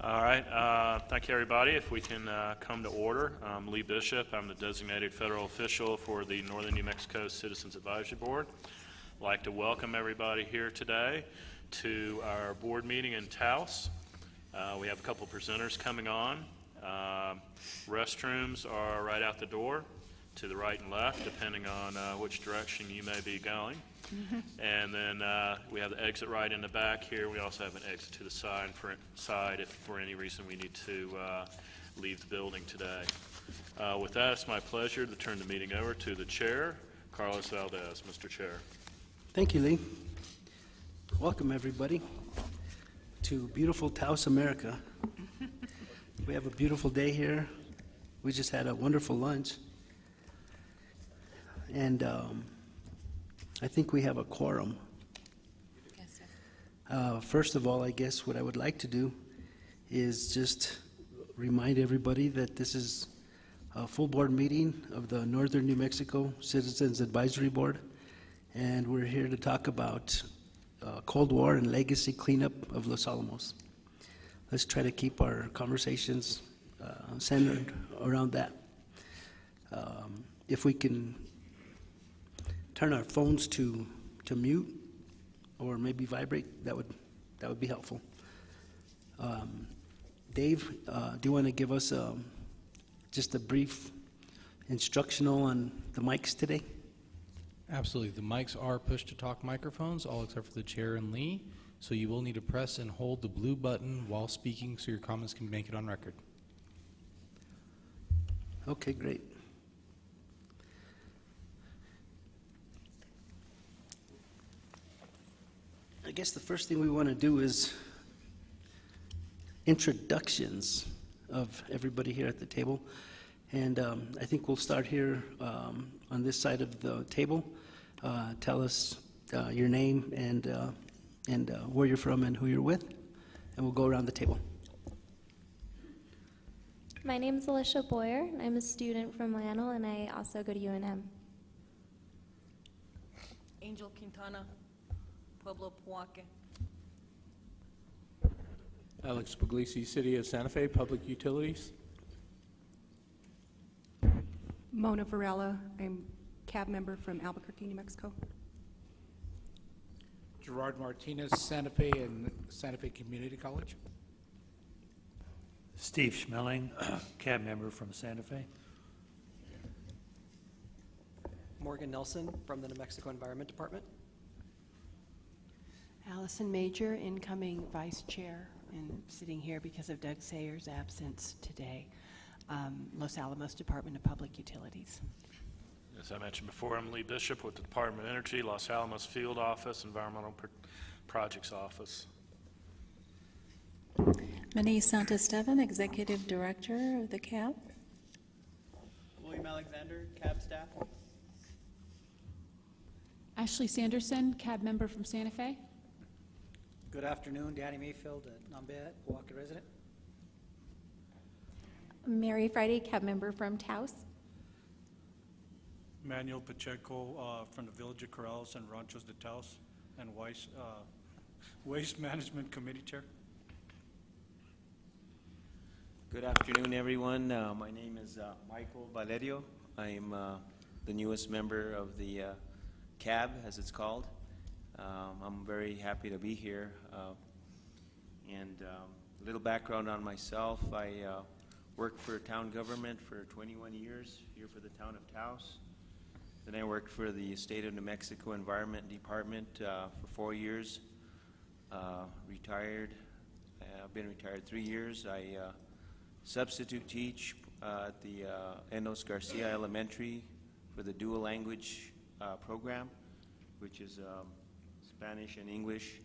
All right. Thank you, everybody. If we can come to order. I'm Lee Bishop. I'm the designated federal official for the Northern New Mexico Citizens Advisory Board. I'd like to welcome everybody here today to our board meeting in Taos. We have a couple presenters coming on. Restrooms are right out the door to the right and left, depending on which direction you may be going. And then we have the exit right in the back here. We also have an exit to the side if for any reason we need to leave the building today. With that, it's my pleasure to turn the meeting over to the chair, Carlos Valdez. Mr. Chair. Thank you, Lee. Welcome, everybody, to beautiful Taos, America. We have a beautiful day here. We just had a wonderful lunch. And I think we have a quorum. Yes, sir. First of all, I guess what I would like to do is just remind everybody that this is a full board meeting of the Northern New Mexico Citizens Advisory Board, and we're here to talk about Cold War and legacy cleanup of Los Alamos. Let's try to keep our conversations centered around that. If we can turn our phones to mute or maybe vibrate, that would be helpful. Dave, do you want to give us just a brief instructional on the mics today? Absolutely. The mics are push-to-talk microphones, all except for the chair and Lee. So you will need to press and hold the blue button while speaking so your comments can make it on record. Okay, great. I guess the first thing we want to do is introductions of everybody here at the table. And I think we'll start here on this side of the table. Tell us your name and where you're from and who you're with, and we'll go around the table. My name is Alicia Boyer. I'm a student from Lionel, and I also go to UNM. Angel Quintana, Pueblo Puaque. Alex Puglisi, City of Santa Fe, Public Utilities. Mona Varela, I'm cab member from Albuquerque, New Mexico. Gerard Martinez, Santa Fe and Santa Fe Community College. Steve Schmeling, cab member from Santa Fe. Morgan Nelson from the New Mexico Environment Department. Allison Major, incoming vice chair, and sitting here because of Doug Sayer's absence today. Los Alamos Department of Public Utilities. As I mentioned before, I'm Lee Bishop with the Department of Energy, Los Alamos Field Office, Environmental Projects Office. Manny Santisteban, Executive Director of the CAB. William Alexander, cab staff. Ashley Sanderson, cab member from Santa Fe. Good afternoon, Danny Mayfield, Nambet, Walker resident. Mary Friday, cab member from Taos. Manuel Pacheco from the Village of Corrales and Ranchos de Taos, and Waste Management Committee Chair. Good afternoon, everyone. My name is Michael Valerio. I'm the newest member of the CAB, as it's called. I'm very happy to be here. And a little background on myself. I worked for town government for 21 years here for the town of Taos. Then I worked for the State of New Mexico Environment Department for 4 years. Retired. I've been retired 3 years. I substitute teach at the Enos Garcia Elementary for the dual language program, which is Spanish and English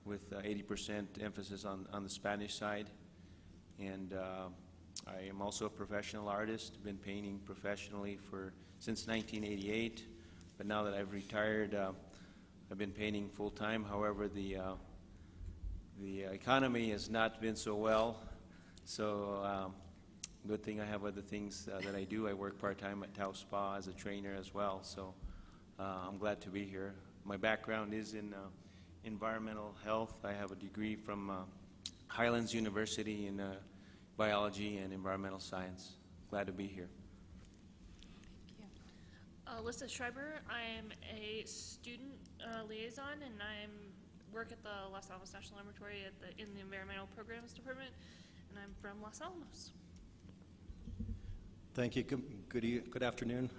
with 80% emphasis on the Spanish side. And I am also a professional artist, been painting professionally since 1988, but now that I've retired, I've been painting full-time. However, the economy has not been so well, so good thing I have other things that I do. I work part-time at Taos Spa as a trainer as well, so I'm glad to be here. My background is in environmental health. I have a degree from Highlands University in biology and environmental science. Glad to be here. Alyssa Schreiber. I am a student liaison, and I work at the Los Alamos National Laboratory in the Environmental Programs Department, and I'm from Los Alamos. Thank you. Good afternoon.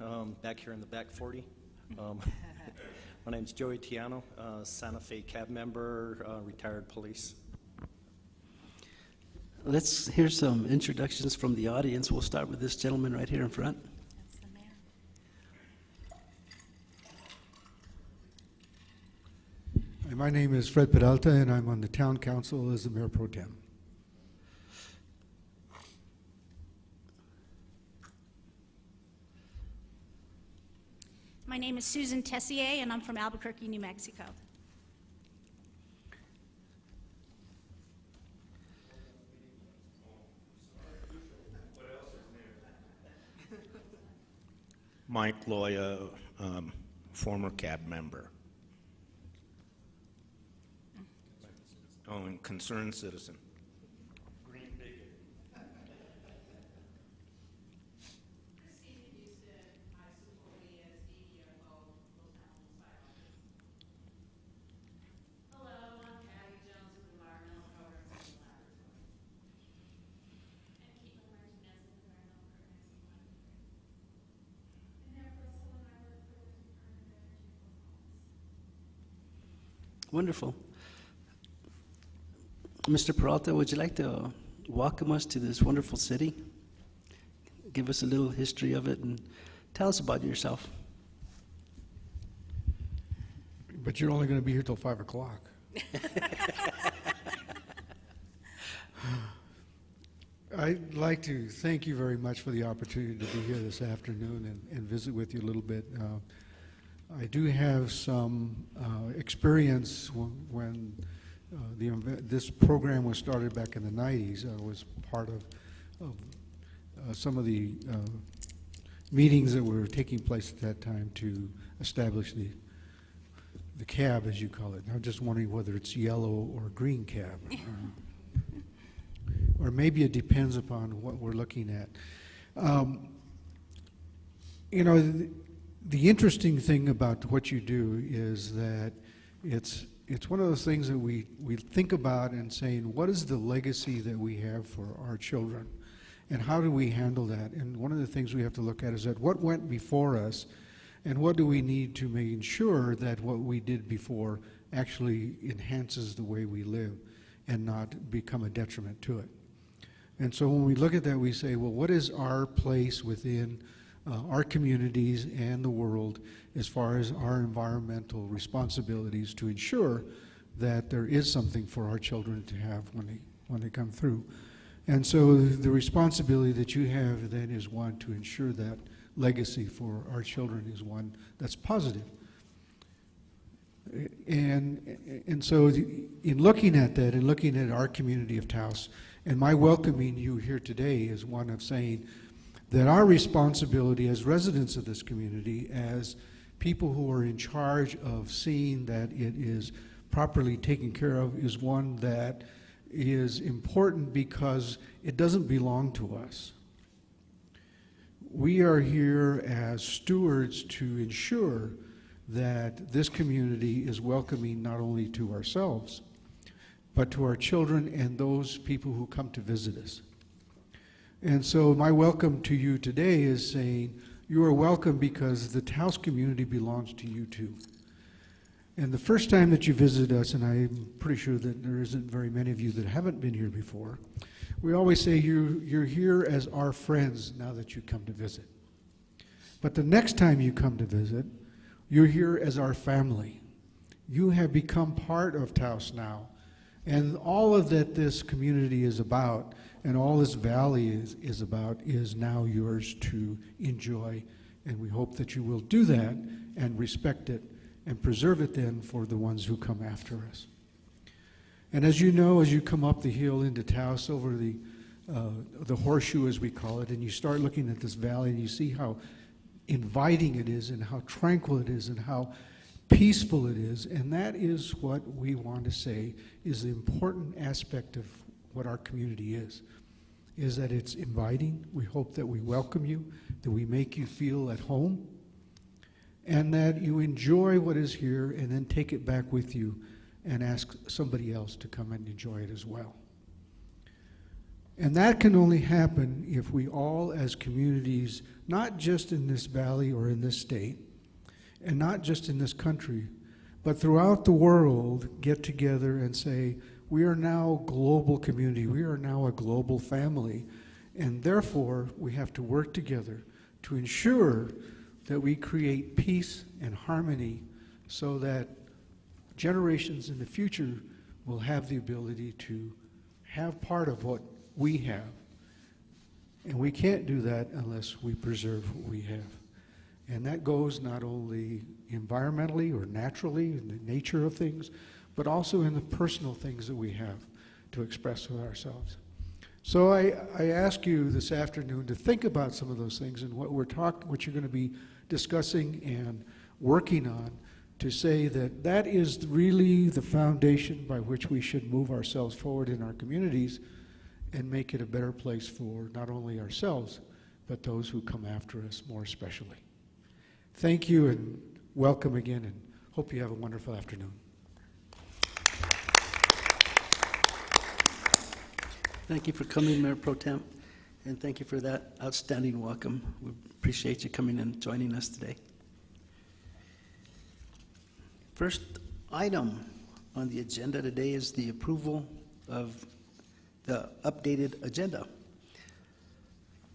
Back here in the back 40. My name's Joey Tiano, Santa Fe cab member, retired police. Let's hear some introductions from the audience. We'll start with this gentleman right here in front. That's the mayor. Hi, my name is Fred Peralta, and I'm on the town council as the mayor pro tem. My name is Susan Tessier, and I'm from Albuquerque, New Mexico. Mike Loya, former cab member. Oh, and concerned citizen. Wonderful. Mr. Peralta, would you like to welcome us to this wonderful city? Give us a little history of it and tell us about yourself. But you're only going to be here till 5 o'clock. I'd like to thank you very much for the opportunity to be here this afternoon and visit with you a little bit. I do have some experience when this program was started back in the 90s. I was part of some of the meetings that were taking place at that time to establish the cab, as you call it. I'm just wondering whether it's yellow or green cab. Or maybe it depends upon what we're looking at. You know, the interesting thing about what you do is that it's one of those things that we think about and saying, what is the legacy that we have for our children? And how do we handle that? And one of the things we have to look at is that what went before us and what do we need to make sure that what we did before actually enhances the way we live and not become a detriment to it. And so when we look at that, we say, well, what is our place within our communities and the world as far as our environmental responsibilities to ensure that there is something for our children to have when they come through. And so the responsibility that you have then is one to ensure that legacy for our children is one that's positive. And so in looking at that and looking at our community of Taos, and my welcoming you here today is one of saying that our responsibility as residents of this community, as people who are in charge of seeing that it is properly taken care of, is one that is important because it doesn't belong to us. We are here as stewards to ensure that this community is welcoming not only to ourselves, but to our children and those people who come to visit us. And so my welcome to you today is saying, you are welcome because the Taos community belongs to you too. And the first time that you visit us, and I'm pretty sure that there isn't very many of you that haven't been here before, we always say you're here as our friends now that you come to visit. But the next time you come to visit, you're here as our family. You have become part of Taos now. And all of that this community is about, and all this valley is about, is now yours to enjoy. And we hope that you will do that and respect it and preserve it then for the ones who come after us. And as you know, as you come up the hill into Taos over the horseshoe, as we call it, and you start looking at this valley and you see how inviting it is and how tranquil it is and how peaceful it is, and that is what we want to say is the important aspect of what our community is that it's inviting. We hope that we welcome you, that we make you feel at home, and that you enjoy what is here and then take it back with you and ask somebody else to come and enjoy it as well. And that can only happen if we all as communities, not just in this valley or in this state, and not just in this country, but throughout the world, get together and say, we are now a global community, we are now a global family, and therefore we have to work together to ensure that we create peace and harmony so that generations in the future will have the ability to have part of what we have. And we can't do that unless we preserve what we have. And that goes not only environmentally or naturally in the nature of things, but also in the personal things that we have to express with ourselves. So I ask you this afternoon to think about some of those things and what you're going to be discussing and working on, to say that that is really the foundation by which we should move ourselves forward in our communities and make it a better place for not only ourselves, but those who come after us more especially. Thank you and welcome again, and hope you have a wonderful afternoon. Thank you for coming, Mayor Pro Tem, and thank you for that outstanding welcome. We appreciate you coming and joining us today. First item on the agenda today is the approval of the updated agenda.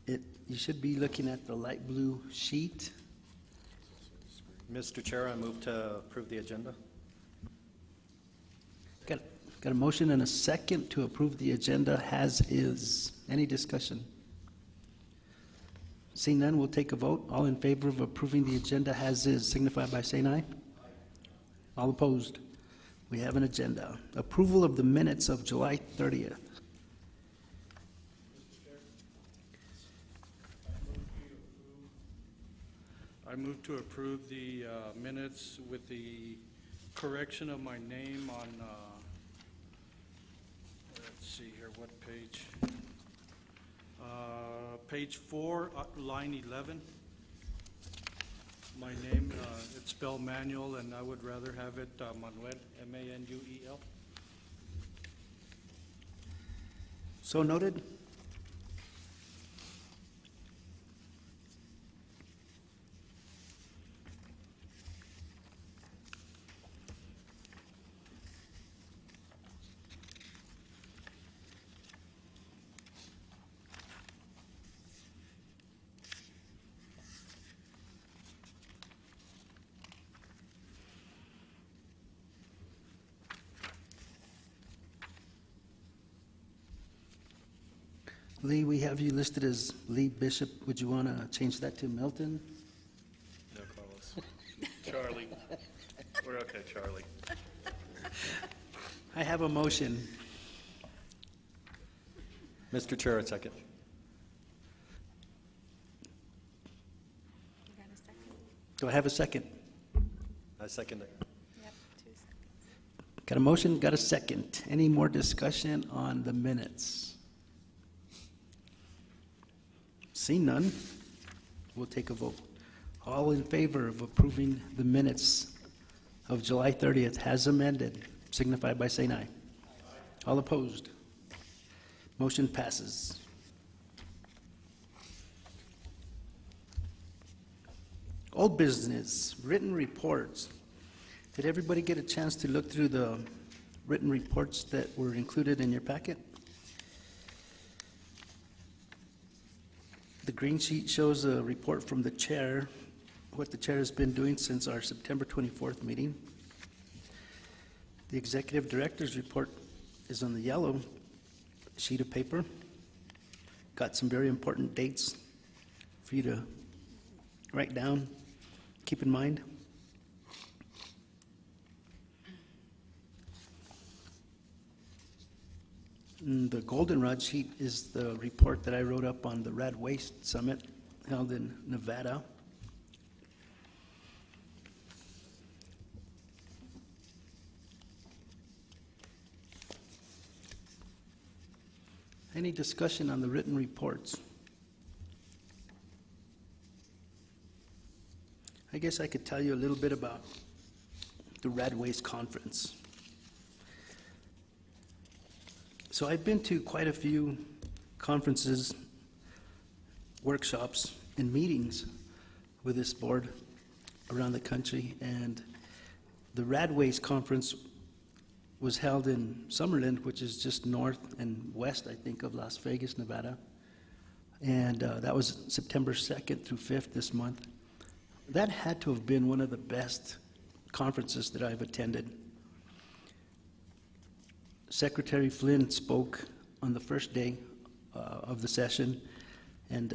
You should be looking at the light blue sheet. Mr. Chair, I move to approve the agenda. Got a motion and a second to approve the agenda as is. Any discussion? Seeing none, we'll take a vote. All in favor of approving the agenda as is signify by saying aye. All opposed? We have an agenda. Approval of the minutes of July 30th. I move to approve the minutes with the correction of my name on, let's see here, what page? Page 4, line 11. My name, it's spelled Manuel, and I would rather have it Manuel, M-A-N-U-E-L. So noted. Lee, we have you listed as Lee Bishop. Would you want to change that to Milton? No, Carlos. Charlie. We're okay, Charlie. I have a motion. Mr. Chair, a second. Do I have a second? I second it. Got a motion, got a second. Any more discussion on the minutes? Seeing none, we'll take a vote. All in favor of approving the minutes of July 30th as amended, signify by saying aye. All opposed? Motion passes. Old business, written reports. Did everybody get a chance to look through the written reports that were included in your packet? The green sheet shows a report from the chair, what the chair has been doing since our September 24th meeting. The executive director's report is on the yellow sheet of paper. Got some very important dates for you to write down, keep in mind. And the goldenrod sheet is the report that I wrote up on the Red Waste Summit held in Nevada. Any discussion on the written reports? I guess I could tell you a little bit about the Radways Conference. So I've been to quite a few conferences, workshops, and meetings with this board around the country, and the Radways Conference was held in Summerlin, which is just north and west, I think, of Las Vegas, Nevada. And that was September 2nd through 5th this month. That had to have been one of the best conferences that I've attended. Secretary Flynn spoke on the first day of the session, and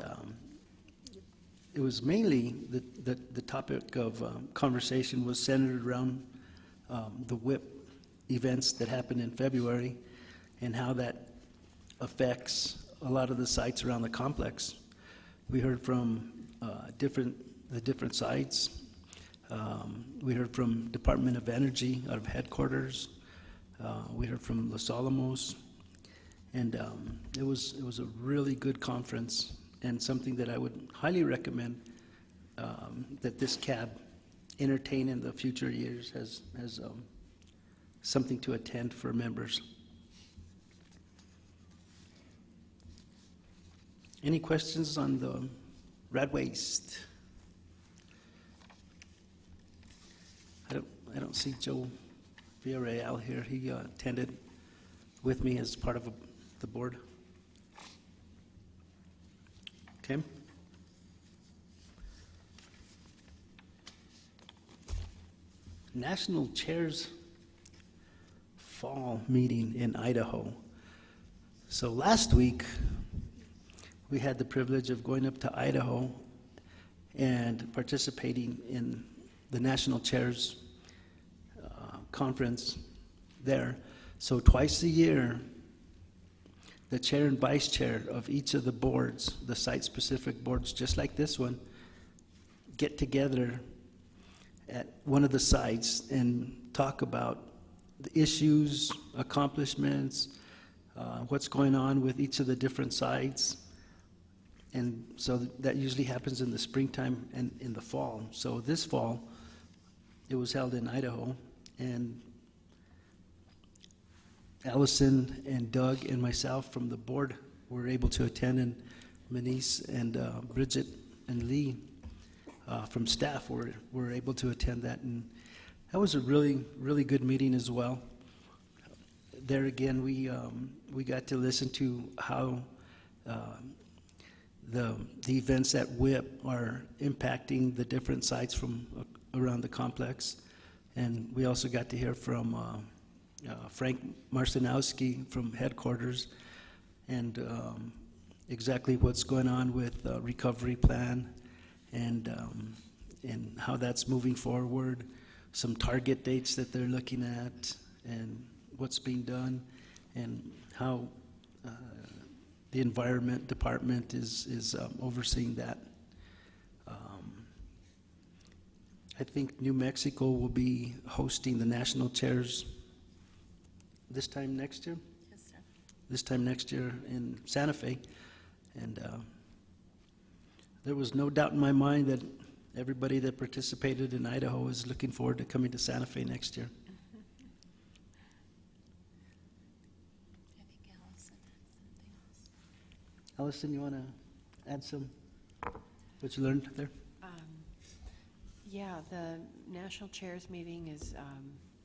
it was mainly the topic of conversation was centered around the WHIP events that happened in February and how that affects a lot of the sites around the complex. We heard from the different sites. We heard from Department of Energy out of headquarters. We heard from Los Alamos, and it was a really good conference and something that I would highly recommend that this CAB entertain in the future years as something to attend for members. Any questions on the Radways? I don't see Joe Villarreal here. He attended with me as part of the board. Okay. National Chairs Fall Meeting in Idaho. So last week, we had the privilege of going up to Idaho and participating in the National Chairs Conference there. So twice a year, the chair and vice chair of each of the boards, the site-specific boards, just like this one, get together at one of the sites and talk about the issues, accomplishments, what's going on with each of the different sites. And so that usually happens in the springtime and in the fall. So this fall, it was held in Idaho, and Allison and Doug and myself from the board were able to attend, and Manise and Bridget and Lee from staff were able to attend that, and that was a really, really good meeting as well. There again, we got to listen to how the events at WHIP are impacting the different sites from around the complex, and we also got to hear from Frank Marcinowski from headquarters, and exactly what's going on with the recovery plan, and how that's moving forward, some target dates that they're looking at, and what's being done, and how the Environment Department is overseeing that. I think New Mexico will be hosting the National Chairs this time next year? This time next year in Santa Fe. And there was no doubt in my mind that everybody that participated in Idaho is looking forward to coming to Santa Fe next year. I think Allison had something else. Allison, you want to add some, what you learned there? Yeah, the National Chairs meeting is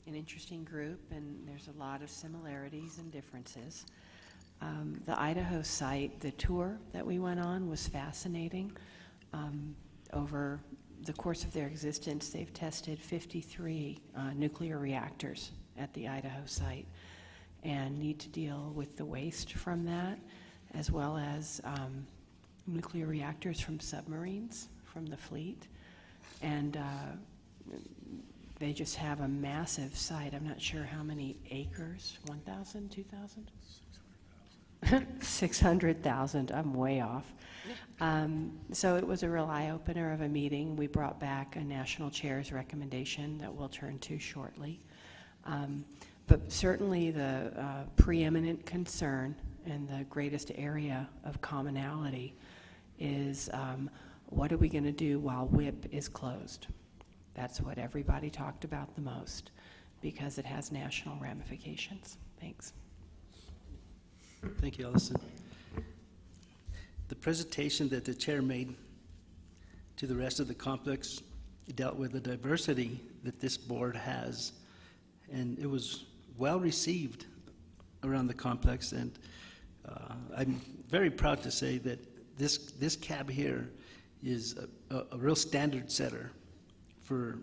an interesting group, and there's a lot of similarities and differences. The Idaho site, the tour that we went on was fascinating. Over the course of their existence, they've tested 53 nuclear reactors at the Idaho site and need to deal with the waste from that, as well as nuclear reactors from submarines from the fleet. And they just have a massive site. I'm not sure how many acres, 1,000, 2,000? 600,000, I'm way off. So it was a real eye-opener of a meeting. We brought back a National Chairs recommendation that we'll turn to shortly. But certainly the preeminent concern and the greatest area of commonality is what are we going to do while WIP is closed? That's what everybody talked about the most because it has national ramifications. Thanks. Thank you, Allison. The presentation that the chair made to the rest of the complex dealt with the diversity that this board has, and it was well received around the complex, and I'm very proud to say that this cab here is a real standard setter for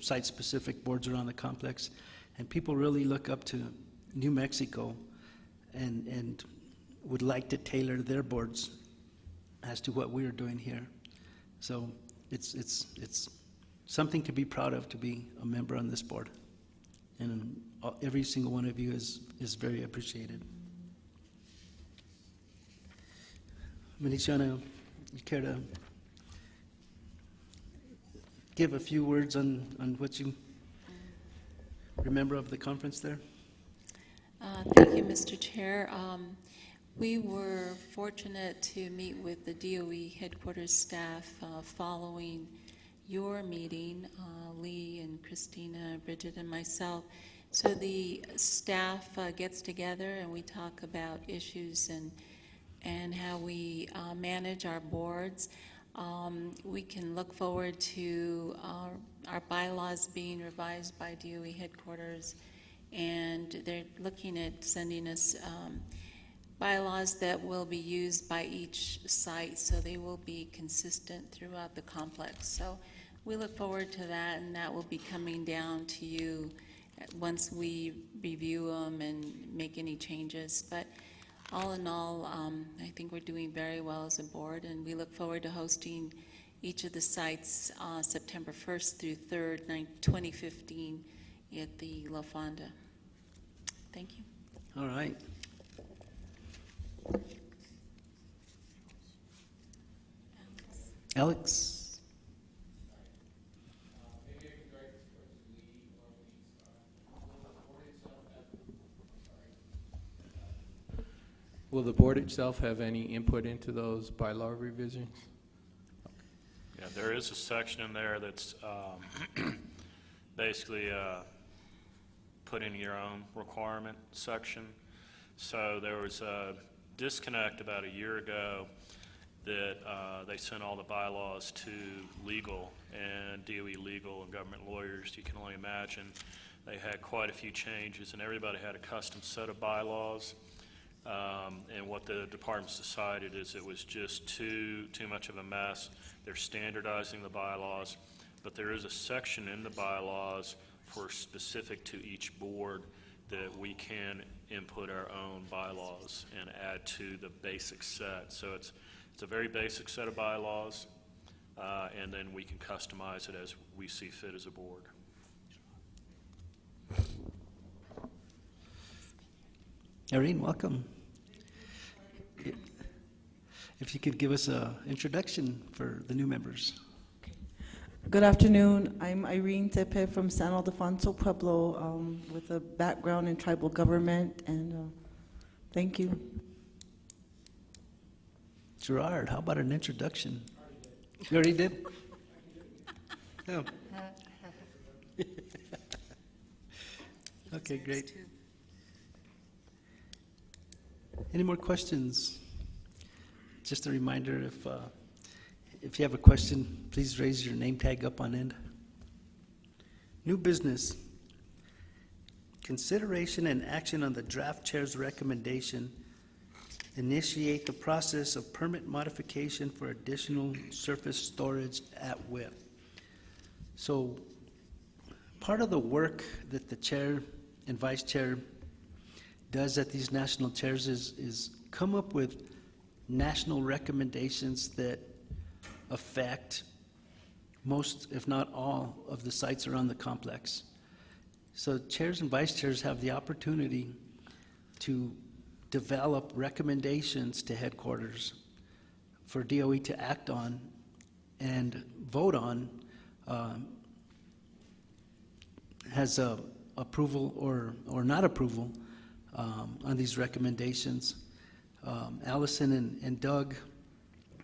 site-specific boards around the complex, and people really look up to New Mexico and would like to tailor their boards as to what we're doing here. So it's something to be proud of to be a member on this board, and every single one of you is very appreciated. Maniciana, you care to give a few words on what you remember of the conference there? Thank you, Mr. Chair. We were fortunate to meet with the DOE headquarters staff following your meeting, Lee and Christina, Bridget, and myself. So the staff gets together and we talk about issues and how we manage our boards. We can look forward to our bylaws being revised by DOE headquarters, and they're looking at sending us bylaws that will be used by each site, so they will be consistent throughout the complex. So we look forward to that, and that will be coming down to you once we review them and make any changes. But all in all, I think we're doing very well as a board, and we look forward to hosting each of the sites September 1st through 3rd, 2015 at the La Fonda. Thank you. All right. Alex? Will the board itself have any input into those bylaw revisions? Yeah, there is a section in there that's basically put in your own requirement section. So there was a disconnect about a year ago that they sent all the bylaws to legal, and DOE legal and government lawyers, you can only imagine. They had quite a few changes, and everybody had a custom set of bylaws. And what the departments decided is it was just too much of a mess. They're standardizing the bylaws, but there is a section in the bylaws for specific to each board that we can input our own bylaws and add to the basic set. So it's a very basic set of bylaws, and then we can customize it as we see fit as a board. Irene, welcome. If you could give us an introduction for the new members. Good afternoon. I'm Irene Tepe from San Ildefonso Pueblo with a background in tribal government, and thank you. Gerard, how about an introduction? You already did? No. Okay, great. Any more questions? Just a reminder, if you have a question, please raise your name tag up on end. New business. Consideration and action on the draft chair's recommendation. Initiate the process of permit modification for additional surface storage at WIP. So part of the work that the chair and vice chair does at these national chairs is come up with national recommendations that affect most, if not all, of the sites around the complex. So chairs and vice chairs have the opportunity to develop recommendations to headquarters for DOE to act on and vote on has approval or not approval on these recommendations. Allison and Doug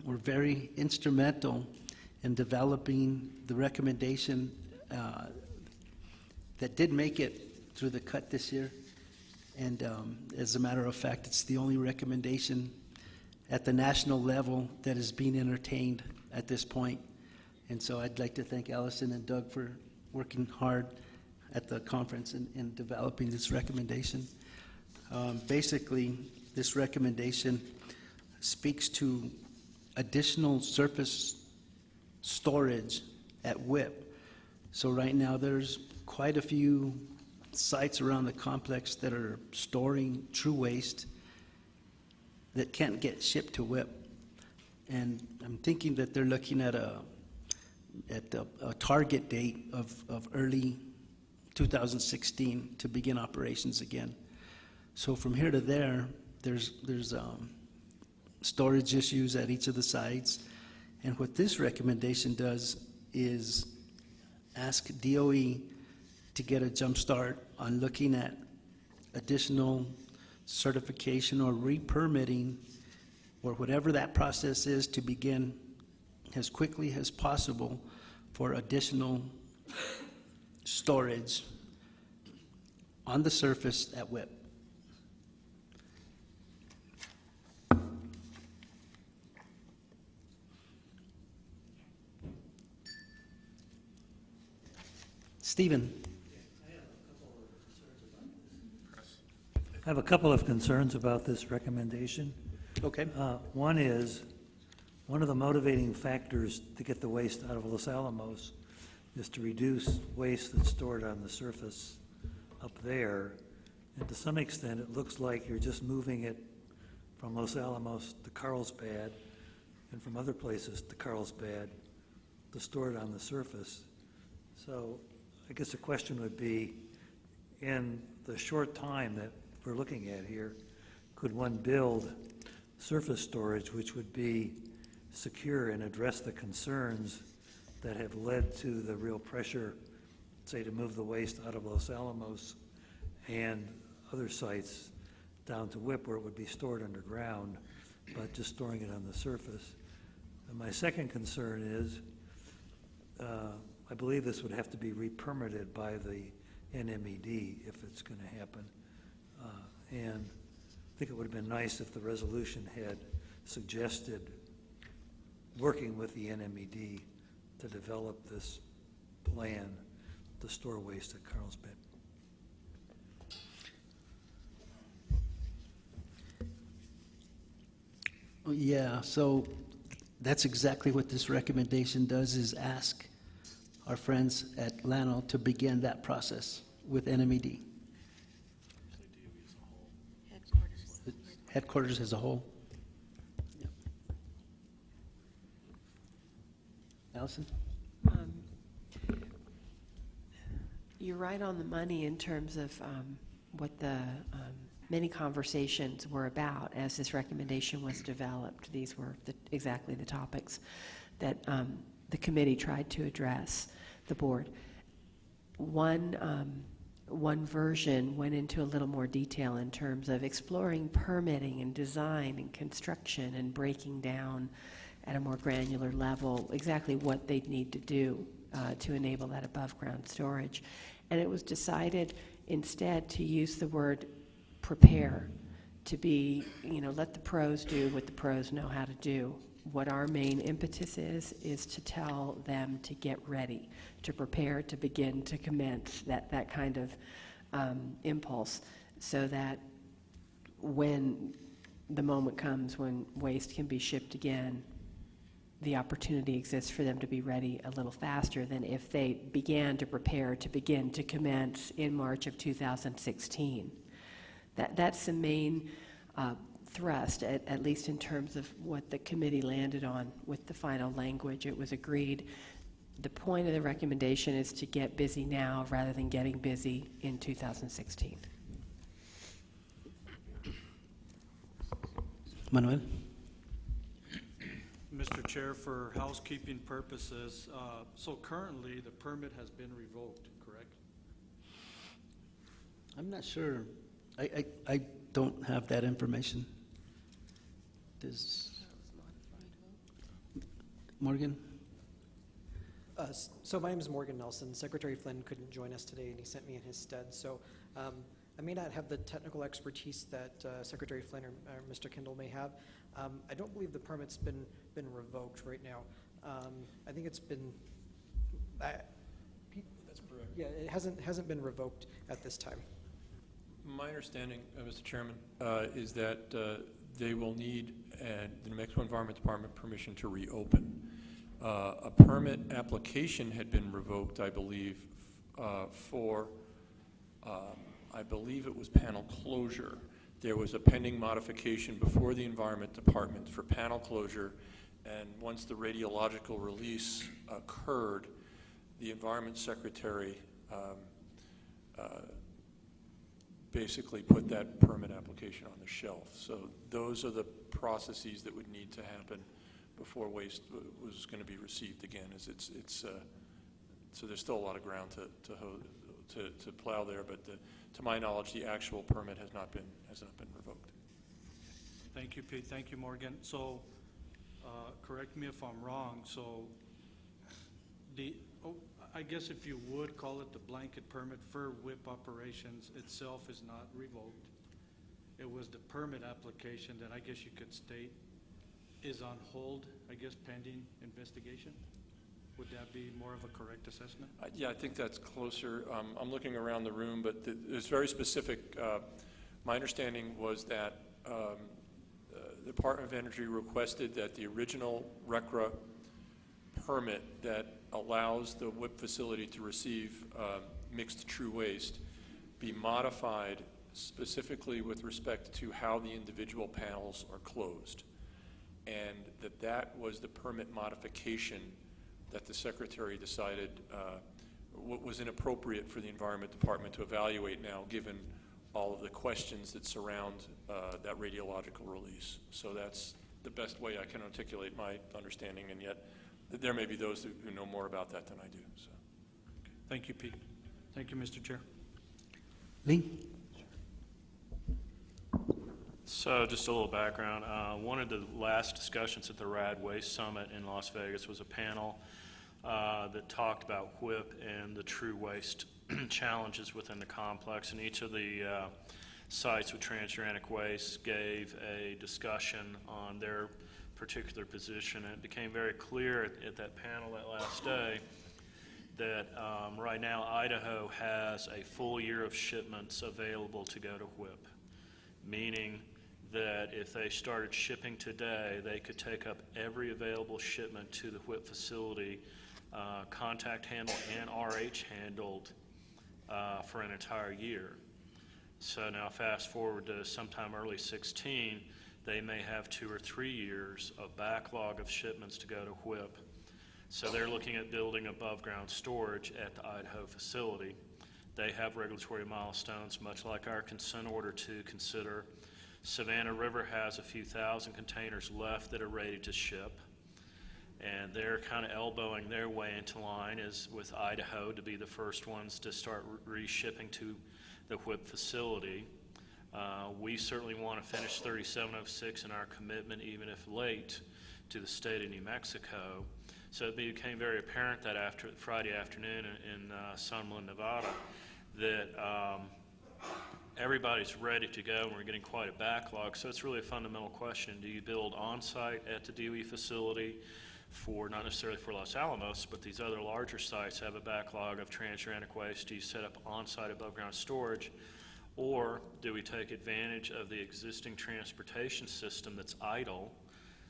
were very instrumental in developing the recommendation that did make it through the cut this year. And as a matter of fact, it's the only recommendation at the national level that is being entertained at this point. And so I'd like to thank Allison and Doug for working hard at the conference in developing this recommendation. Basically, this recommendation speaks to additional surface storage at WIP. So right now, there's quite a few sites around the complex that are storing true waste that can't get shipped to WIP. And I'm thinking that they're looking at a target date of early 2016 to begin operations again. So from here to there, there's storage issues at each of the sites. And what this recommendation does is ask DOE to get a jump start on looking at additional certification or re-permitting or whatever that process is to begin as quickly as possible for additional storage on the surface at WIP. Stephen. I have a couple of concerns about this recommendation. Okay. One is, one of the motivating factors to get the waste out of Los Alamos is to reduce waste that's stored on the surface up there. And to some extent, it looks like you're just moving it from Los Alamos to Carlsbad and from other places to Carlsbad to store it on the surface. So I guess the question would be, in the short time that we're looking at here, could one build surface storage which would be secure and address the concerns that have led to the real pressure, say, to move the waste out of Los Alamos and other sites down to WIP where it would be stored underground, but just storing it on the surface? And my second concern is, I believe this would have to be re-permitted by the NMED if it's going to happen. And I think it would have been nice if the resolution had suggested working with the NMED to develop this plan to store waste at Carlsbad. Yeah, so that's exactly what this recommendation does, is ask our friends at Llano to begin that process with NMED. Headquarters as a whole. Yeah. Allison? You're right on the money in terms of what the many conversations were about as this recommendation was developed. These were exactly the topics that the committee tried to address the board. One version went into a little more detail in terms of exploring permitting and design and construction and breaking down at a more granular level exactly what they'd need to do to enable that above ground storage. And it was decided instead to use the word prepare, to be, let the pros do what the pros know how to do. What our main impetus is to tell them to get ready, to prepare, to begin, to commence that kind of impulse, so that when the moment comes when waste can be shipped again, the opportunity exists for them to be ready a little faster than if they began to prepare to begin to commence in March of 2016. That's the main thrust, at least in terms of what the committee landed on with the final language. It was agreed. The point of the recommendation is to get busy now rather than getting busy in 2016. Manuel? Mr. Chair, for housekeeping purposes, so currently the permit has been revoked, correct? I'm not sure. I don't have that information. This, Morgan? So my name is Morgan Nelson. Secretary Flynn couldn't join us today, and he sent me in his stead. So I may not have the technical expertise that Secretary Flynn or Mr. Kendall may have. I don't believe the permit's been revoked right now. I think it's been. That's correct. Yeah, it hasn't been revoked at this time. My understanding, Mr. Chairman, is that they will need the New Mexico Environment Department permission to reopen. A permit application had been revoked, I believe, for, I believe it was panel closure. There was a pending modification before the Environment Department for panel closure, and once the radiological release occurred, the Environment Secretary basically put that permit application on the shelf. So those are the processes that would need to happen before waste was going to be received again. So there's still a lot of ground to plow there, but to my knowledge, the actual permit has not been revoked. Thank you, Pete. Thank you, Morgan. So, correct me if I'm wrong. So, I guess if you would call it the blanket permit for WIP operations itself is not revoked. It was the permit application that I guess you could state is on hold, I guess, pending investigation. Would that be more of a correct assessment? Yeah, I think that's closer. I'm looking around the room, but it's very specific. My understanding was that the Department of Energy requested that the original RCRA permit that allows the WIP facility to receive mixed true waste be modified specifically with respect to how the individual panels are closed. And that was the permit modification that the Secretary decided what was inappropriate for the Environment Department to evaluate now, given all of the questions that surround that radiological release. So that's the best way I can articulate my understanding, and yet there may be those who know more about that than I do. So. Thank you, Pete. Thank you, Mr. Chair. Lee? So just a little background. One of the last discussions at the RAD Waste Summit in Las Vegas was a panel that talked about WIP and the true waste challenges within the complex. And each of the sites with transuranic waste gave a discussion on their particular position. And it became very clear at that panel that last day that right now Idaho has a full year of shipments available to go to WIP, meaning that if they started shipping today, they could take up every available shipment to the WIP facility, contact handled and RH handled for an entire year. So now fast forward to sometime early 16, they may have 2 or 3 years of backlog of shipments to go to WIP. So they're looking at building above ground storage at the Idaho facility. They have regulatory milestones, much like our consent order, to consider. Savannah River has a few thousand containers left that are ready to ship, and they're kind of elbowing their way into line as with Idaho to be the first ones to start reshipping to the WIP facility. We certainly want to finish 3706 in our commitment, even if late, to the state of New Mexico. So it became very apparent that after Friday afternoon in Sunland, Nevada, that everybody's ready to go, and we're getting quite a backlog. So it's really a fundamental question. Do you build on-site at the DOE facility for, not necessarily for Los Alamos, but these other larger sites have a backlog of transuranic waste? Do you set up on-site above-ground storage? Or do we take advantage of the existing transportation system that's idle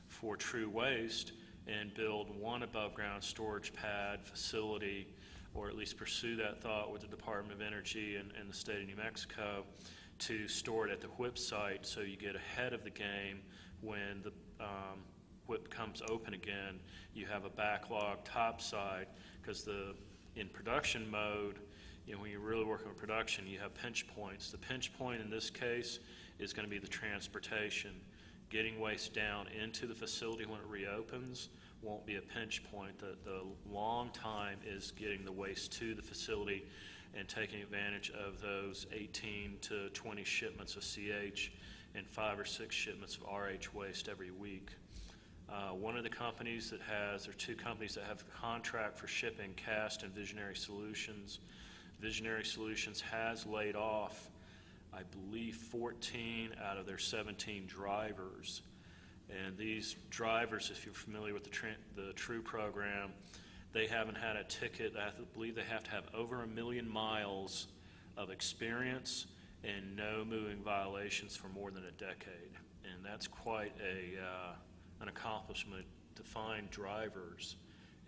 for true waste and build one above-ground storage pad facility, or at least pursue that thought with the Department of Energy and the state of New Mexico to store it at the WIP site so you get ahead of the game when the WIP comes open again. You have a backlog topside, because in production mode, when you're really working with production, you have pinch points. The pinch point in this case is going to be the transportation. Getting waste down into the facility when it reopens won't be a pinch point. The long time is getting the waste to the facility and taking advantage of those 18 to 20 shipments of CH and 5 or 6 shipments of RH waste every week. One of the companies that has, or 2 companies that have a contract for shipping, Cast and Visionary Solutions. Visionary Solutions has laid off, I believe, 14 out of their 17 drivers. And these drivers, if you're familiar with the TRUE program, they haven't had a ticket. I believe they have to have over 1 million miles of experience and no moving violations for more than a decade. And that's quite an accomplishment to find drivers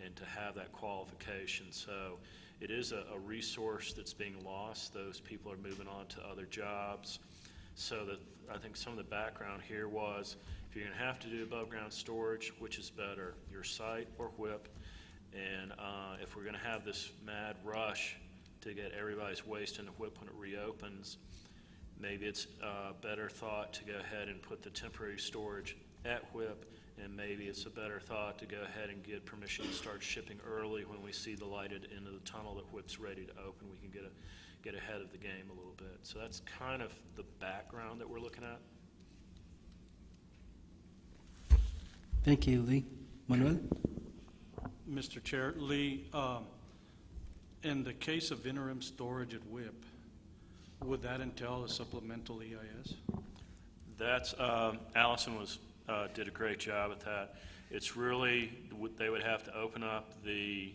and to have that qualification. So it is a resource that's being lost. Those people are moving on to other jobs. So that I think some of the background here was, if you're going to have to do above ground storage, which is better, your site or whip? And if we're going to have this mad rush to get everybody's waste in the whip when it reopens, maybe it's a better thought to go ahead and put the temporary storage at whip, and maybe it's a better thought to go ahead and get permission to start shipping early when we see the light at the end of the tunnel that whip's ready to open. We can get ahead of the game a little bit. So that's kind of the background that we're looking at. Thank you, Lee. Manuel? Mr. Chair, Lee, in the case of interim storage at WIP, would that entail a supplemental EIS? That's, Allison did a great job at that. It's really, they would have to open up the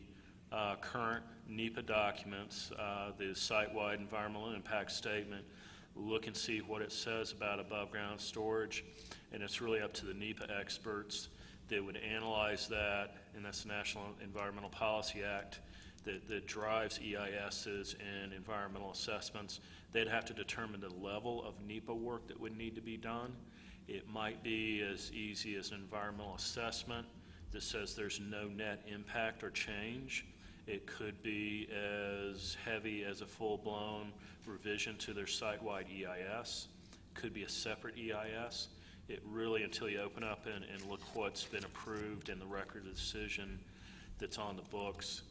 current NEPA documents, the site-wide environmental impact statement, look and see what it says about above-ground storage, and it's really up to the NEPA experts that would analyze that, and that's the National Environmental Policy Act that drives EISs and environmental assessments. They'd have to determine the level of NEPA work that would need to be done. It might be as easy as an environmental assessment that says there's no net impact or change. It could be as heavy as a full-blown revision to their site-wide EIS. Could be a separate EIS. It really, until you open up and look what's been approved in the record of decision that's on the books,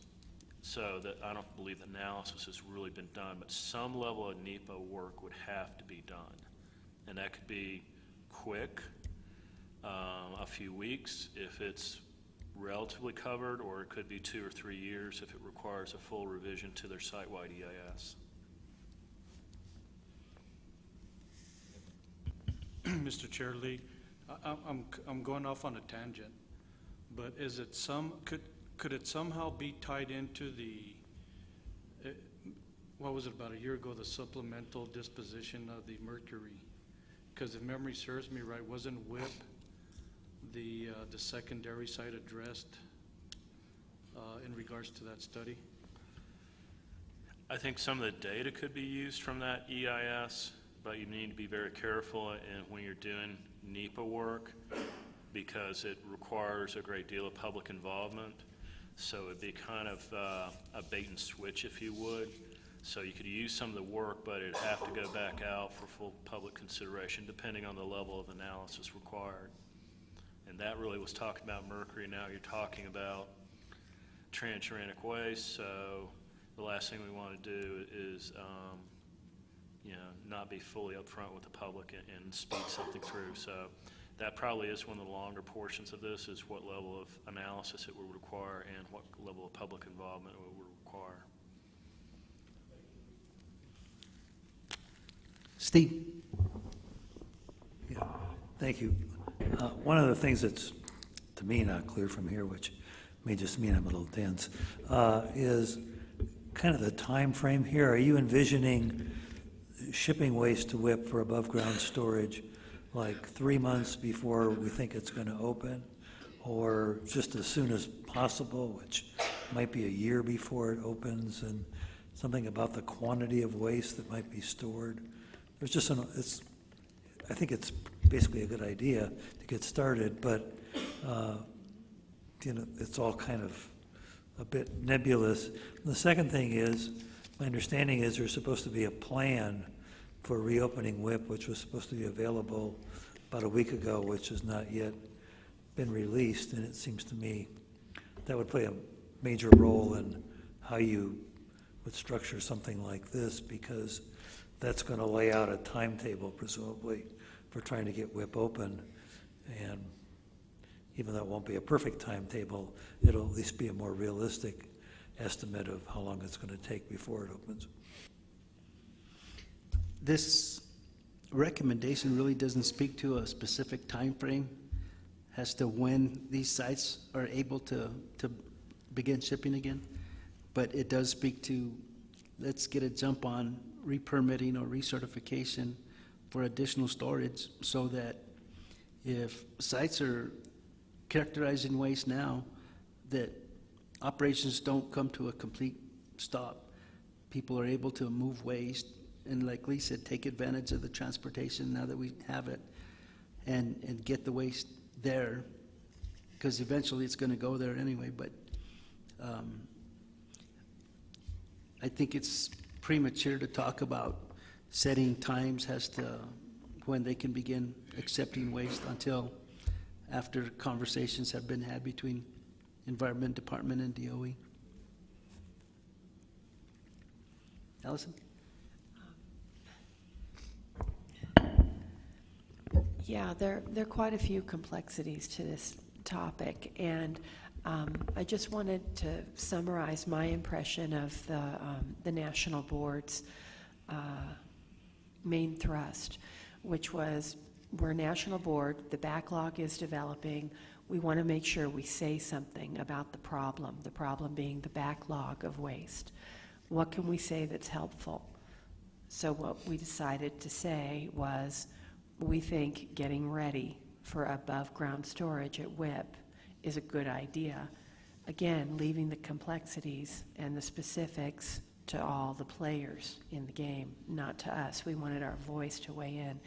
so that I don't believe the analysis has really been done, but some level of NEPA work would have to be done. And that could be quick, a few weeks if it's relatively covered, or it could be 2 or 3 years if it requires a full revision to their site-wide EIS. Mr. Chair, Lee, I'm going off on a tangent, but is it could it somehow be tied into the, what was it, about a year ago, the supplemental disposition of the mercury? Because if memory serves me right, wasn't WIP the secondary site addressed in regards to that study? I think some of the data could be used from that EIS, but you need to be very careful when you're doing NEPA work, because it requires a great deal of public involvement. So it'd be kind of a bait and switch, if you would. So you could use some of the work, but it'd have to go back out for full public consideration, depending on the level of analysis required. And that really was talking about mercury. Now you're talking about transuranic waste. So the last thing we want to do is not be fully upfront with the public and speed something through. So that probably is one of the longer portions of this, is what level of analysis it would require and what level of public involvement it would require. Steve? Yeah, thank you. One of the things that's, to me, not clear from here, which may just mean I'm a little dense, is kind of the time frame here. Are you envisioning shipping waste to WIP for above-ground storage like 3 months before we think it's going to open, or just as soon as possible, which might be a year before it opens, and something about the quantity of waste that might be stored? There's just I think it's basically a good idea to get started, but it's all kind of a bit nebulous. And the second thing is, my understanding is there's supposed to be a plan for reopening WIP, which was supposed to be available about a week ago, which has not yet been released, and it seems to me that would play a major role in how you would structure something like this, because that's going to lay out a timetable, presumably, for trying to get WIP open. And even though it won't be a perfect timetable, it'll at least be a more realistic estimate of how long it's going to take before it opens. This recommendation really doesn't speak to a specific time frame as to when these sites are able to begin shipping again, but it does speak to, let's get a jump on re-permitting or recertification for additional storage, so that if sites are characterizing waste now, that operations don't come to a complete stop. People are able to move waste and, like Lee said, take advantage of the transportation now that we have it, and get the waste there, because eventually it's going to go there anyway. But I think it's premature to talk about setting times as to when they can begin accepting waste until after conversations have been had between Environment Department and DOE. Allison? Yeah, there are quite a few complexities to this topic, and I just wanted to summarize my impression of the National Board's main thrust, which was, we're a national board, the backlog is developing, we want to make sure we say something about the problem being the backlog of waste. What can we say that's helpful? So what we decided to say was, we think getting ready for above-ground storage at WIP is a good idea. Again, leaving the complexities and the specifics to all the players in the game, not to us. We wanted our voice to weigh in.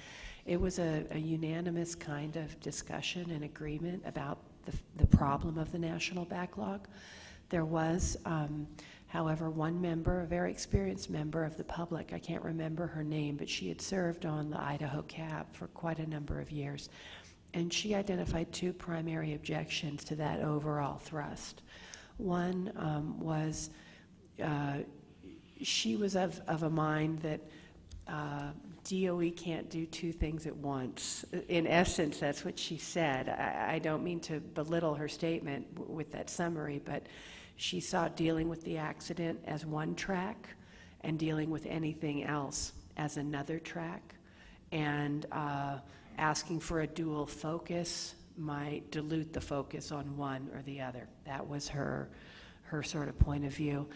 It was a unanimous kind of discussion and agreement about the problem of the national backlog. There was, however, one member, a very experienced member of the public, I can't remember her name, but she had served on the Idaho CAB for quite a number of years, and she identified two primary objections to that overall thrust. One was she was of a mind that DOE can't do two things at once. In essence, that's what she said. I don't mean to belittle her statement with that summary, but she saw dealing with the accident as one track and dealing with anything else as another track. And asking for a dual focus might dilute the focus on one or the other. That was her sort of point of view.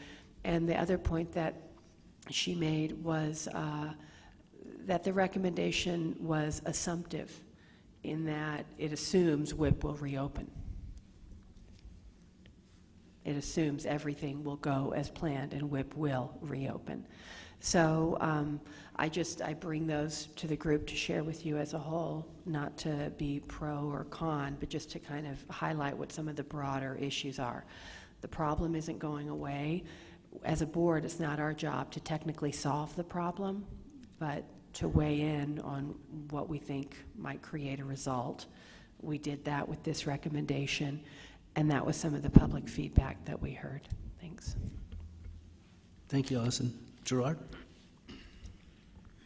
And the other point that she made was that the recommendation was assumptive, in that it assumes WIP will reopen. It assumes everything will go as planned and WIP will reopen. So I bring those to the group to share with you as a whole, not to be pro or con, but just to kind of highlight what some of the broader issues are. The problem isn't going away. As a board, it's not our job to technically solve the problem, but to weigh in on what we think might create a result. We did that with this recommendation, and that was some of the public feedback that we heard. Thanks. Thank you, Allison. Gerard?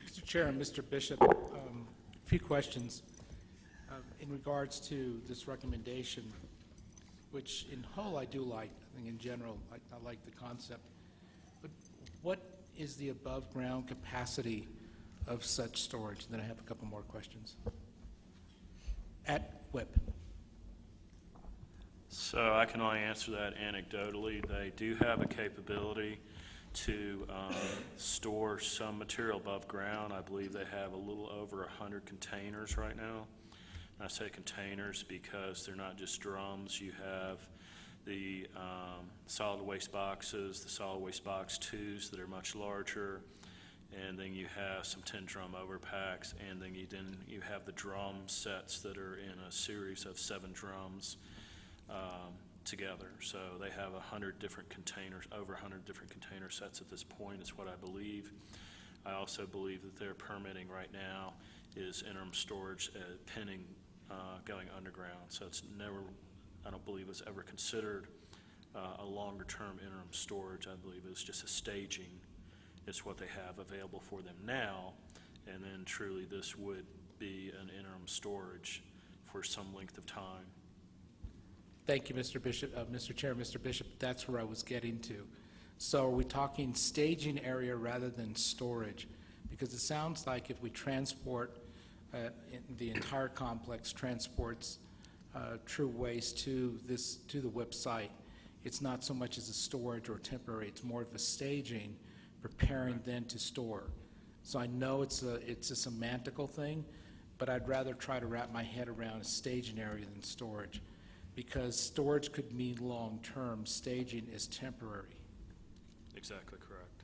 Mr. Chair and Mr. Bishop, a few questions in regards to this recommendation, which in whole I do like. I think in general I like the concept. But what is the above ground capacity of such storage? And then I have a couple more questions. At WIP. So I can only answer that anecdotally. They do have a capability to store some material above ground. I believe they have a little over 100 containers right now. And I say containers because they're not just drums. You have the solid waste boxes, the solid waste box 2s that are much larger, and then you have some 10-drum overpacks, and then you have the drum sets that are in a series of 7 drums together. So they have 100 different containers, over 100 different container sets at this point is what I believe. I also believe that their permitting right now is interim storage pending going underground. So it's never, I don't believe it's ever considered a longer term interim storage. I believe it's just a staging. It's what they have available for them now, and then truly this would be an interim storage for some length of time. Thank you, Mr. Bishop, Mr. Chair, Mr. Bishop. That's where I was getting to. So are we talking staging area rather than storage? Because it sounds like if we transport, the entire complex transports true waste to the WIP site, it's not so much as a storage or temporary, it's more of a staging, preparing then to store. So I know it's a semantical thing, but I'd rather try to wrap my head around a staging area than storage, because storage could mean long-term, staging is temporary. Exactly correct.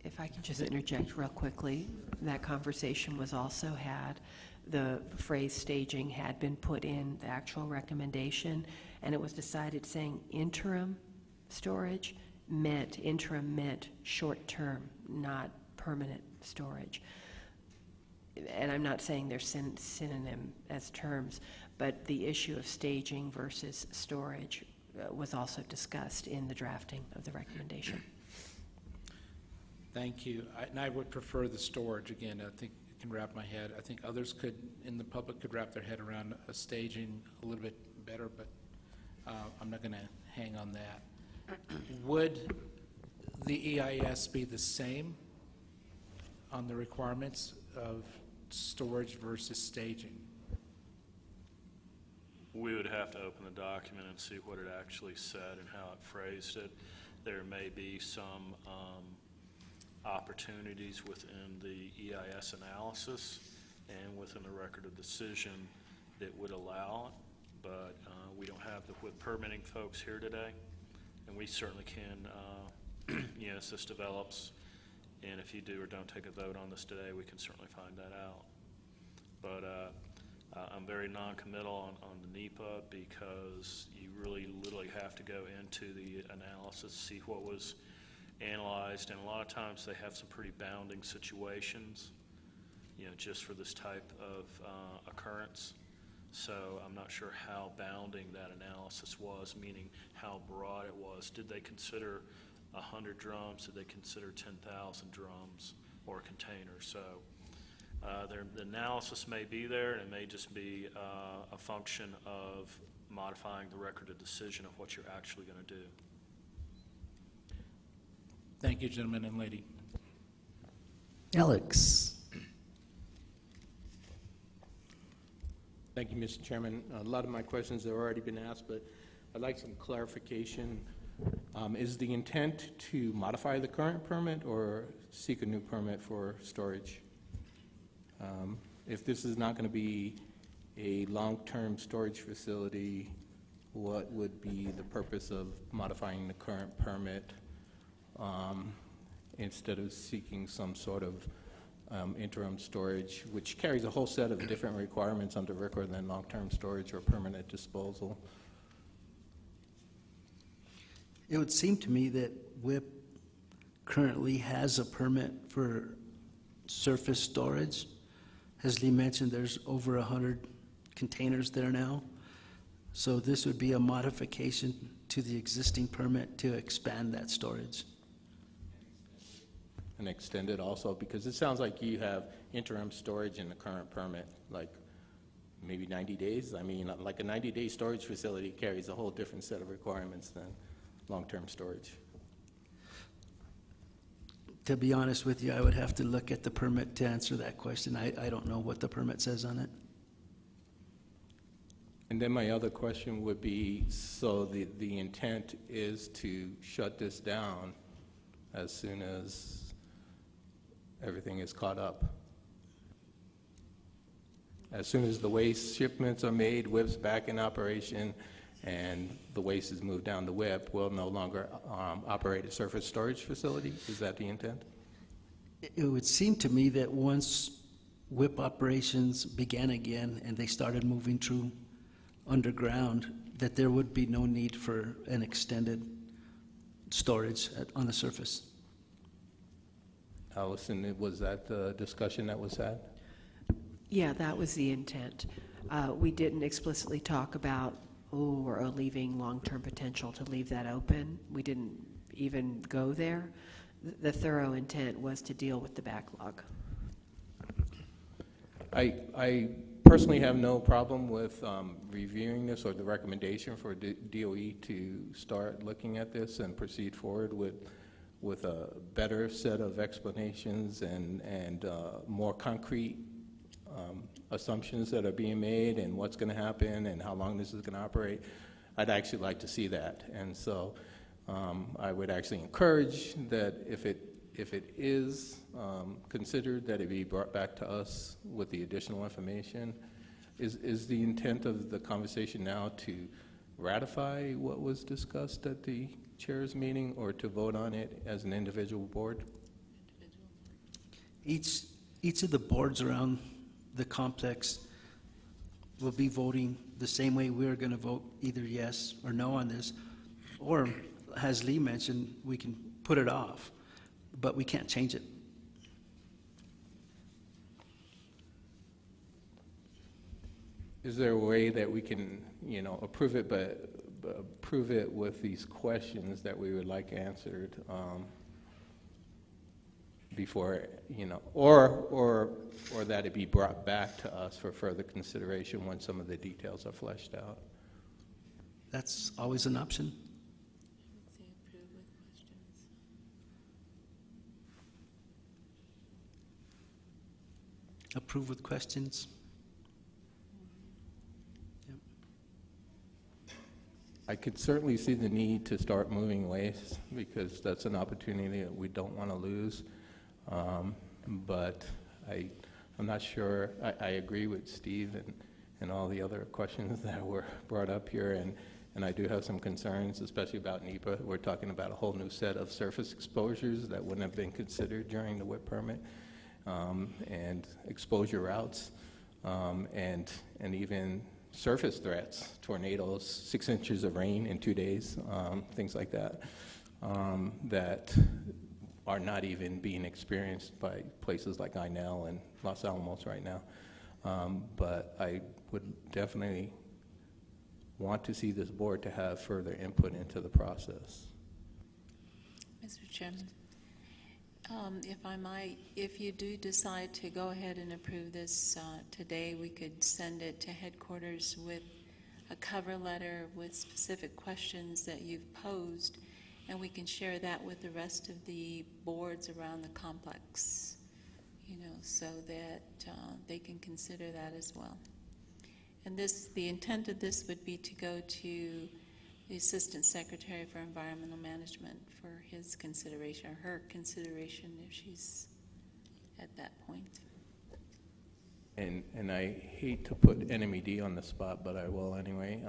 If I can just interject real quickly, that conversation was also had. The phrase staging had been put in the actual recommendation, and it was decided saying interim storage meant short-term, not permanent storage. And I'm not saying they're synonym as terms, but the issue of staging versus storage was also discussed in the drafting of the recommendation. Thank you. And I would prefer the storage. Again, I think I can wrap my head. I think others could, in the public, could wrap their head around a staging a little bit better, but I'm not going to hang on that. Would the EIS be the same on the requirements of storage versus staging? We would have to open the document and see what it actually said and how it phrased it. There may be some opportunities within the EIS analysis and within the record of decision that would allow it, but we don't have the WIP permitting folks here today, and we certainly can, as this develops, and if you do or don't take a vote on this today, we can certainly find that out. But I'm very non-committal on the NEPA because you really literally have to go into the analysis, see what was analyzed, and a lot of times they have some pretty bounding situations, just for this type of occurrence. So I'm not sure how bounding that analysis was, meaning how broad it was. Did they consider 100 drums? Did they consider 10,000 drums or containers? So the analysis may be there, and it may just be a function of modifying the record of decision of what you're actually going to do. Thank you, gentlemen and lady. Alex. Thank you, Mr. Chairman. A lot of my questions have already been asked, but I'd like some clarification. Is the intent to modify the current permit or seek a new permit for storage? If this is not going to be a long-term storage facility, what would be the purpose of modifying the current permit instead of seeking some sort of interim storage, which carries a whole set of different requirements under RCRA than long-term storage or permanent disposal? It would seem to me that WIP currently has a permit for surface storage. As Lee mentioned, there's over 100 containers there now. So this would be a modification to the existing permit to expand that storage. And extend it also, because it sounds like you have interim storage in the current permit, like maybe 90 days. I mean, like a 90-day storage facility carries a whole different set of requirements than long-term storage. To be honest with you, I would have to look at the permit to answer that question. I don't know what the permit says on it. And then my other question would be, so the intent is to shut this down as soon as everything is caught up? As soon as the waste shipments are made, WIP's back in operation, and the waste is moved down the WIP, we'll no longer operate a surface storage facility? Is that the intent? It would seem to me that once WIP operations began again and they started moving through underground, that there would be no need for an extended storage on the surface. Allison, was that the discussion that was had? Yeah, that was the intent. We didn't explicitly talk about, or leaving long-term potential to leave that open. We didn't even go there. The thorough intent was to deal with the backlog. I personally have no problem with reviewing this or the recommendation for DOE to start looking at this and proceed forward with a better set of explanations and more concrete assumptions that are being made and what's going to happen and how long this is going to operate. I'd actually like to see that. And so I would actually encourage that if it is considered, that it be brought back to us with the additional information. Is the intent of the conversation now to ratify what was discussed at the chair's meeting or to vote on it as an individual board? Each of the boards around the complex will be voting the same way we're going to vote either yes or no on this, or as Lee mentioned, we can put it off, but we can't change it. Is there a way that we can, approve it, but approve it with these questions that we would like answered before, or that it be brought back to us for further consideration when some of the details are fleshed out? That's always an option. Approve with questions. I could certainly see the need to start moving waste because that's an opportunity that we don't want to lose. But I'm not sure. I agree with Steve and all the other questions that were brought up here, and I do have some concerns, especially about NEPA. We're talking about a whole new set of surface exposures that wouldn't have been considered during the WIP permit, and exposure routes, and even surface threats, tornadoes, 6 inches of rain in 2 days, things like that, that are not even being experienced by places like INL and Los Alamos right now. But I would definitely want to see this board to have further input into the process. Mr. Chairman, if I might, if you do decide to go ahead and approve this today, we could send it to headquarters with a cover letter with specific questions that you've posed, and we can share that with the rest of the boards around the complex, so that they can consider that as well. And the intent of this would be to go to the Assistant Secretary for Environmental Management for his consideration, or her consideration if she's at that point. And I hate to put NMED on the spot, but I will anyway.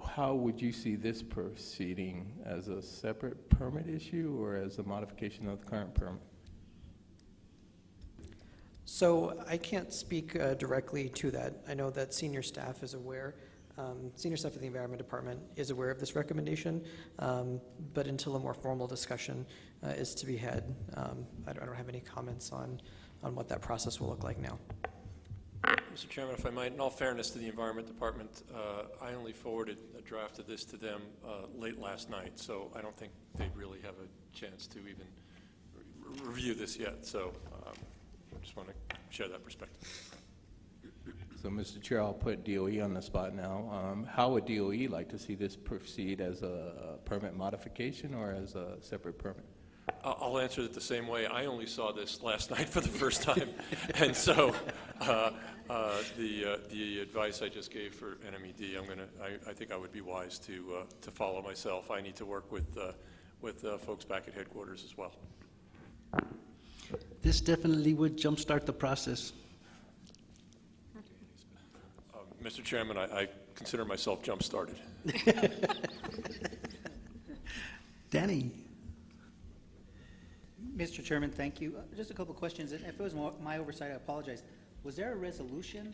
How would you see this proceeding, as a separate permit issue or as a modification of the current permit? So I can't speak directly to that. I know that senior staff is aware. Senior staff of the Environment Department is aware of this recommendation, but until a more formal discussion is to be had, I don't have any comments on what that process will look like now. Mr. Chairman, if I might, in all fairness to the Environment Department, I only forwarded a draft of this to them late last night, so I don't think they really have a chance to even review this yet. So I just want to share that perspective. So, Mr. Chair, I'll put DOE on the spot now. How would DOE like to see this proceed, as a permit modification or as a separate permit? I'll answer it the same way. I only saw this last night for the first time, and so the advice I just gave for NMED, I think I would be wise to follow myself. I need to work with folks back at headquarters as well. This definitely would jumpstart the process. Mr. Chairman, I consider myself jump-started. Danny. Mr. Chairman, thank you. Just a couple of questions. And if it was my oversight, I apologize. Was there a resolution,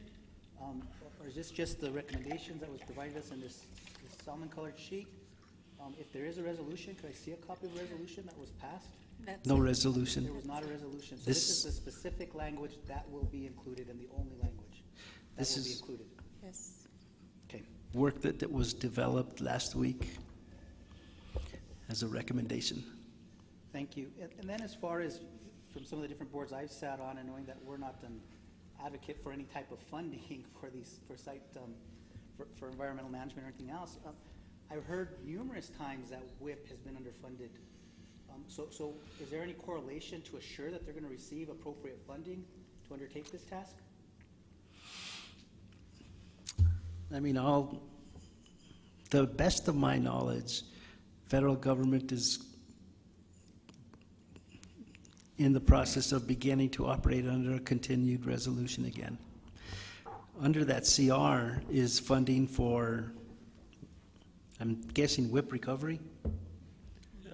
or is this just the recommendations that was provided us in this salmon-colored sheet? If there is a resolution, could I see a copy of the resolution that was passed? No resolution. There was not a resolution. So this is the specific language that will be included, and the only language that will be included. Yes. Okay. Work that was developed last week as a recommendation. Thank you. And then as far as from some of the different boards I've sat on, and knowing that we're not an advocate for any type of funding for these, for site, for environmental management or anything else. I've heard numerous times that WIP has been underfunded. So is there any correlation to assure that they're going to receive appropriate funding to undertake this task? I mean, the best of my knowledge, federal government is in the process of beginning to operate under a continued resolution again. Under that CR is funding for, I'm guessing, WIP recovery?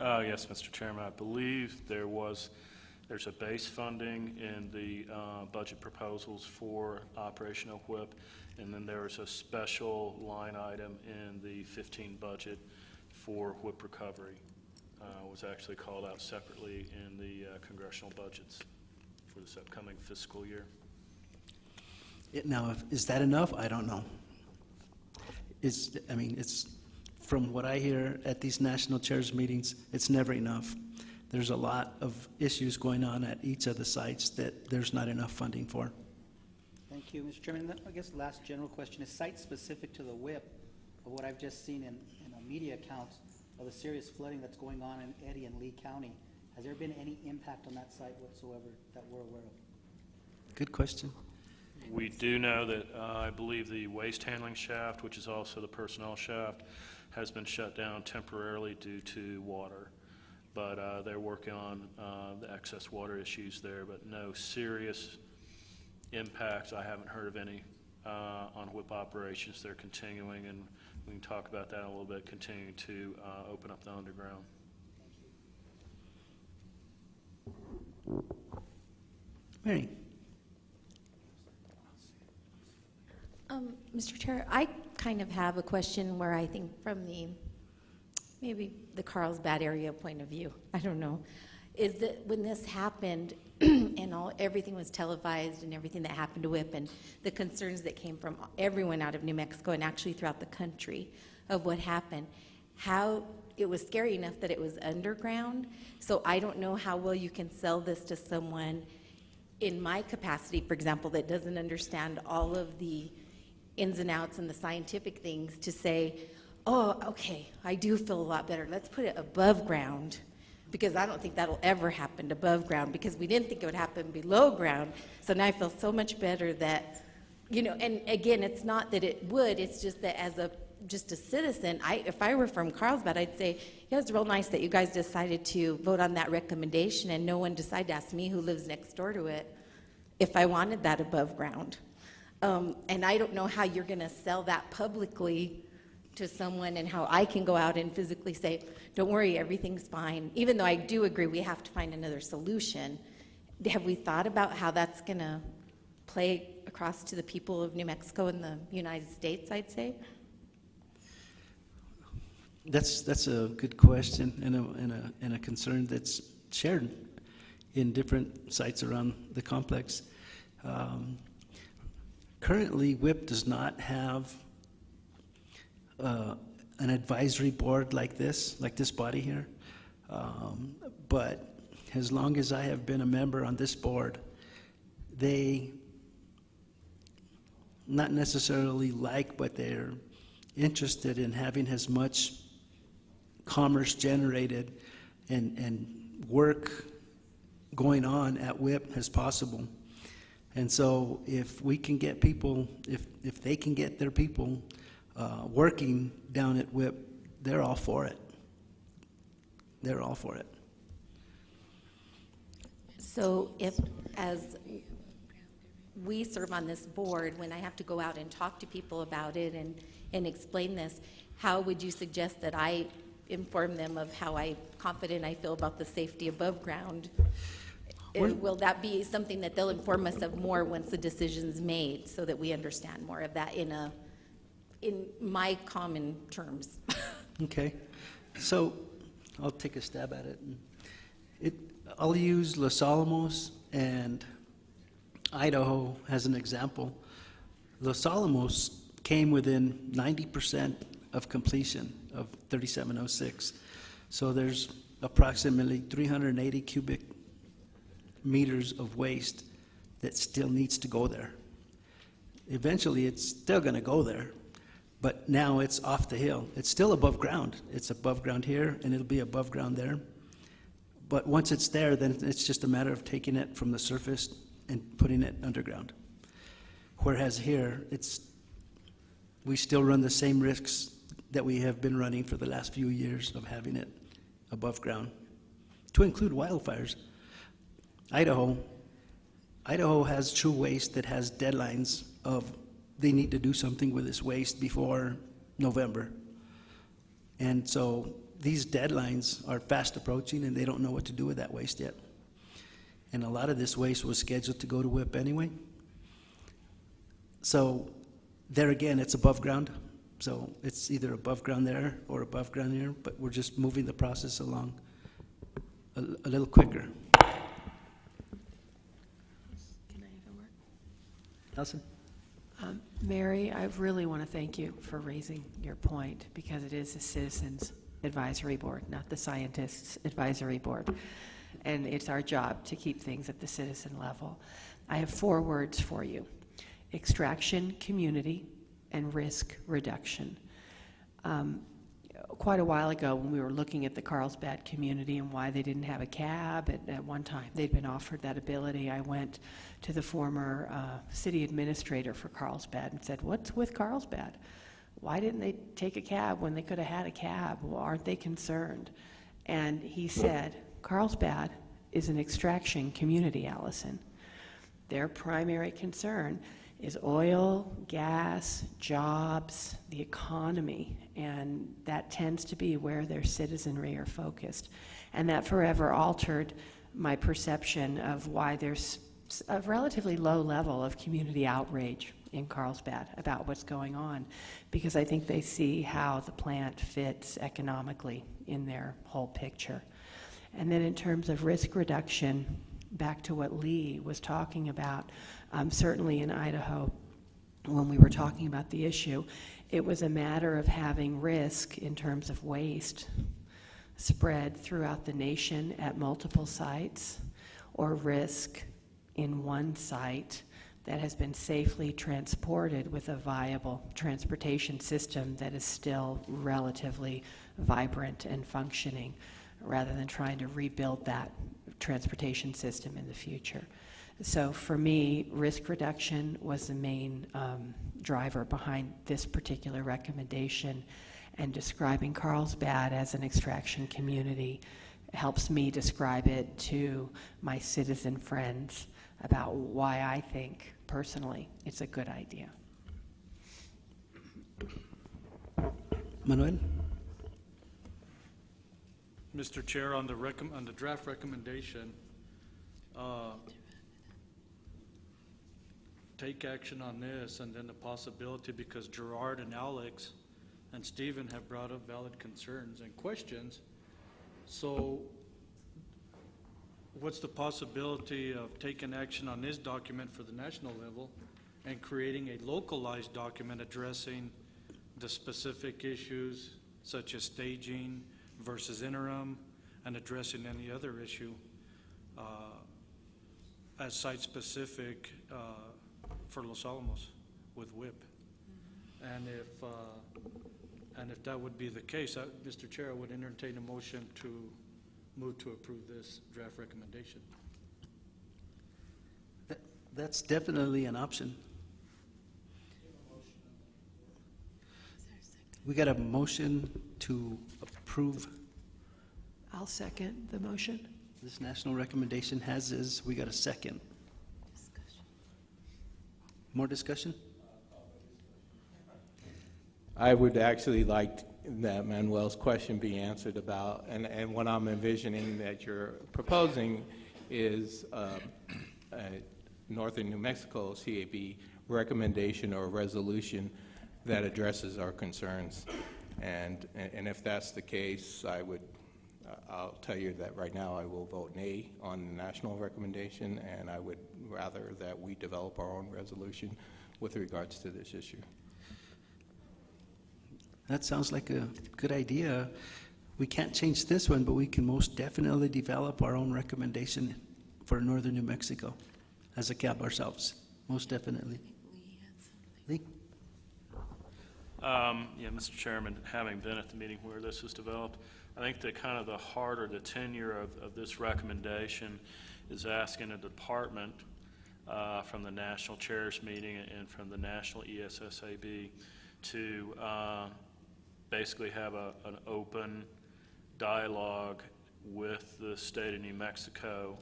Yes, Mr. Chairman, I believe there's a base funding in the budget proposals for operational WIP, and then there is a special line item in the 15 budget for WIP recovery. Was actually called out separately in the congressional budgets for this upcoming fiscal year. Now, is that enough? I don't know. It's from what I hear at these national chairs meetings, it's never enough. There's a lot of issues going on at each of the sites that there's not enough funding for. Thank you, Mr. Chairman. I guess the last general question is site-specific to the WIP of what I've just seen in media accounts of the serious flooding that's going on in Eddy and Lee County. Has there been any impact on that site whatsoever that we're aware of? Good question. We do know that I believe the waste handling shaft, which is also the personnel shaft, has been shut down temporarily due to water. But they're working on the excess water issues there, but no serious impacts. I haven't heard of any on WIP operations. They're continuing, and we can talk about that a little bit, continuing to open up the underground. Mary. Mr. Chair, I kind of have a question where I think from maybe the Carlsbad area point of view, I don't know, is that when this happened and everything was televised and everything that happened to WIP and the concerns that came from everyone out of New Mexico and actually throughout the country of what happened, how it was scary enough that it was underground. So I don't know how well you can sell this to someone in my capacity, for example, that doesn't understand all of the ins and outs and the scientific things to say, oh, okay, I do feel a lot better. Let's put it above ground, because I don't think that'll ever happen above ground, because we didn't think it would happen below ground. So now I feel so much better that, and again, it's not that it would, it's just that as just a citizen, if I were from Carlsbad, I'd say, yeah, it's real nice that you guys decided to vote on that recommendation and no one decided to ask me, who lives next door to it, if I wanted that above ground. And I don't know how you're going to sell that publicly to someone and how I can go out and physically say, don't worry, everything's fine. Even though I do agree we have to find another solution. Have we thought about how that's going to play across to the people of New Mexico and the United States, I'd say? That's a good question and a concern that's shared in different sites around the complex. Currently, WIP does not have an advisory board like this body here. But as long as I have been a member on this board, they not necessarily but they're interested in having as much commerce generated and work going on at WIP as possible. And so if we can get people, if they can get their people working down at WIP, they're all for it. They're all for it. So if, as we serve on this board, when I have to go out and talk to people about it and explain this, how would you suggest that I inform them of how confident I feel about the safety above ground? Will that be something that they'll inform us of more once the decision's made, so that we understand more of that in my common terms? Okay, so I'll take a stab at it. I'll use Los Alamos and Idaho as an example. Los Alamos came within 90% of completion of 3706. So there's approximately 380 cubic meters of waste that still needs to go there. eventually it's still gonna go there, but now it's off the hill. It's still above ground. It's above ground here, and it'll be above ground there. But once it's there, then it's just a matter of taking it from the surface and putting it underground. Whereas here, we still run the same risks that we have been running for the last few years of having it above ground, to include wildfires. Idaho has true waste that has deadlines of they need to do something with this waste before November. And so these deadlines are fast approaching, and they don't know what to do with that waste yet. And a lot of this waste was scheduled to go to WIP anyway. So there again, it's above ground. So it's either above ground there or above ground here, but we're just moving the process along a little quicker. Can I have a word? Nelson? Mary, I really want to thank you for raising your point, because it is a citizens advisory board, not the scientists advisory board. And it's our job to keep things at the citizen level. I have 4 words for you: extraction, community, and risk reduction. Quite a while ago, when we were looking at the Carlsbad community and why they didn't have a cab at one time, they'd been offered that ability. I went to the former city administrator for Carlsbad and said, "What's with Carlsbad? Why didn't they take a cab when they could have had a cab? Well, aren't they concerned?" And he said, "Carlsbad is an extraction community, Allison. Their primary concern is oil, gas, jobs, the economy, and that tends to be where their citizenry are focused." And that forever altered my perception of why there's a relatively low level of community outrage in Carlsbad about what's going on, because I think they see how the plant fits economically in their whole picture. And then in terms of risk reduction, back to what Lee was talking about, certainly in Idaho, when we were talking about the issue, it was a matter of having risk in terms of waste spread throughout the nation at multiple sites, or risk in one site that has been safely transported with a viable transportation system that is still relatively vibrant and functioning, rather than trying to rebuild that transportation system in the future. So for me, risk reduction was the main driver behind this particular recommendation, and describing Carlsbad as an extraction community helps me describe it to my citizen friends about why I think personally it's a good idea. Manuel? Mr. Chair, on the draft recommendation, take action on this, and then the possibility, because Gerard and Alex and Stephen have brought up valid concerns and questions. So what's the possibility of taking action on this document for the national level and creating a localized document addressing the specific issues such as staging versus interim, and addressing any other issue as site-specific for Los Alamos with WIP? And if that would be the case, Mr. Chair, I would entertain a motion to move to approve this draft recommendation. That's definitely an option. We got a motion to approve. I'll second the motion. This national recommendation we got a second. More discussion? I would actually like that Manuel's question be answered about, and what I'm envisioning that you're proposing is a Northern New Mexico CAB recommendation or resolution that addresses our concerns. And if that's the case, I'll tell you that right now I will vote nay on the national recommendation, and I would rather that we develop our own resolution with regards to this issue. That sounds like a good idea. We can't change this one, but we can most definitely develop our own recommendation for Northern New Mexico as a CAB ourselves, most definitely. Lee? Yeah, Mr. Chairman, having been at the meeting where this was developed, I think the kind of the heart or the tenure of this recommendation is asking a department from the National Chairs Meeting and from the National ESSAB to basically have an open dialogue with the state of New Mexico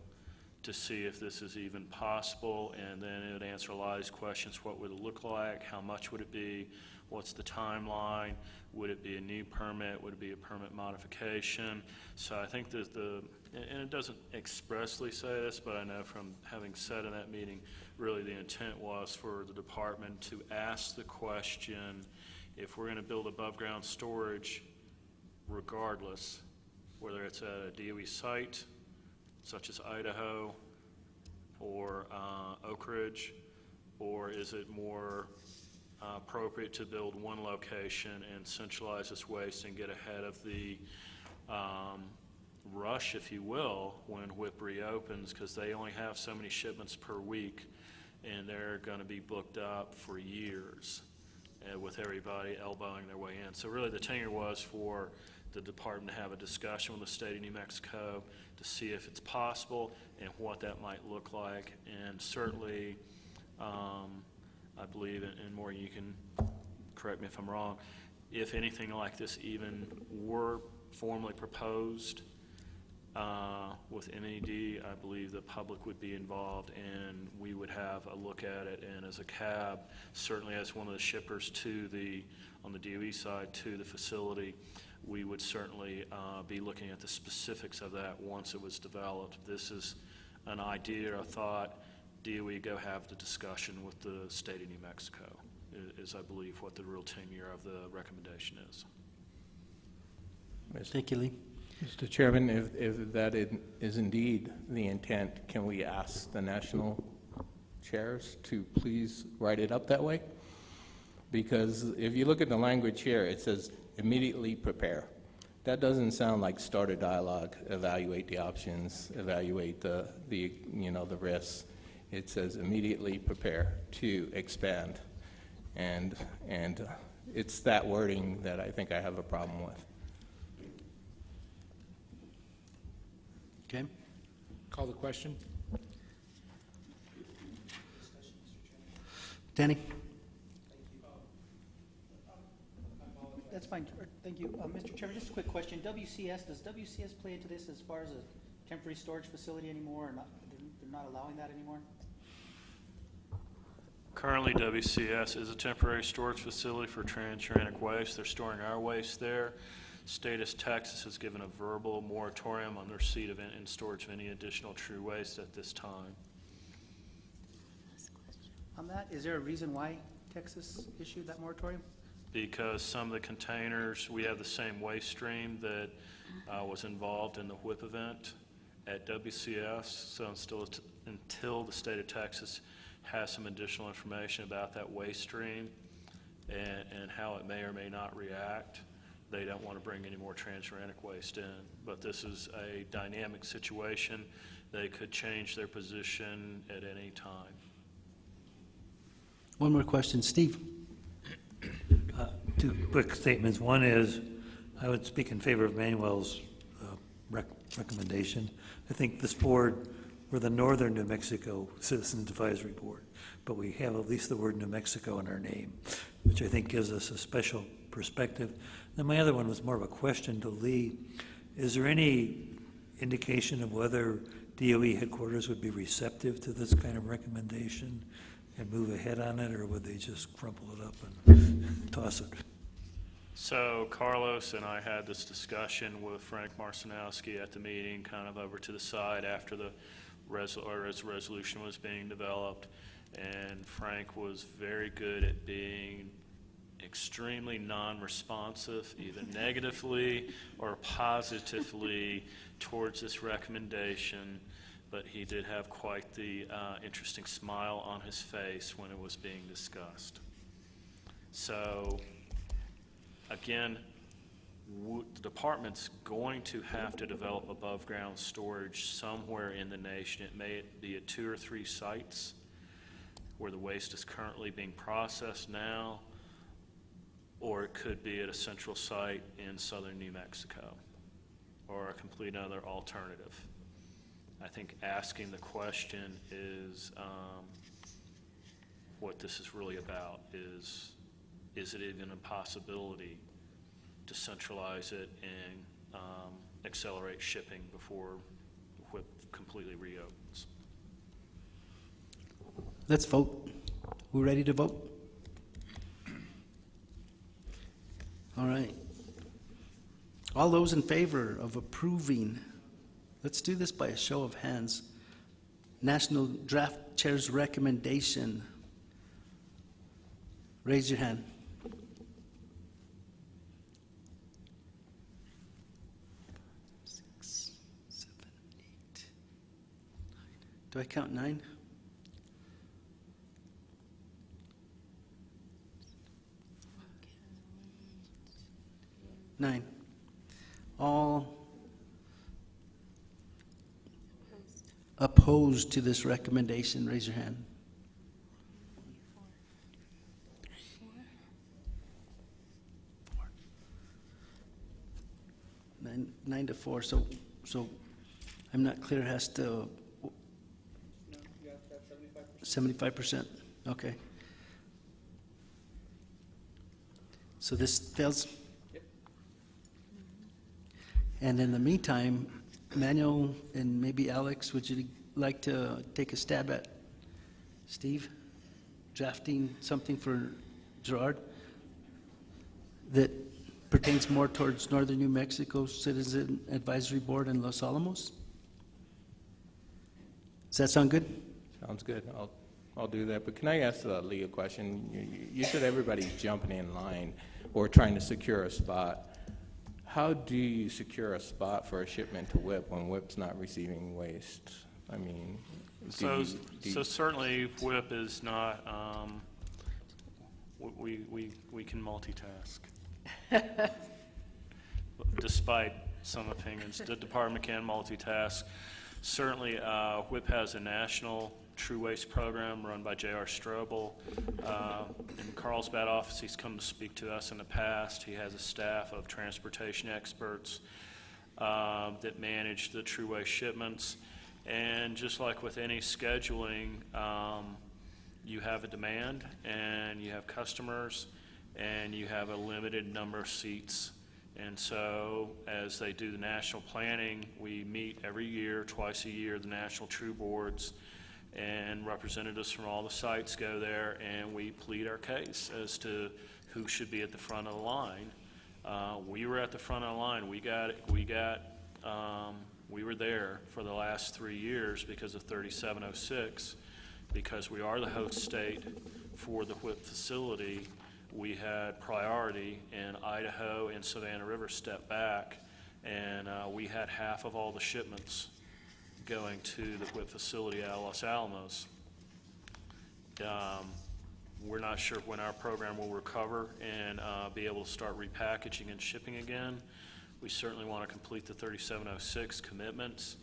to see if this is even possible, and then it would answer a lot of these questions. What would it look like? How much would it be? What's the timeline? Would it be a new permit? Would it be a permit modification? So I think that and it doesn't expressly say this, but I know from having said in that meeting, really the intent was for the department to ask the question, if we're going to build above ground storage, regardless, whether it's at a DOE site, such as Idaho or Oak Ridge, or is it more appropriate to build one location and centralize this waste and get ahead of the rush, if you will, when WIP reopens, because they only have so many shipments per week, and they're going to be booked up for years with everybody elbowing their way in. So really the tenure was for the department to have a discussion with the state of New Mexico to see if it's possible and what that might look like. And certainly, I believe, and more, you can correct me if I'm wrong, if anything like this even were formally proposed with MED, I believe the public would be involved and we would have a look at it. And as a CAB, certainly as one of the shippers on the DOE side to the facility, we would certainly be looking at the specifics of that once it was developed. This is an idea or a thought. DOE go have the discussion with the state of New Mexico is I believe what the real tenure of the recommendation is. Thank you, Lee. Mr. Chairman, if that is indeed the intent, can we ask the national chairs to please write it up that way? Because if you look at the language here, it says immediately prepare. That doesn't sound like start a dialogue, evaluate the options, evaluate the risks. It says immediately prepare to expand. And it's that wording that I think I have a problem with. Okay. Call the question. Danny? That's fine. Thank you. Mr. Chairman, just a quick question. WCS, does WCS play into this as far as a temporary storage facility anymore, or not? They're not allowing that anymore? Currently, WCS is a temporary storage facility for transuranic waste. They're storing our waste there. State of Texas has given a verbal moratorium on their receipt of and storage of any additional true waste at this time. On that, is there a reason why Texas issued that moratorium? Because some of the containers, we have the same waste stream that was involved in the WHIP event at WCS. So until the state of Texas has some additional information about that waste stream and how it may or may not react, they don't want to bring any more transuranic waste in. But this is a dynamic situation. They could change their position at any time. One more question. Steve? Two quick statements. One is, I would speak in favor of Manuel's recommendation. I think this board, we're the Northern New Mexico Citizens Advisory Board, but we have at least the word New Mexico in our name, which I think gives us a special perspective. Then my other one was more of a question to Lee. Is there any indication of whether DOE headquarters would be receptive to this kind of recommendation and move ahead on it, or would they just crumple it up and toss it? So Carlos and I had this discussion with Frank Marcinowski at the meeting, kind of over to the side after the resolution was being developed, and Frank was very good at being extremely non-responsive, either negatively or positively towards this recommendation, but he did have quite the interesting smile on his face when it was being discussed. So again, the department's going to have to develop above ground storage somewhere in the nation. It may be at 2 or 3 sites. where the waste is currently being processed now, or it could be at a central site in southern New Mexico, or a complete other alternative. I think asking the question is what this is really about. Is it even a possibility to centralize it and accelerate shipping before WHIP completely reopens? Let's vote. We're ready to vote? All right. All those in favor of approving, let's do this by a show of hands, National Draft Chair's recommendation, raise your hand. Six, 7, 8, 9. Do I count 9? Nine. All opposed to this recommendation, raise your hand. 9 to 4. So I'm not clear. Has to 75%. Okay. So this fails. And in the meantime, Manuel and maybe Alex, would you like to take a stab at Steve drafting something for Gerard that pertains more towards Northern New Mexico Citizen Advisory Board and Los Alamos? Does that sound good? Sounds good. I'll do that. But can I ask Lee a question? You said everybody's jumping in line or trying to secure a spot. How do you secure a spot for a shipment to WHIP when WHIP's not receiving waste? I mean, so certainly WHIP is not, we can multitask. Despite some opinions, the department can multitask. Certainly, WHIP has a national True Waste program run by J.R. Strobel. In Carlsbad office, he's come to speak to us in the past. He has a staff of transportation experts that manage the True Waste shipments. And just like with any scheduling, you have a demand and you have customers and you have a limited number of seats. And so as they do the national planning, we meet every year, twice a year, the national True Boards, and representatives from all the sites go there and we plead our case as to who should be at the front of the line. We were at the front of the line. We were there for the last 3 years because of 3706, because we are the host state for the WHIP facility. We had priority, and Idaho and Savannah River stepped back, and we had half of all the shipments going to the WHIP facility out of Los Alamos. We're not sure when our program will recover and be able to start repackaging and shipping again. We certainly want to complete the 3706 commitments,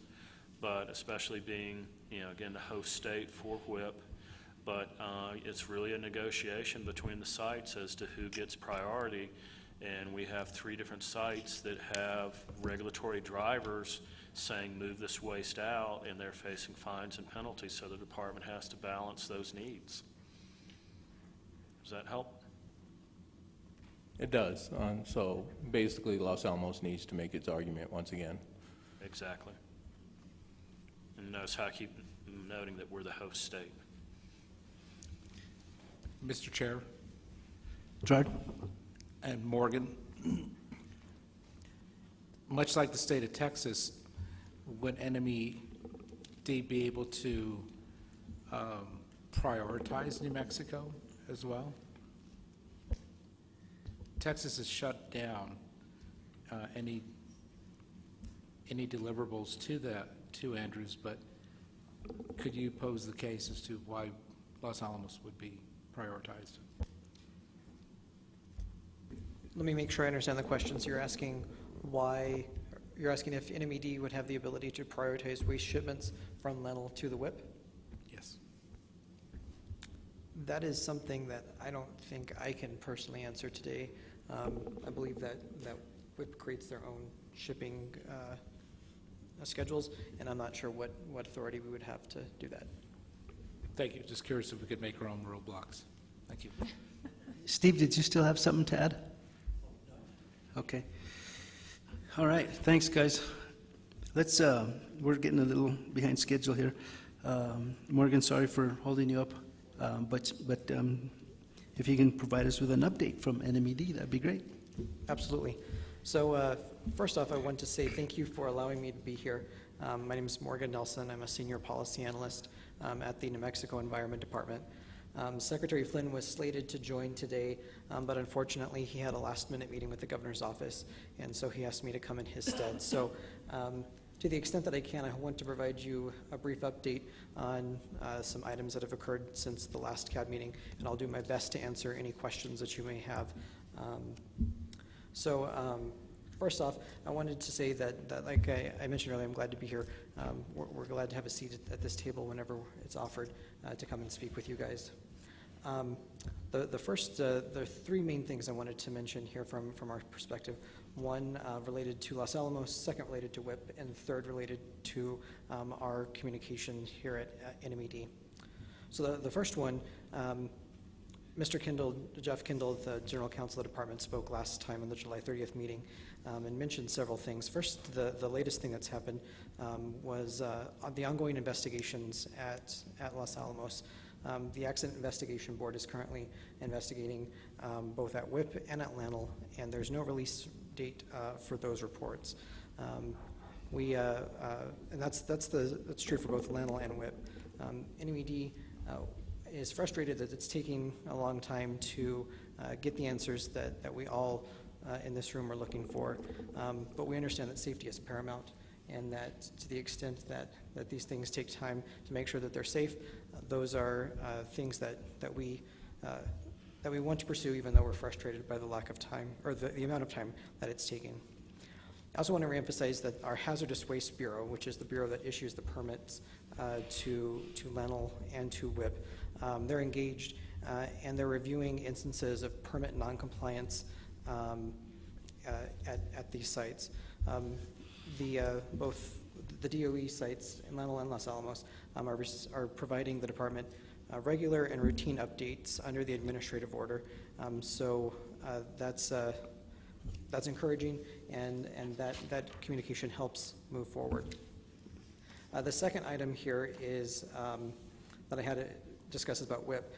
but especially being, again, the host state for WHIP. But it's really a negotiation between the sites as to who gets priority. And we have 3 different sites that have regulatory drivers saying move this waste out, and they're facing fines and penalties, so the department has to balance those needs. Does that help? It does. So basically, Los Alamos needs to make its argument once again. Exactly. And notice how I keep noting that we're the host state. Mr. Chair. Gerard? And Morgan, much like the state of Texas, would NMED be able to prioritize New Mexico as well? Texas has shut down any deliverables to Andrews, but could you pose the case as to why Los Alamos would be prioritized? Let me make sure I understand the questions. You're asking if NMED would have the ability to prioritize waste shipments from Lenel to the WHIP? Yes. That is something that I don't think I can personally answer today. I believe that WIP creates their own shipping schedules, and I'm not sure what authority we would have to do that. Thank you. Just curious if we could make our own roadblocks. Thank you. Steve, did you still have something to add? Okay. All right, thanks, guys. Let's, we're getting a little behind schedule here. Morgan, sorry for holding you up, but if you can provide us with an update from NMED, that'd be great. Absolutely. So first off, I want to say thank you for allowing me to be here. My name is Morgan Nelson. I'm a senior policy analyst at the New Mexico Environment Department. Secretary Flynn was slated to join today, but unfortunately he had a last-minute meeting with the governor's office, and so he asked me to come in his stead. So to the extent that I can, I want to provide you a brief update on some items that have occurred since the last CAB meeting, and I'll do my best to answer any questions that you may have. First off, I wanted to say that like I mentioned earlier, I'm glad to be here. We're glad to have a seat at this table whenever it's offered to come and speak with you guys. The three main things I wanted to mention here from our perspective: one related to Los Alamos, second related to WIP, and third related to our communication here at NMED. So the first one, Mr. Kindle, Jeff Kindle, the General Counsel of the Department, spoke last time in the July 30th meeting and mentioned several things. First, the latest thing that's happened was the ongoing investigations at Los Alamos. The Accident Investigation Board is currently investigating both at WIP and at LANL, and there's no release date for those reports. And that's true for both LANL and WIP. NMED is frustrated that it's taking a long time to get the answers that we all in this room are looking for. But we understand that safety is paramount, and that to the extent that these things take time to make sure that they're safe, those are things that we want to pursue, even though we're frustrated by the lack of time, or the amount of time that it's taking. I also want to reemphasize that our Hazardous Waste Bureau, which is the bureau that issues the permits to LANL and to WIP, they're engaged and they're reviewing instances of permit noncompliance at these sites. Both the DOE sites in LANL and Los Alamos are providing the department regular and routine updates under the administrative order. That's encouraging, and that communication helps move forward. The second item here is that I had to discuss about WIP.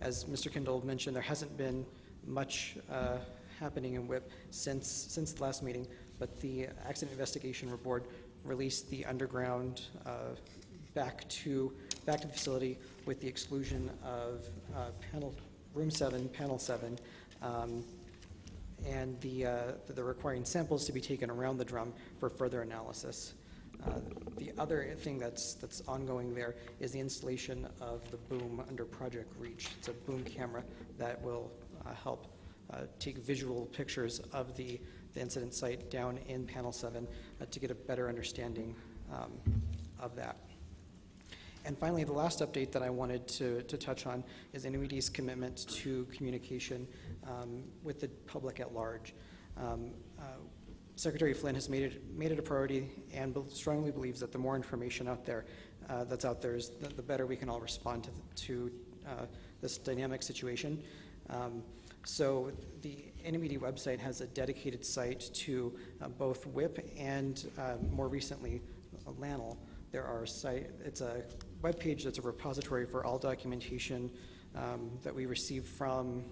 As Mr. Kindle mentioned, there hasn't been much happening in WIP since the last meeting, but the Accident Investigation Board released the underground back to the facility with the exclusion of room 7, panel 7, and the requiring samples to be taken around the drum for further analysis. The other thing that's ongoing there is the installation of the boom under Project REACH. It's a boom camera that will help take visual pictures of the incident site down in panel 7 to get a better understanding of that. And finally, the last update that I wanted to touch on is NMED's commitment to communication with the public at large. Secretary Flynn has made it a priority and strongly believes that the more information that's out there, is the better we can all respond to this dynamic situation. So the NMED website has a dedicated site to both WIP and more recently LANL. It's a webpage that's a repository for all documentation that we receive from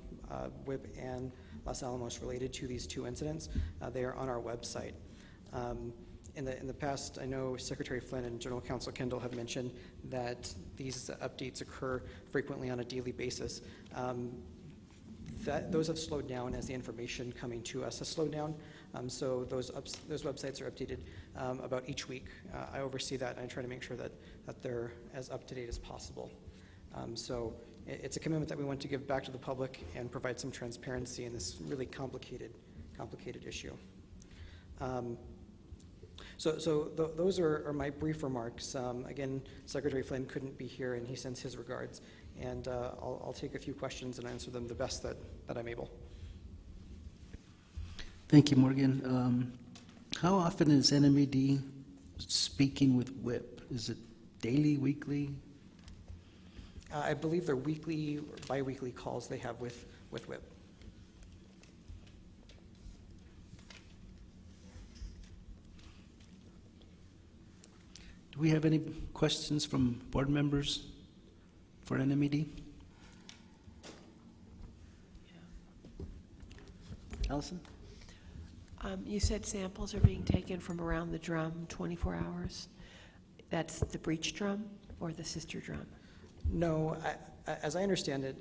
WIP and Los Alamos related to these two incidents. They are on our website. In the past, I know Secretary Flynn and General Counsel Kendall have mentioned that these updates occur frequently on a daily basis. Those have slowed down as the information coming to us has slowed down. So those websites are updated about each week. I oversee that, and I try to make sure that they're as up to date as possible. So it's a commitment that we want to give back to the public and provide some transparency in this really complicated issue. Those are my brief remarks. Again, Secretary Flynn couldn't be here, and he sends his regards. And I'll take a few questions and answer them the best that I'm able. Thank you, Morgan. How often is NMED speaking with WIP? Is it daily, weekly? I believe they're weekly or bi-weekly calls they have with WIP. Do we have any questions from board members for NMED? Allison? You said samples are being taken from around the drum 24 hours? That's the breech drum or the sister drum? No, as I understand it,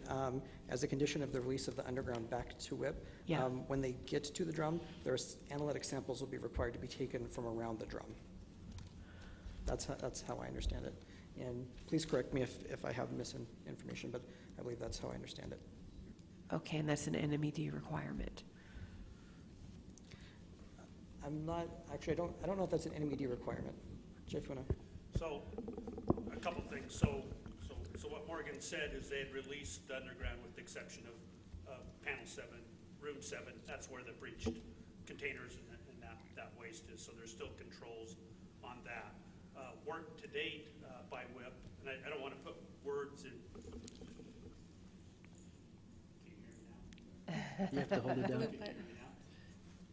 as a condition of the release of the underground back to WIP, Yeah. when they get to the drum, analytic samples will be required to be taken from around the drum. That's how I understand it. And please correct me if I have misinformation, but I believe that's how I understand it. Okay, and that's an NMED requirement. I'm not, actually, I don't know if that's an NMED requirement. Jeff, you wanna? So, a couple things. So what Morgan said is they had released the underground with the exception of panel 7, room 7. That's where the breached containers and that waste is. So there's still controls on that. Work to date by WIP, and I don't want to put words in. Can you hear me now? You have to hold it down. Blue button.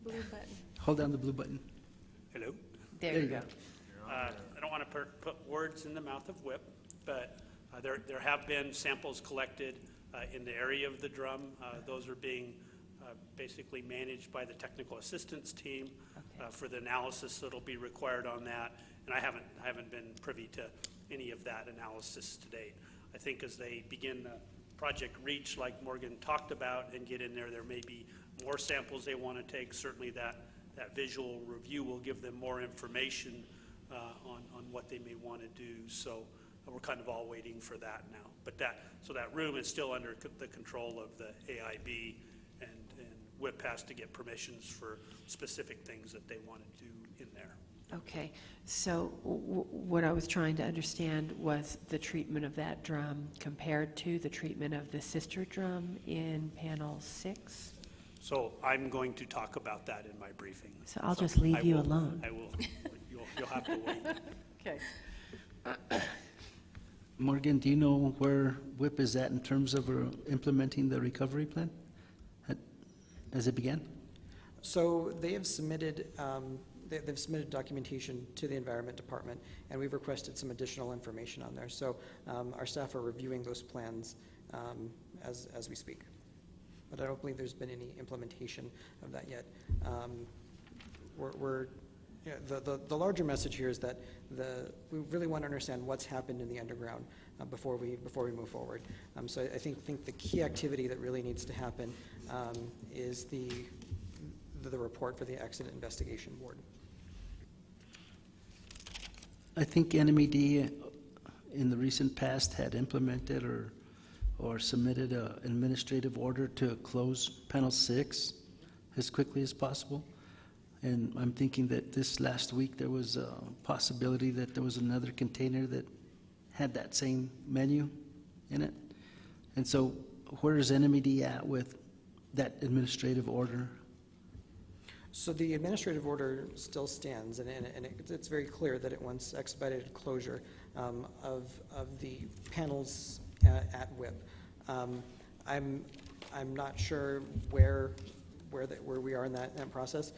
Blue button. Hold down the blue button. Hello? There you go. I don't want to put words in the mouth of WIP, but there have been samples collected in the area of the drum. Those are being basically managed by the technical assistance team for the analysis that'll be required on that. And I haven't been privy to any of that analysis to date. I think as they begin the Project Reach, like Morgan talked about, and get in there, there may be more samples they want to take. Certainly that visual review will give them more information on what they may want to do. So we're kind of all waiting for that now. But that room is still under the control of the AIB, and WIP has to get permissions for specific things that they want to do in there. Okay, so what I was trying to understand was the treatment of that drum compared to the treatment of the sister drum in panel 6? So I'm going to talk about that in my briefing. So I'll just leave you alone. I will. You'll have to wait. Okay. Morgan, do you know where WIP is at in terms of implementing the recovery plan as it began? So they have submitted, they've submitted documentation to the Environment Department, and we've requested some additional information on there. So our staff are reviewing those plans as we speak. But I don't believe there's been any implementation of that yet. The larger message here is that we really want to understand what's happened in the underground before we move forward. So I think the key activity that really needs to happen is the report for the Accident Investigation Board. I think NMED in the recent past had implemented or submitted an administrative order to close panel 6 as quickly as possible. And I'm thinking that this last week there was a possibility that there was another container that had that same menu in it. And so where is NMED at with that administrative order? So the administrative order still stands, and it's very clear that it wants expedited closure of the panels at WIP. I'm not sure where we are in that process.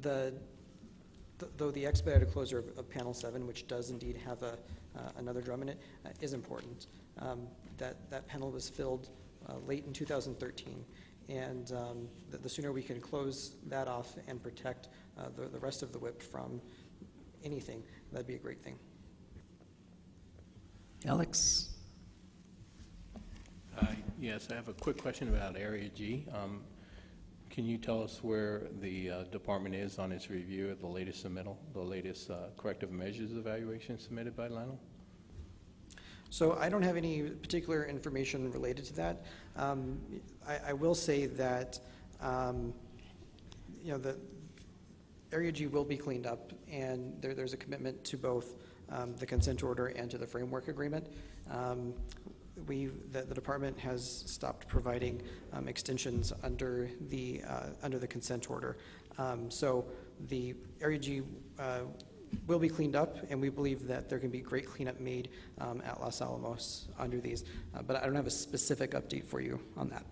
Though the expedited closure of panel 7, which does indeed have another drum in it, is important. That panel was filled late in 2013, and the sooner we can close that off and protect the rest of the WIP from anything, that'd be a great thing. Alex? Yes, I have a quick question about Area G. Can you tell us where the department is on its review of the latest submittal, the latest corrective measures evaluation submitted by Lionel? So I don't have any particular information related to that. I will say that Area G will be cleaned up, and there's a commitment to both the consent order and to the framework agreement. The department has stopped providing extensions under the consent order. So the Area G will be cleaned up, and we believe that there can be great cleanup made at Los Alamos under these. But I don't have a specific update for you on that.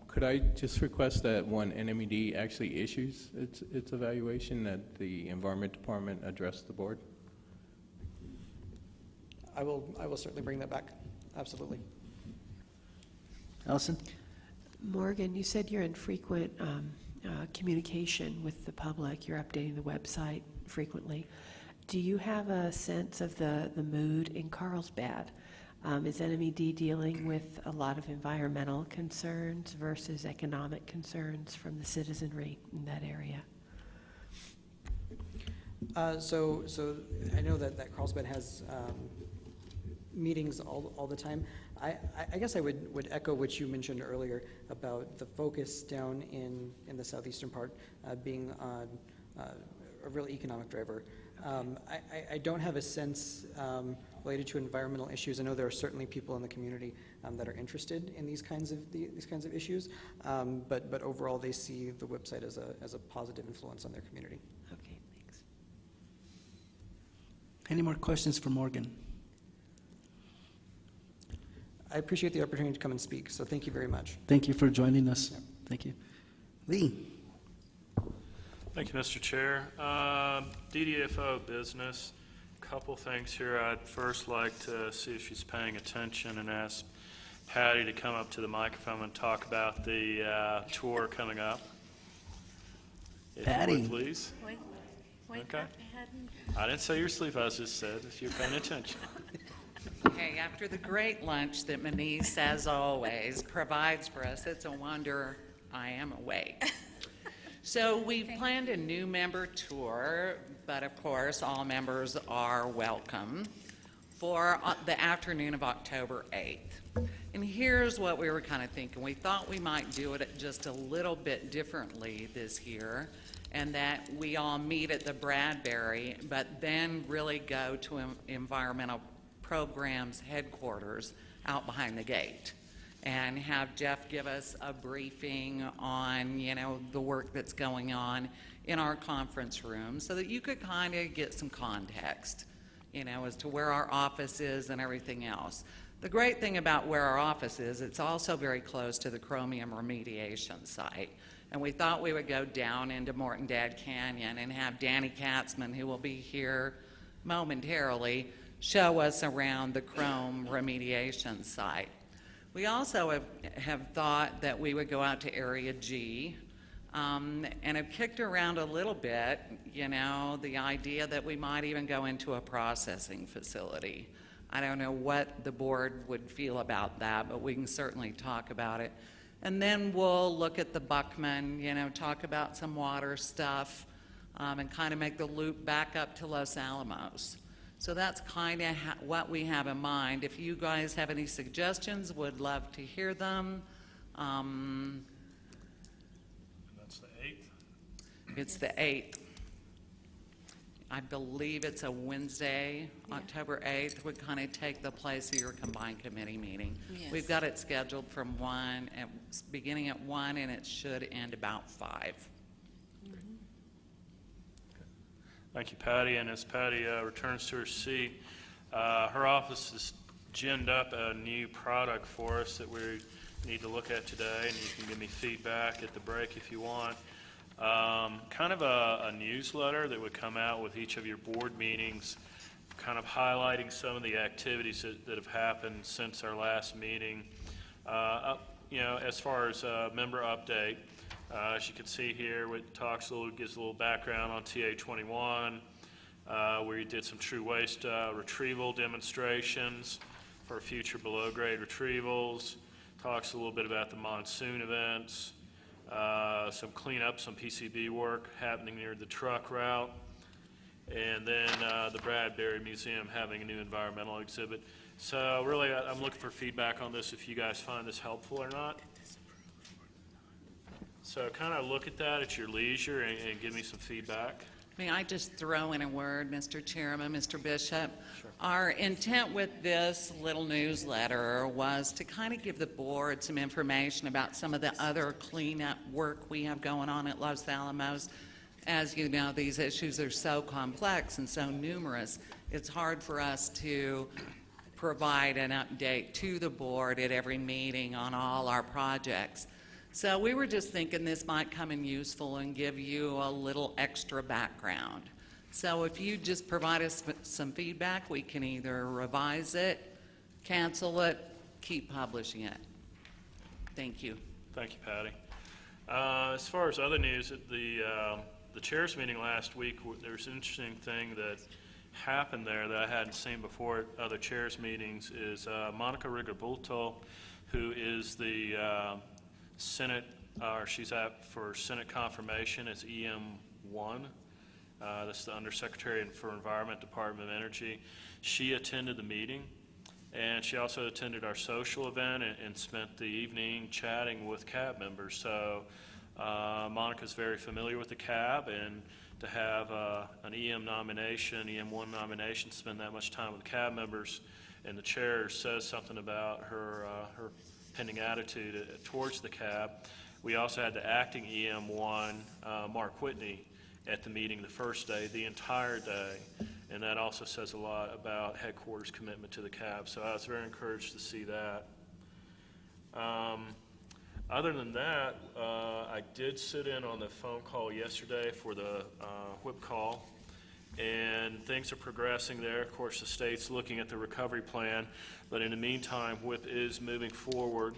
Could I just request that when NMED actually issues its evaluation, that the Environment Department address the board? I will certainly bring that back. Absolutely. Allison? Morgan, you said you're in frequent communication with the public. You're updating the website frequently. Do you have a sense of the mood in Carlsbad? Is NMED dealing with a lot of environmental concerns versus economic concerns from the citizenry in that area? So I know that Carlsbad has meetings all the time. I guess I would echo what you mentioned earlier about the focus down in the southeastern part being a real economic driver. I don't have a sense related to environmental issues. I know there are certainly people in the community that are interested in these kinds of issues, but overall they see the website as a positive influence on their community. Okay, thanks. Any more questions for Morgan? I appreciate the opportunity to come and speak, so thank you very much. Thank you for joining us. Thank you. Lee? Thank you, Mr. Chair. DDFO business, couple things here. I'd first like to see if she's paying attention and ask Patty to come up to the microphone and talk about the tour coming up. If Patty. you would, please. Wake Okay. up, hadn't. I didn't say you're asleep, I just said if you're paying attention. Okay, after the great lunch that Manise, as always, provides for us, it's a wonder I am awake. So we've planned a new member tour, but of course, all members are welcome for the afternoon of October 8th. And here's what we were kind of thinking. We thought we might do it just a little bit differently this year, and that we all meet at the Bradbury, but then really go to environmental programs headquarters out behind the gate and have Jeff give us a briefing on, the work that's going on in our conference room so that you could kind of get some context, as to where our office is and everything else. The great thing about where our office is, it's also very close to the chromium remediation site. And we thought we would go down into Morton Dad Canyon and have Danny Katzman, who will be here momentarily, show us around the chrome remediation site. We also have thought that we would go out to Area G and have kicked around a little bit, the idea that we might even go into a processing facility. I don't know what the board would feel about that, but we can certainly talk about it. And then we'll look at the Buckman, talk about some water stuff, and kind of make the loop back up to Los Alamos. So that's kind of what we have in mind. If you guys have any suggestions, would love to hear them. And that's the 8th? It's the 8th. I believe it's a Wednesday, October 8th. Would kind of take the place of your combined committee meeting. Yes. We've got it scheduled from beginning at 1, and it should end about 5. Thank you, Patty. And as Patty returns to her seat, her office has ginned up a new product for us that we need to look at today, and you can give me feedback at the break if you want. Kind of a newsletter that would come out with each of your board meetings, kind of highlighting some of the activities that have happened since our last meeting. As far as member update, as you can see here, it gives a little background on TA21, where we did some true waste retrieval demonstrations for future below-grade retrievals. Talks a little bit about the monsoon events, some cleanup, some PCB work happening near the truck route, and then the Bradbury Museum having a new environmental exhibit. So really, I'm looking for feedback on this, if you guys find this helpful or not. So kind of look at that at your leisure and give me some feedback. May I just throw in a word, Mr. Chairman, Mr. Bishop? Sure. Our intent with this little newsletter was to kind of give the board some information about some of the other cleanup work we have going on at Los Alamos. As you know, these issues are so complex and so numerous, it's hard for us to provide an update to the board at every meeting on all our projects. So we were just thinking this might come in useful and give you a little extra background. So if you just provide us some feedback, we can either revise it, cancel it, keep publishing it. Thank you. Thank you, Patty. As far as other news, at the chairs meeting last week, there was an interesting thing that happened there that I hadn't seen before at other chairs meetings is Monica Rigobulto, who is the Senate, she's up for Senate confirmation as EM1. This is the Undersecretary for Environment, Department of Energy. She attended the meeting, and she also attended our social event and spent the evening chatting with CAB members. So Monica's very familiar with the CAB, and to have an EM nomination, EM1 nomination, spend that much time with CAB members and the chair says something about her pending attitude towards the CAB. We also had the acting EM1, Mark Whitney, at the meeting the first day, the entire day, and that also says a lot about headquarters' commitment to the CAB. So I was very encouraged to see that. Other than that, I did sit in on the phone call yesterday for the whip call, and things are progressing there. Of course, the state's looking at the recovery plan, but in the meantime, WHIP is moving forward.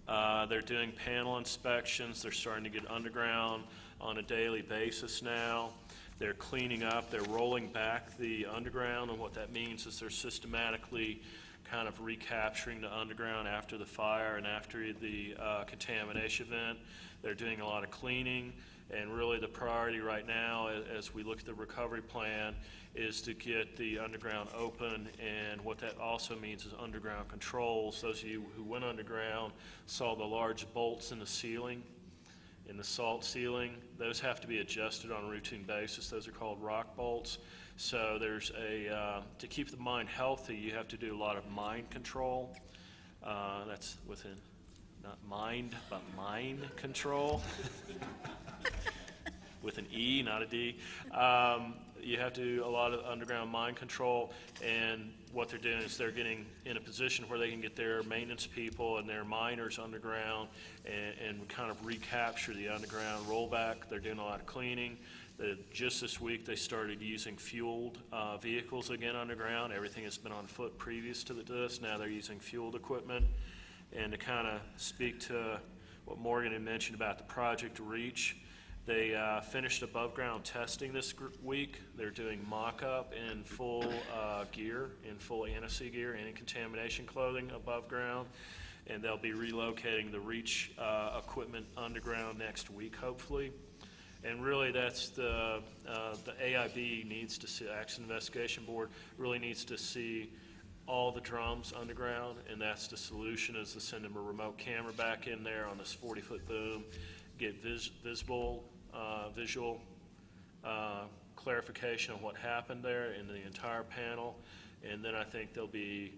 They're doing panel inspections. They're starting to get underground on a daily basis now. They're cleaning up. They're rolling back the underground, and what that means is they're systematically kind of recapturing the underground after the fire and after the contamination event. They're doing a lot of cleaning, and really the priority right now as we look at the recovery plan is to get the underground open, and what that also means is underground controls. Those of you who went underground saw the large bolts in the ceiling, in the salt ceiling. Those have to be adjusted on a routine basis. Those are called rock bolts. So there's to keep the mine healthy, you have to do a lot of mine control. That's within, not mind, but mine control. With an E, not a D. You have to do a lot of underground mine control, and what they're doing is they're getting in a position where they can get their maintenance people and their miners underground and kind of recapture the underground rollback. They're doing a lot of cleaning. Just this week, they started using fueled vehicles again underground. Everything has been on foot previous to this. Now they're using fueled equipment. And to kind of speak to what Morgan had mentioned about the Project Reach, they finished above-ground testing this week. They're doing mock-up in full gear, in full anti gear, anti-contamination clothing above ground, and they'll be relocating the Reach equipment underground next week, hopefully. And really, that's the AIB needs to see, Action Investigation Board really needs to see all the drums underground, and that's the solution, is to send them a remote camera back in there on this 40-foot boom, get visual clarification of what happened there in the entire panel, and then I think they'll be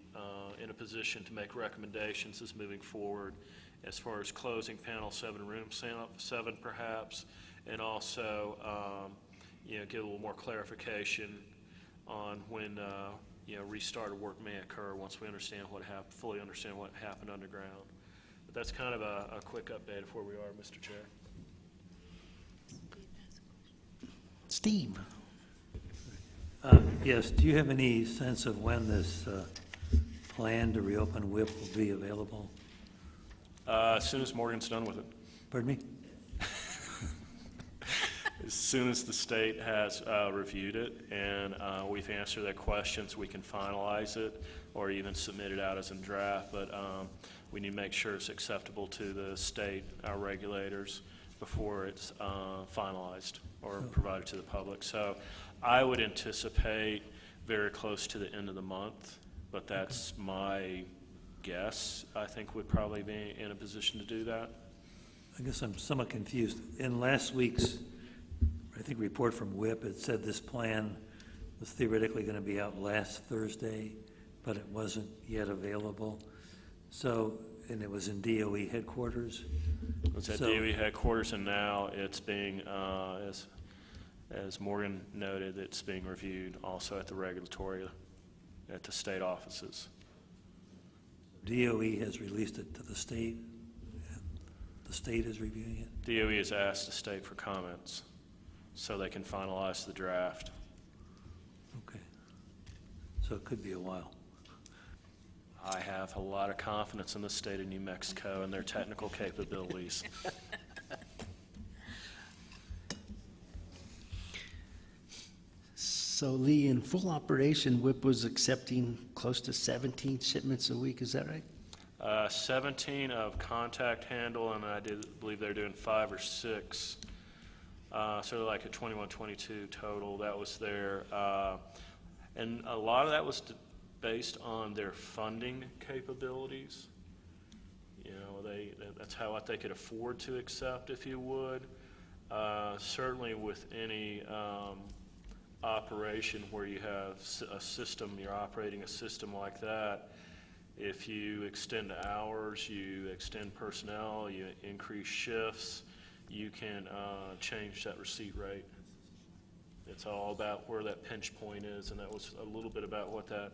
in a position to make recommendations as moving forward as far as closing panel 7, room 7 perhaps, and also get a little more clarification on when restart of work may occur once we understand fully understand what happened underground. But that's kind of a quick update of where we are, Mr. Chair. Steve. Yes, do you have any sense of when this plan to reopen WHIP will be available? As soon as Morgan's done with it. Pardon me? As soon as the state has reviewed it and we've answered their questions, we can finalize it or even submit it out as a draft. But we need to make sure it's acceptable to the state, our regulators, before it's finalized or provided to the public. So I would anticipate very close to the end of the month, but that's my guess. I think we'd probably be in a position to do that. I guess I'm somewhat confused. In last week's, I think, report from WIP, it said this plan was theoretically going to be out last Thursday, but it wasn't yet available. So, and it was in DOE headquarters. It's at So- DOE headquarters, and now it's being, as Morgan noted, it's being reviewed also at the regulatory, at the state offices. DOE has released it to the state, and the state is reviewing it. DOE has asked the state for comments so they can finalize the draft. Okay. So it could be a while. I have a lot of confidence in the state of New Mexico and their technical capabilities. So Lee, in full operation, WIP was accepting close to 17 shipments a week, is that right? 17 of contact handle, and I believe they're doing 5 or 6. So like a 21, 22 total. That was their, and a lot of that was based on their funding capabilities. You know, that's how what they could afford to accept, if you would. Certainly with any operation where you have a system, you're operating a system like that, if you extend hours, you extend personnel, you increase shifts, you can change that receipt rate. It's all about where that pinch point is, and that was a little bit about what that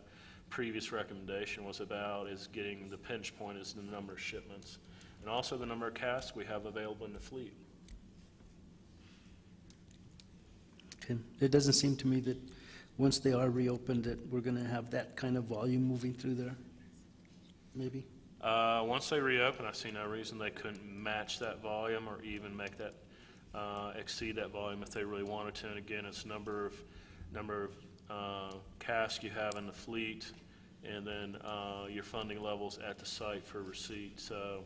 previous recommendation was about, is getting the pinch point is the number of shipments, and also the number of casks we have available in the fleet. Okay. It doesn't seem to me that once they are reopened that we're going to have that kind of volume moving through there, maybe? Once they reopen, I see no reason they couldn't match that volume or even make that exceed that volume if they really wanted to. And again, it's number of casks you have in the fleet, and then your funding levels at the site for receipt. So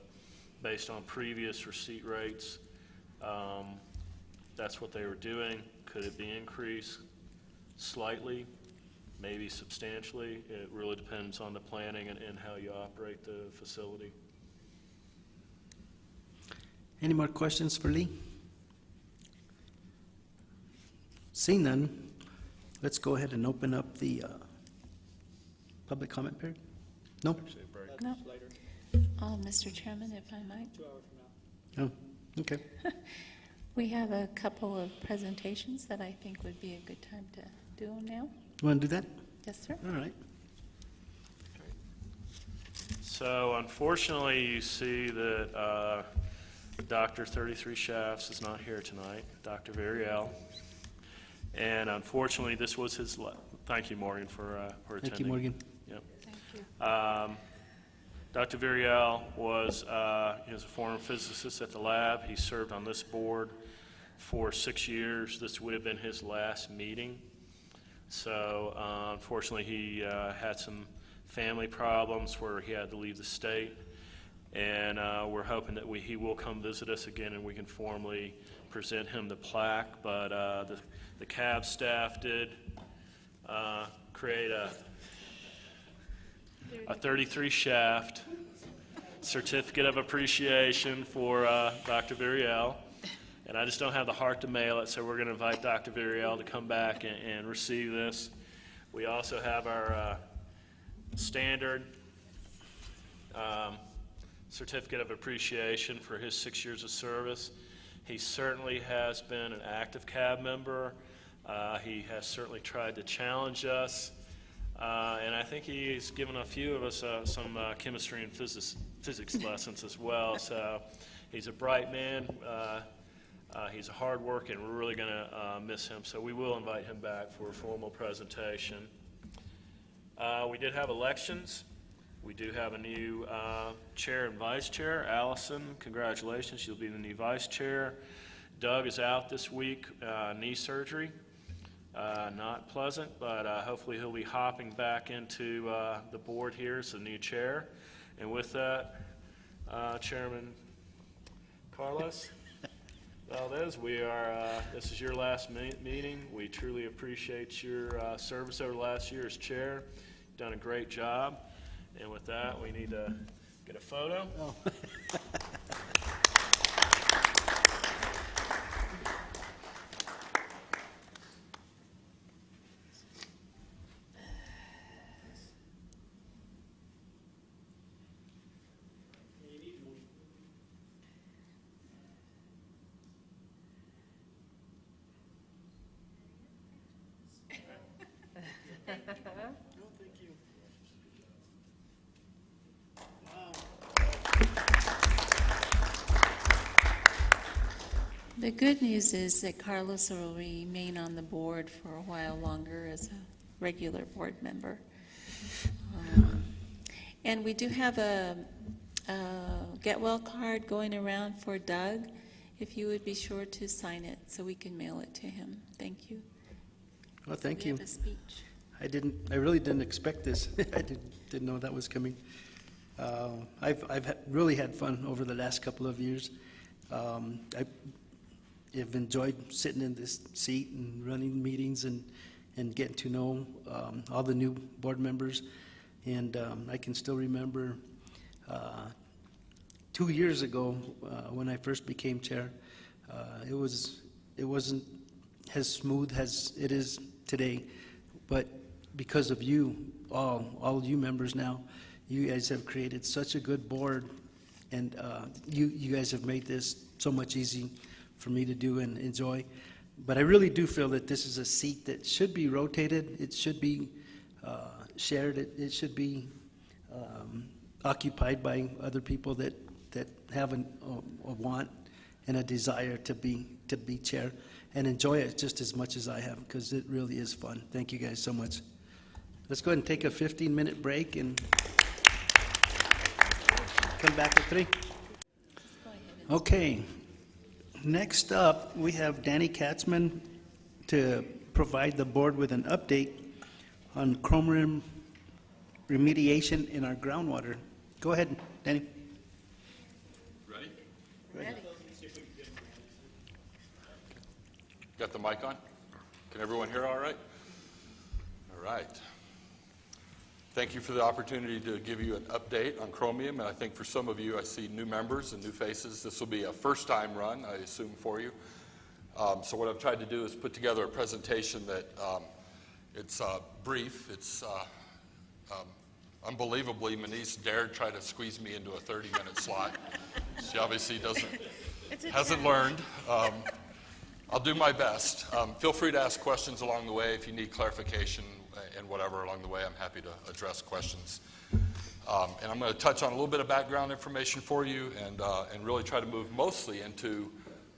based on previous receipt rates, that's what they were doing. Could it be increased slightly, maybe substantially? It really depends on the planning and how you operate the facility. Any more questions for Lee? Seeing none, let's go ahead and open up the public comment period. No? No. Mr. Chairman, if I might. 2 hours from now. Oh, okay. We have a couple of presentations that I think would be a good time to do them now. You want to do that? Yes, sir. All right. So unfortunately, you see that Dr. 33 Shafts is not here tonight, Dr. Variel. And unfortunately, this was his, thank you, Morgan, for attending. Thank you, Morgan. Yep. Thank you. Dr. Variel was he was a former physicist at the lab. He served on this board for 6 years. This would have been his last meeting. So unfortunately, he had some family problems where he had to leave the state. And we're hoping that he will come visit us again and we can formally present him the plaque. But the CAB staff did create a 33 shaft certificate of appreciation for Dr. Variel. And I just don't have the heart to mail it, so we're going to invite Dr. Variel to come back and receive this. We also have our standard certificate of appreciation for his 6 years of service. He certainly has been an active CAB member. He has certainly tried to challenge us. And I think he's given a few of us some chemistry and physics lessons as well. So he's a bright man. He's a hard worker, and we're really going to miss him. So we will invite him back for a formal presentation. We did have elections. We do have a new chair and vice chair. Allison, congratulations. You'll be the new vice chair. Doug is out this week, knee surgery. Not pleasant, but hopefully he'll be hopping back into the board here as the new chair. And with that, Chairman Carlos Valdez, this is your last meeting. We truly appreciate your service over the last year as chair. You've done a great job. And with that, we need to get a photo. Oh. The good news is that Carlos will remain on the board for a while longer as a regular board member. And we do have a get well card going around for Doug. If you would be sure to sign it so we can mail it to him. Thank you. Well, thank We you. have a speech. I really didn't expect this. I didn't know that was coming. I've really had fun over the last couple of years. I've enjoyed sitting in this seat and running meetings and getting to know all the new board members. And I can still remember 2 years ago when I first became chair. It wasn't as smooth as it is today, but because of you, all you members now, you guys have created such a good board, and you guys have made this so much easy for me to do and enjoy. But I really do feel that this is a seat that should be rotated. It should be shared. It should be occupied by other people that have a want and a desire to be chair and enjoy it just as much as I have, because it really is fun. Thank you guys so much. Let's go ahead and take a 15-minute break and come back at 3. Okay. Next up, we have Danny Katzman to provide the board with an update on chromium remediation in our groundwater. Go ahead, Danny. Ready? Ready. Got the mic on? Can everyone hear all right? All right. Thank you for the opportunity to give you an update on chromium. And I think for some of you, I see new members and new faces. This will be a first-time run, I assume, for you. So what I've tried to do is put together a presentation that it's brief. It's unbelievably, Manise dared try to squeeze me into a 30-minute slot. She obviously hasn't learned. I'll do my best. Feel free to ask questions along the way if you need clarification and whatever along the way. I'm happy to address questions. And I'm going to touch on a little bit of background information for you and really try to move mostly into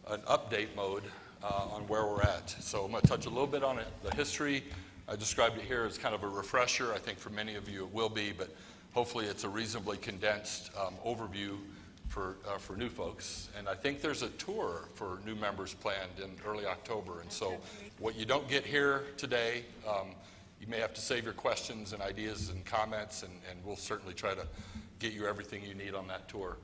an update mode on where we're at. So I'm going to touch a little bit on the history. I described it here as kind of a refresher. I think for many of you it will be, but hopefully it's a reasonably condensed overview for new folks. And I think there's a tour for new members planned in early October. And so what you don't get here today, you may have to save your questions and ideas and comments, and we'll certainly try to get you everything you need on that tour.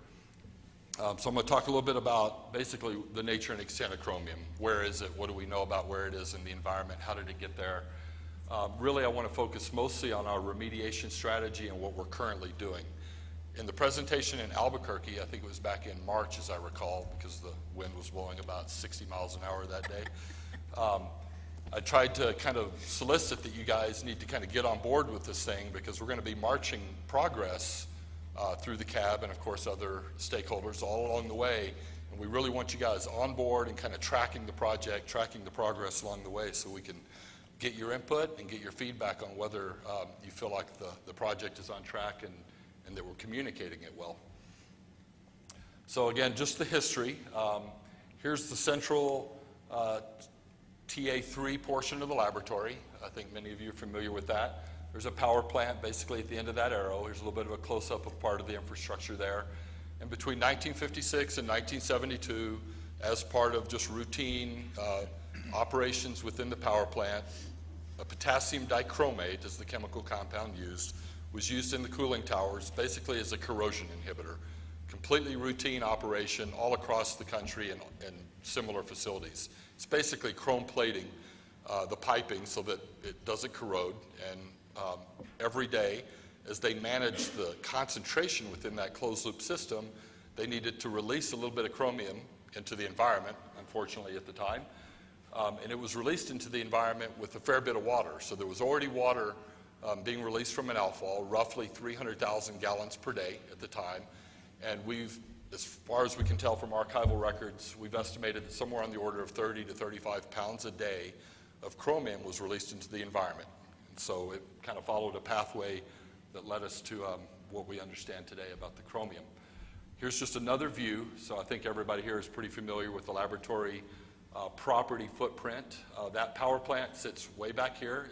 So I'm going to talk a little bit about basically the nature and extent of chromium. Where is it? What do we know about where it is in the environment? How did it get there? Really, I want to focus mostly on our remediation strategy and what we're currently doing. In the presentation in Albuquerque, I think it was back in March, as I recall, because the wind was blowing about 60 miles an hour that day, I tried to kind of solicit that you guys need to kind of get on board with this thing, because we're going to be marching progress through the CAB and, of course, other stakeholders all along the way. And we really want you guys on board and kind of tracking the project, tracking the progress along the way, so we can get your input and get your feedback on whether you feel like the project is on track and that we're communicating it well. So again, just the history. Here's the central TA3 portion of the laboratory. I think many of you are familiar with that. There's a power plant basically at the end of that arrow. Here's a little bit of a close-up of part of the infrastructure there. And between 1956 and 1972, as part of just routine operations within the power plant, a potassium dichromate is the chemical compound used, was used in the cooling towers basically as a corrosion inhibitor. Completely routine operation all across the country and similar facilities. It's basically chrome plating the piping so that it doesn't corrode, and every day as they manage the concentration within that closed loop system, they needed to release a little bit of chromium into the environment, unfortunately at the time, and it was released into the environment with a fair bit of water. So there was already water being released from an outfall, roughly 300,000 gallons per day at the time. And we've, as far as we can tell from archival records, we've estimated that somewhere on the order of 30 to 35 pounds a day of chromium was released into the environment. And so it kind of followed a pathway that led us to what we understand today about the chromium. Here's just another view. So I think everybody here is pretty familiar with the laboratory property footprint. That power plant sits way back here,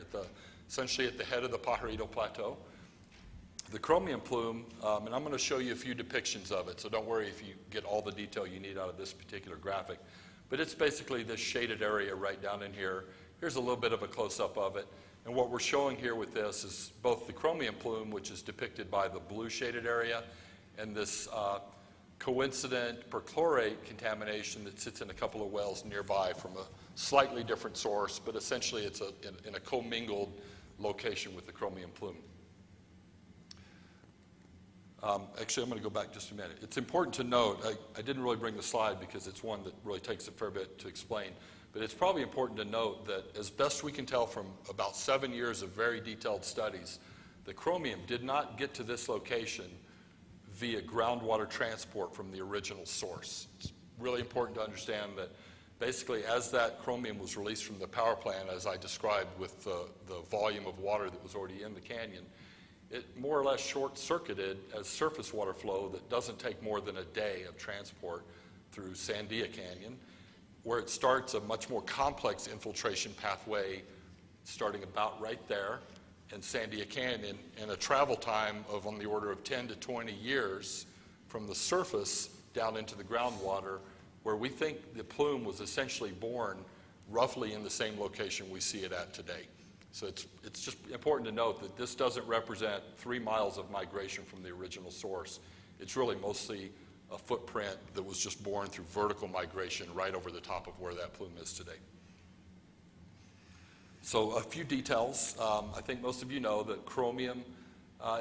essentially at the head of the Pajarito Plateau. The chromium plume, and I'm going to show you a few depictions of it, so don't worry if you get all the detail you need out of this particular graphic. But it's basically this shaded area right down in here. Here's a little bit of a close-up of it. And what we're showing here with this is both the chromium plume, which is depicted by the blue shaded area, and this coincident perchlorate contamination that sits in a couple of wells nearby from a slightly different source, but essentially it's in a commingled location with the chromium plume. Actually, I'm going to go back just a minute. It's important to note, I didn't really bring the slide because it's one that really takes a fair bit to explain, but it's probably important to note that as best we can tell from about 7 years of very detailed studies, the chromium did not get to this location via groundwater transport from the original source. It's really important to understand that basically as that chromium was released from the power plant, as I described with the volume of water that was already in the canyon, it more or less short-circuited as surface water flow that doesn't take more than a day of transport through Sandia Canyon, where it starts a much more complex infiltration pathway starting about right there in Sandia Canyon, and a travel time of on the order of 10 to 20 years from the surface down into the groundwater, where we think the plume was essentially born roughly in the same location we see it at today. So it's just important to note that this doesn't represent 3 miles of migration from the original source. It's really mostly a footprint that was just born through vertical migration right over the top of where that plume is today. So a few details. I think most of you know that chromium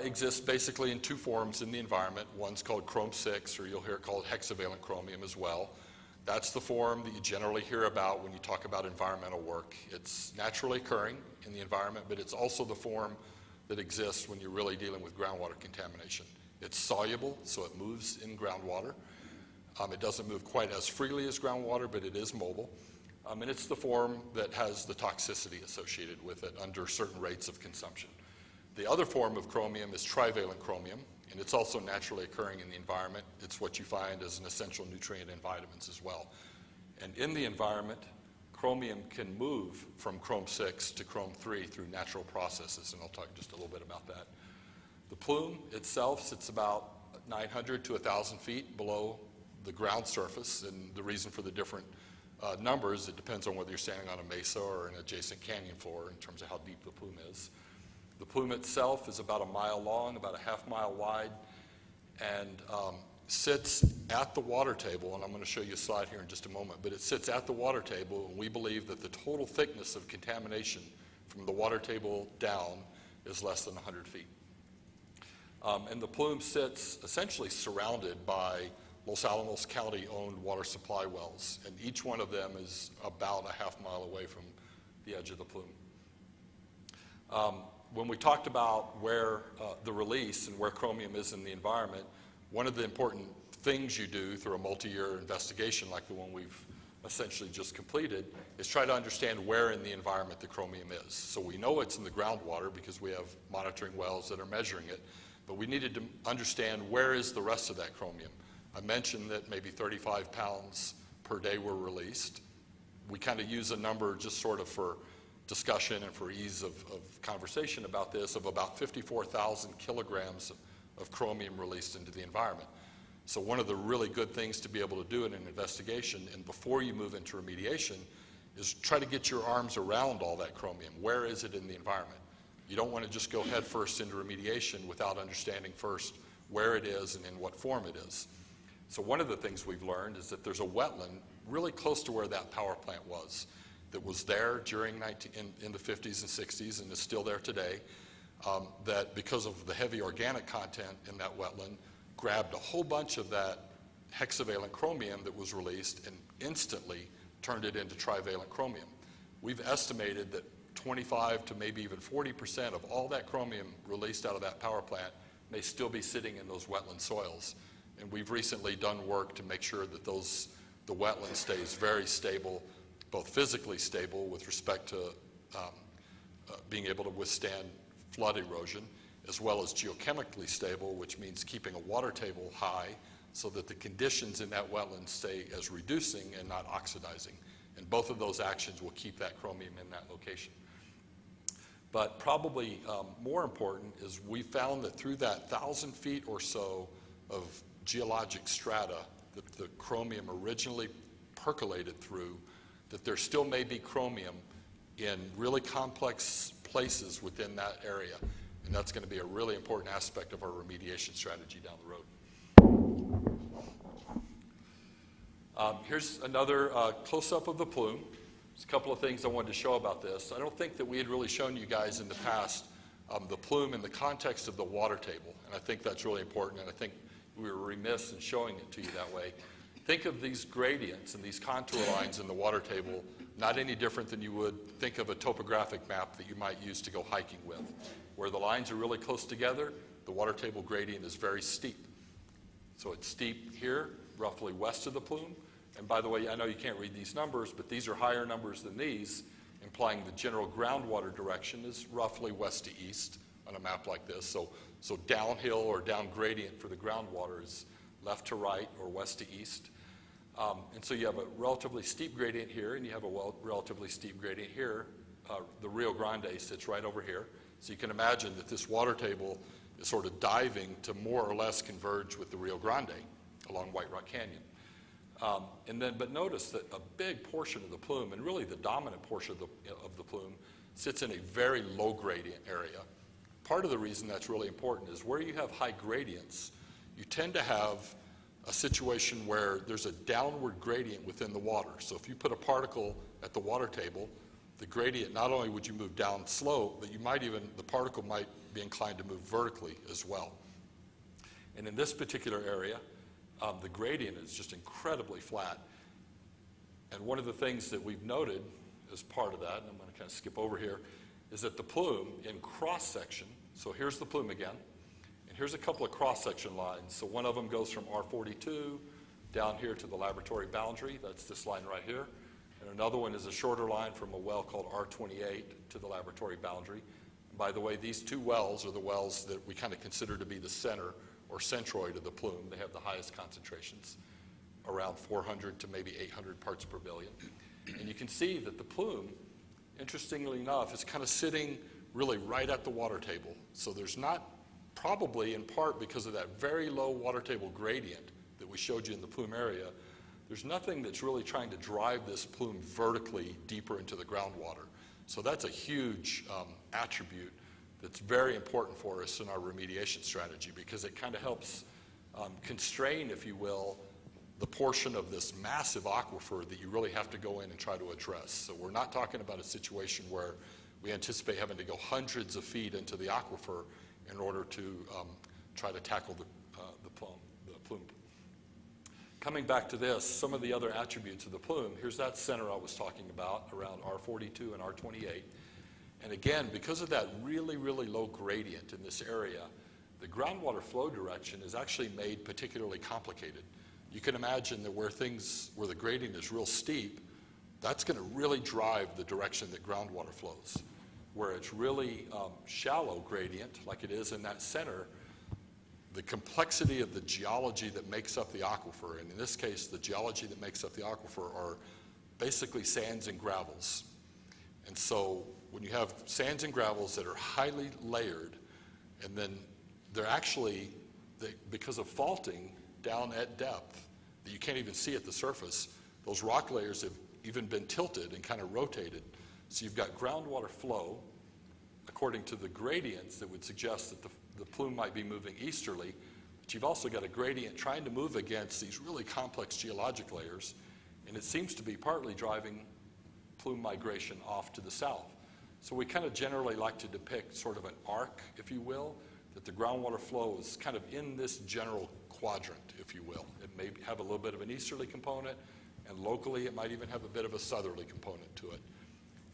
exists basically in 2 forms in the environment. One's called chrome-6, or you'll hear it called hexavalent chromium as well. That's the form that you generally hear about when you talk about environmental work. It's naturally occurring in the environment, but it's also the form that exists when you're really dealing with groundwater contamination. It's soluble, so it moves in groundwater. It doesn't move quite as freely as groundwater, but it is mobile. And it's the form that has the toxicity associated with it under certain rates of consumption. The other form of chromium is trivalent chromium, and it's also naturally occurring in the environment. It's what you find as an essential nutrient in vitamins as well. And in the environment, chromium can move from chrome-6 to chrome-3 through natural processes, and I'll talk just a little bit about that. The plume itself sits about 900 to 1,000 feet below the ground surface, and the reason for the different numbers, it depends on whether you're standing on a mesa or an adjacent canyon floor in terms of how deep the plume is. The plume itself is about 1 mile long, about a half-mile wide, and sits at the water table, and I'm going to show you a slide here in just a moment, but it sits at the water table, and we believe that the total thickness of contamination from the water table down is less than 100 feet. And the plume sits essentially surrounded by Los Alamos County-owned water supply wells, and each one of them is about a half mile away from the edge of the plume. When we talked about where the release and where chromium is in the environment, one of the important things you do through a multi-year investigation like the one we've essentially just completed is try to understand where in the environment the chromium is. So we know it's in the groundwater because we have monitoring wells that are measuring it, but we needed to understand where is the rest of that chromium. I mentioned that maybe 35 pounds per day were released. We kind of use a number just sort of for discussion and for ease of conversation about this of about 54,000 kilograms of chromium released into the environment. So one of the really good things to be able to do in an investigation and before you move into remediation is try to get your arms around all that chromium. Where is it in the environment? You don't want to just go head first into remediation without understanding first where it is and in what form it is. So one of the things we've learned is that there's a wetland really close to where that power plant was that was there during in the 50s and 60s and is still there today, that because of the heavy organic content in that wetland, grabbed a whole bunch of that hexavalent chromium that was released and instantly turned it into trivalent chromium. We've estimated that 25 to maybe even 40% of all that chromium released out of that power plant may still be sitting in those wetland soils. And we've recently done work to make sure that the wetland stays very stable, both physically stable with respect to being able to withstand flood erosion, as well as geochemically stable, which means keeping a water table high so that the conditions in that wetland stay as reducing and not oxidizing. And both of those actions will keep that chromium in that location. But probably more important is we found that through that 1,000 feet or so of geologic strata that the chromium originally percolated through, that there still may be chromium in really complex places within that area. And that's going to be a really important aspect of our remediation strategy down the road. Here's another close-up of the plume. There's a couple of things I wanted to show about this. I don't think that we had really shown you guys in the past the plume in the context of the water table, and I think that's really important, and I think we were remiss in showing it to you that way. Think of these gradients and these contour lines in the water table not any different than you would think of a topographic map that you might use to go hiking with. Where the lines are really close together, the water table gradient is very steep. So it's steep here, roughly west of the plume. And by the way, I know you can't read these numbers, but these are higher numbers than these, implying the general groundwater direction is roughly west to east on a map like this. So downhill or down gradient for the groundwater is left to right or west to east. And so you have a relatively steep gradient here, and you have a relatively steep gradient here. The Rio Grande sits right over here. So you can imagine that this water table is sort of diving to more or less converge with the Rio Grande along White Rock Canyon. But notice that a big portion of the plume, and really the dominant portion of the plume, sits in a very low gradient area. Part of the reason that's really important is where you have high gradients, you tend to have a situation where there's a downward gradient within the water. So if you put a particle at the water table, the gradient, not only would you move down slope, but the particle might be inclined to move vertically as well. And in this particular area, the gradient is just incredibly flat. And one of the things that we've noted as part of that, and I'm going to kind of skip over here, is that the plume in cross-section, so here's the plume again, and here's a couple of cross-section lines. So one of them goes from R42 down here to the laboratory boundary. That's this line right here. And another one is a shorter line from a well called R28 to the laboratory boundary. And by the way, these two wells are the wells that we kind of consider to be the center or centroid of the plume. They have the highest concentrations, around 400 to maybe 800 parts per billion. And you can see that the plume, interestingly enough, is kind of sitting really right at the water table. So there's not, probably in part because of that very low water table gradient that we showed you in the plume area, there's nothing that's really trying to drive this plume vertically deeper into the groundwater. So that's a huge attribute that's very important for us in our remediation strategy, because it kind of helps constrain, if you will, the portion of this massive aquifer that you really have to go in and try to address. So we're not talking about a situation where we anticipate having to go hundreds of feet into the aquifer in order to try to tackle the plume. Coming back to this, some of the other attributes of the plume, here's that center I was talking about around R42 and R28. And again, because of that really, really low gradient in this area, the groundwater flow direction is actually made particularly complicated. You can imagine that where the gradient is real steep, that's going to really drive the direction that groundwater flows. Where it's really shallow gradient, like it is in that center, the complexity of the geology that makes up the aquifer, and in this case, the geology that makes up the aquifer are basically sands and gravels. And so when you have sands and gravels that are highly layered, and then they're actually, because of faulting down at depth that you can't even see at the surface, those rock layers have even been tilted and kind of rotated. So you've got groundwater flow according to the gradients that would suggest that the plume might be moving easterly, but you've also got a gradient trying to move against these really complex geologic layers, and it seems to be partly driving plume migration off to the south. So we kind of generally like to depict sort of an arc, if you will, that the groundwater flow is kind of in this general quadrant, if you will. It may have a little bit of an easterly component, and locally it might even have a bit of a southerly component to it.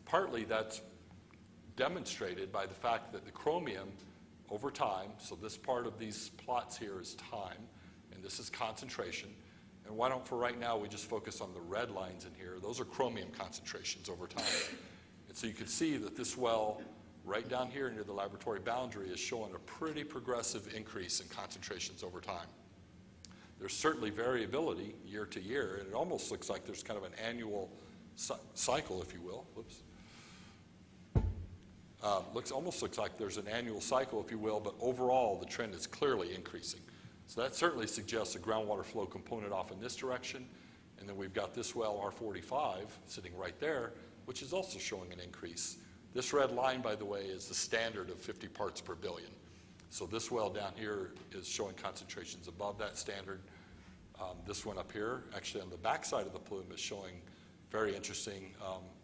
Partly that's demonstrated by the fact that the chromium over time, so this part of these plots here is time, and this is concentration. And why don't, for right now, we just focus on the red lines in here. Those are chromium concentrations over time. And so you can see that this well right down here near the laboratory boundary is showing a pretty progressive increase in concentrations over time. There's certainly variability year to year, and it almost looks like there's kind of an annual cycle, if you will. Whoops. Almost looks like there's an annual cycle, if you will, but overall the trend is clearly increasing. So that certainly suggests a groundwater flow component off in this direction, and then we've got this well, R45, sitting right there, which is also showing an increase. This red line, by the way, is the standard of 50 parts per billion. So this well down here is showing concentrations above that standard. This one up here, actually on the backside of the plume, is showing very interesting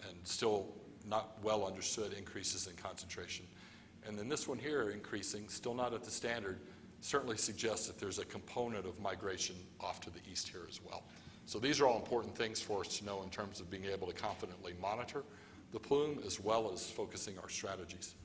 and still not well understood increases in concentration. And then this one here increasing, still not at the standard, certainly suggests that there's a component of migration off to the east here as well. So these are all important things for us to know in terms of being able to confidently monitor the plume as well as focusing our strategies.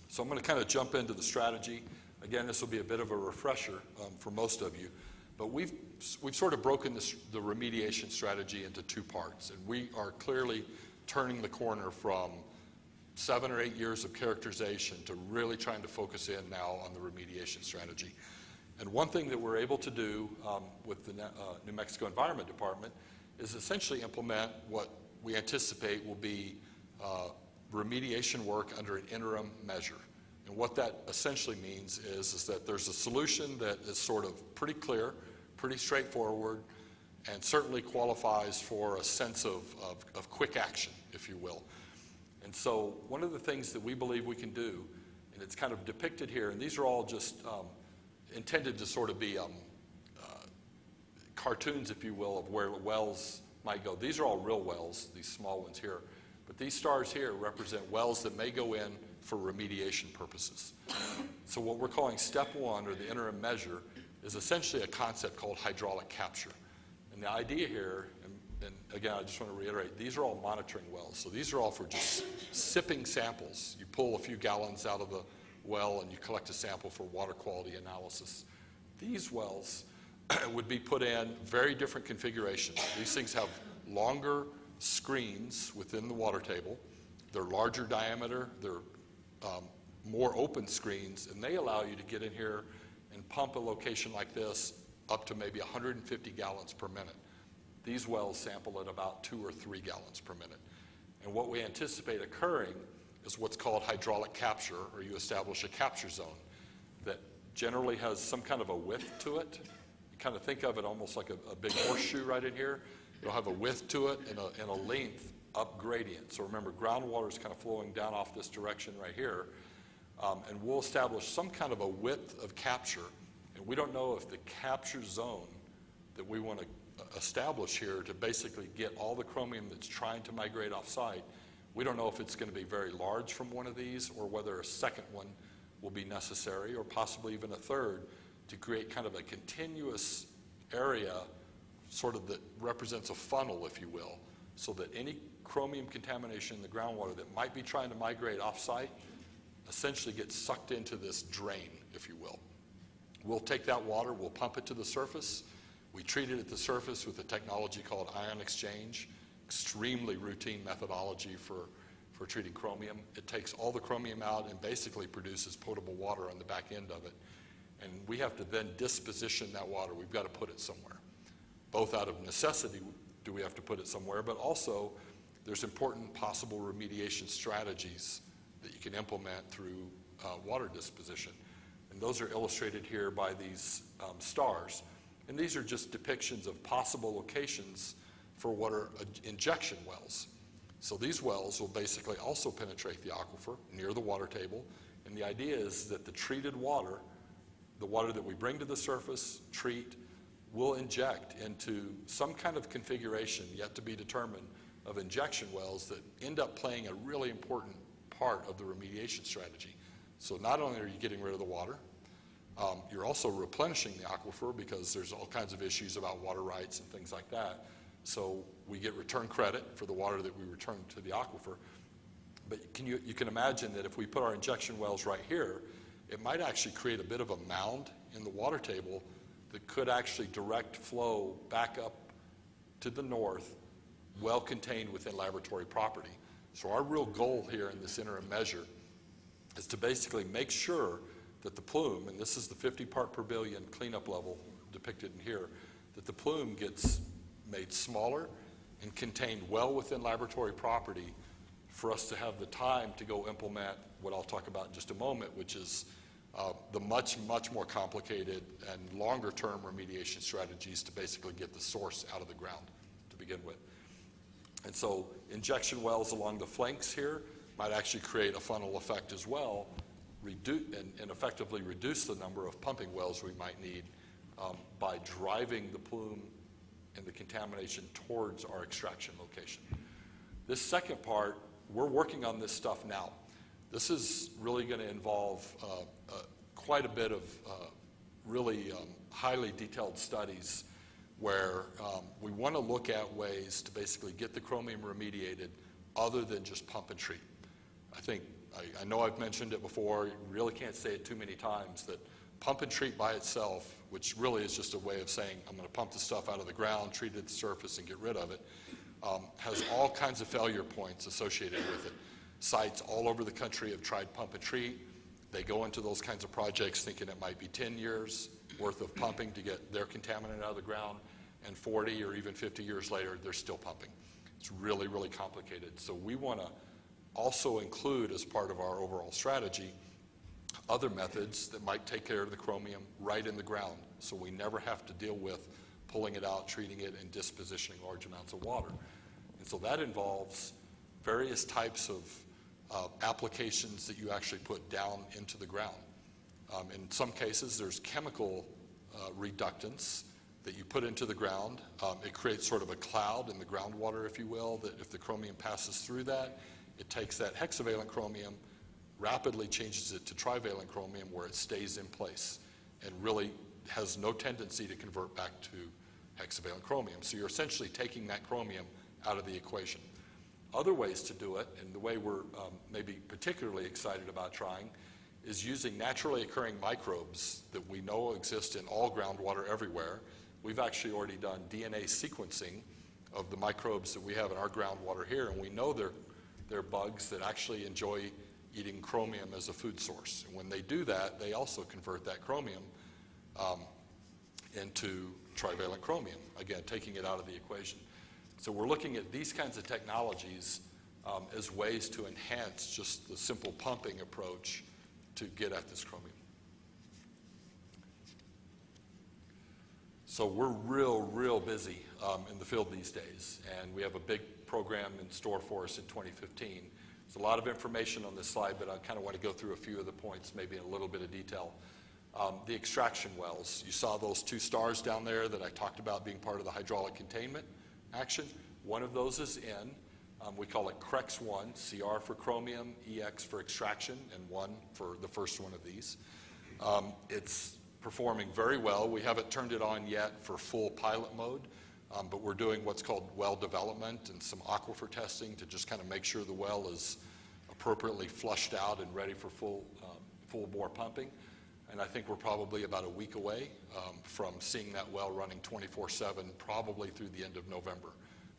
So I'm going to kind of jump into the strategy. Again, this will be a bit of a refresher for most of you, but we've sort of broken the remediation strategy into two parts, and we are clearly turning the corner from 7 or 8 years of characterization to really trying to focus in now on the remediation strategy. And one thing that we're able to do with the New Mexico Environment Department is essentially implement what we anticipate will be remediation work under an interim measure. And what that essentially means is that there's a solution that is sort of pretty clear, pretty straightforward, and certainly qualifies for a sense of quick action, if you will. And so one of the things that we believe we can do, and it's kind of depicted here, and these are all just intended to sort of be cartoons, if you will, of where wells might go. These are all real wells, these small ones here. But these stars here represent wells that may go in for remediation purposes. So what we're calling step one, or the interim measure, is essentially a concept called hydraulic capture. And the idea here, and again, I just want to reiterate, these are all monitoring wells. So these are all for just sipping samples. You pull a few gallons out of the well and you collect a sample for water quality analysis. These wells would be put in very different configurations. These things have longer screens within the water table. They're larger diameter, they're more open screens, and they allow you to get in here and pump a location like this up to maybe 150 gallons per minute. These wells sample at about 2 or 3 gallons per minute. And what we anticipate occurring is what's called hydraulic capture, or you establish a capture zone that generally has some kind of a width to it. You kind of think of it almost like a big horseshoe right in here. It'll have a width to it and a length up gradient. So remember, groundwater is kind of flowing down off this direction right here. And we'll establish some kind of a width of capture. And we don't know if the capture zone that we want to establish here to basically get all the chromium that's trying to migrate off-site, we don't know if it's going to be very large from one of these or whether a second one will be necessary, or possibly even a third, to create kind of a continuous area sort of that represents a funnel, if you will, so that any chromium contamination in the groundwater that might be trying to migrate off-site essentially gets sucked into this drain, if you will. We'll take that water, we'll pump it to the surface. We treat it at the surface with a technology called ion exchange, extremely routine methodology for treating chromium. It takes all the chromium out and basically produces potable water on the back end of it. And we have to then disposition that water. We've got to put it somewhere. Both out of necessity do we have to put it somewhere, but also there's important possible remediation strategies that you can implement through water disposition. And those are illustrated here by these stars. And these are just depictions of possible locations for water injection wells. So these wells will basically also penetrate the aquifer near the water table. And the idea is that the treated water, the water that we bring to the surface, treat, will inject into some kind of configuration yet to be determined of injection wells that end up playing a really important part of the remediation strategy. So not only are you getting rid of the water, you're also replenishing the aquifer, because there's all kinds of issues about water rights and things like that. So we get return credit for the water that we return to the aquifer. But you can imagine that if we put our injection wells right here, it might actually create a bit of a mound in the water table that could actually direct flow back up to the north, well contained within laboratory property. So our real goal here in this interim measure is to basically make sure that the plume, and this is the 50 part per billion cleanup level depicted in here, that the plume gets made smaller and contained well within laboratory property for us to have the time to go implement what I'll talk about in just a moment, which is the much more complicated and longer term remediation strategies to basically get the source out of the ground to begin with. And so injection wells along the flanks here might actually create a funnel effect as well, and effectively reduce the number of pumping wells we might need by driving the plume and the contamination towards our extraction location. This second part, we're working on this stuff now. This is really going to involve quite a bit of really highly detailed studies where we want to look at ways to basically get the chromium remediated other than just pump and treat. I know I've mentioned it before, you really can't say it too many times, that pump and treat by itself, which really is just a way of saying I'm going to pump the stuff out of the ground, treat it at the surface, and get rid of it, has all kinds of failure points associated with it. Sites all over the country have tried pump and treat. They go into those kinds of projects thinking it might be 10 years worth of pumping to get their contaminant out of the ground, and 40 or even 50 years later, they're still pumping. It's really, really complicated. So we want to also include, as part of our overall strategy, other methods that might take care of the chromium right in the ground, so we never have to deal with pulling it out, treating it, and dispositioning large amounts of water. And so that involves various types of applications that you actually put down into the ground. In some cases, there's chemical reductants that you put into the ground. It creates sort of a cloud in the groundwater, if you will, that if the chromium passes through that, it takes that hexavalent chromium, rapidly changes it to trivalent chromium where it stays in place and really has no tendency to convert back to hexavalent chromium. So you're essentially taking that chromium out of the equation. Other ways to do it, and the way we're maybe particularly excited about trying, is using naturally occurring microbes that we know exist in all groundwater everywhere. We've actually already done DNA sequencing of the microbes that we have in our groundwater here, and we know they're bugs that actually enjoy eating chromium as a food source. And when they do that, they also convert that chromium into trivalent chromium, again, taking it out of the equation. So we're looking at these kinds of technologies as ways to enhance just the simple pumping approach to get at this chromium. So we're real busy in the field these days, and we have a big program in store for us in 2015. There's a lot of information on this slide, but I kind of want to go through a few of the points, maybe in a little bit of detail. The extraction wells, you saw those two stars down there that I talked about being part of the hydraulic containment action. One of those is in. We call it CREX-1, CR for chromium, EX for extraction, and 1 for the first one of these. It's performing very well. We haven't turned it on yet for full pilot mode, but we're doing what's called well development and some aquifer testing to just kind of make sure the well is appropriately flushed out and ready for full bore pumping. And I think we're probably about a week away from seeing that well running 24/7, probably through the end of November.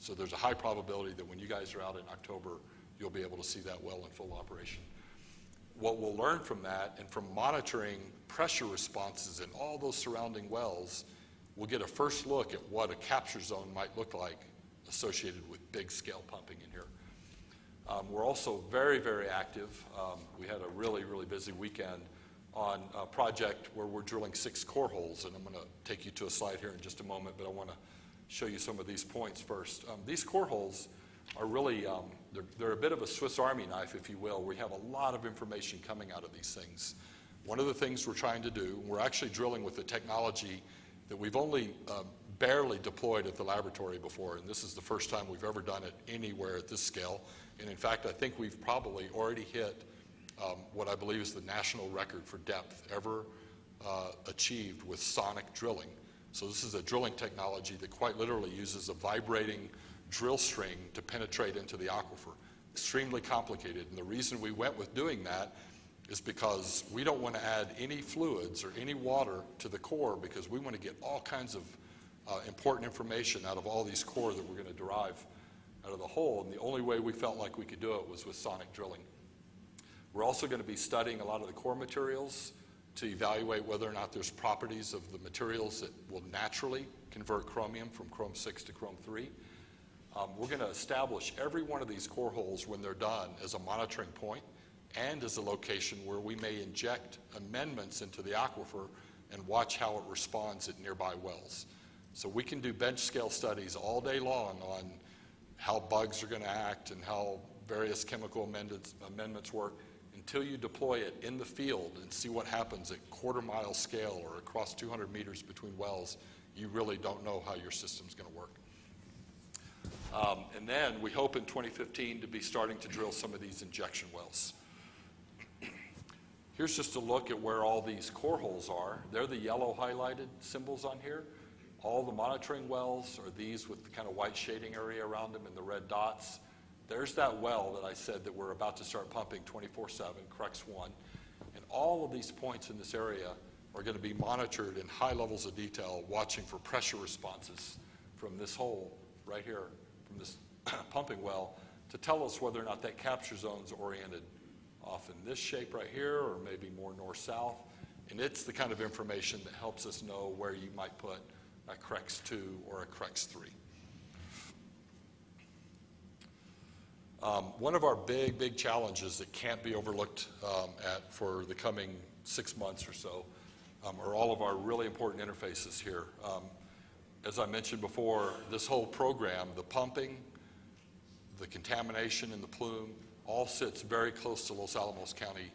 So there's a high probability that when you guys are out in October, you'll be able to see that well in full operation. What we'll learn from that, and from monitoring pressure responses in all those surrounding wells, we'll get a first look at what a capture zone might look like associated with big scale pumping in here. We're also very active. We had a really busy weekend on a project where we're drilling 6 core holes, and I'm going to take you to a slide here in just a moment, but I want to show you some of these points first. These core holes are really, they're a bit of a Swiss Army knife, if you will. We have a lot of information coming out of these things. One of the things we're trying to do, we're actually drilling with a technology that we've only barely deployed at the laboratory before, and this is the first time we've ever done it anywhere at this scale. And in fact, I think we've probably already hit what I believe is the national record for depth ever achieved with sonic drilling. So this is a drilling technology that quite literally uses a vibrating drill string to penetrate into the aquifer. Extremely complicated, and the reason we went with doing that is because we don't want to add any fluids or any water to the core, because we want to get all kinds of important information out of all these core that we're going to derive out of the hole, and the only way we felt like we could do it was with sonic drilling. We're also going to be studying a lot of the core materials to evaluate whether or not there's properties of the materials that will naturally convert chromium from chrome 6 to chrome 3. We're going to establish every one of these core holes when they're done as a monitoring point and as a location where we may inject amendments into the aquifer and watch how it responds at nearby wells. So we can do bench scale studies all day long on how bugs are going to act and how various chemical amendments work until you deploy it in the field and see what happens at quarter-mile scale or across 200 meters between wells. You really don't know how your system's going to work. And then we hope in 2015 to be starting to drill some of these injection wells. Here's just a look at where all these core holes are. They're the yellow highlighted symbols on here. All the monitoring wells are these with the kind of white shading area around them and the red dots. There's that well that I said that we're about to start pumping 24/7, Crux 1. And all of these points in this area are going to be monitored in high levels of detail, watching for pressure responses from this hole right here, from this pumping well, to tell us whether or not that capture zone's oriented off in this shape right here or maybe more north-south. And it's the kind of information that helps us know where you might put a Crux 2 or a Crux 3. One of our big challenges that can't be overlooked for the coming 6 months or so are all of our really important interfaces here. As I mentioned before, this whole program, the pumping, the contamination, and the plume, all sits very close to Los Alamos County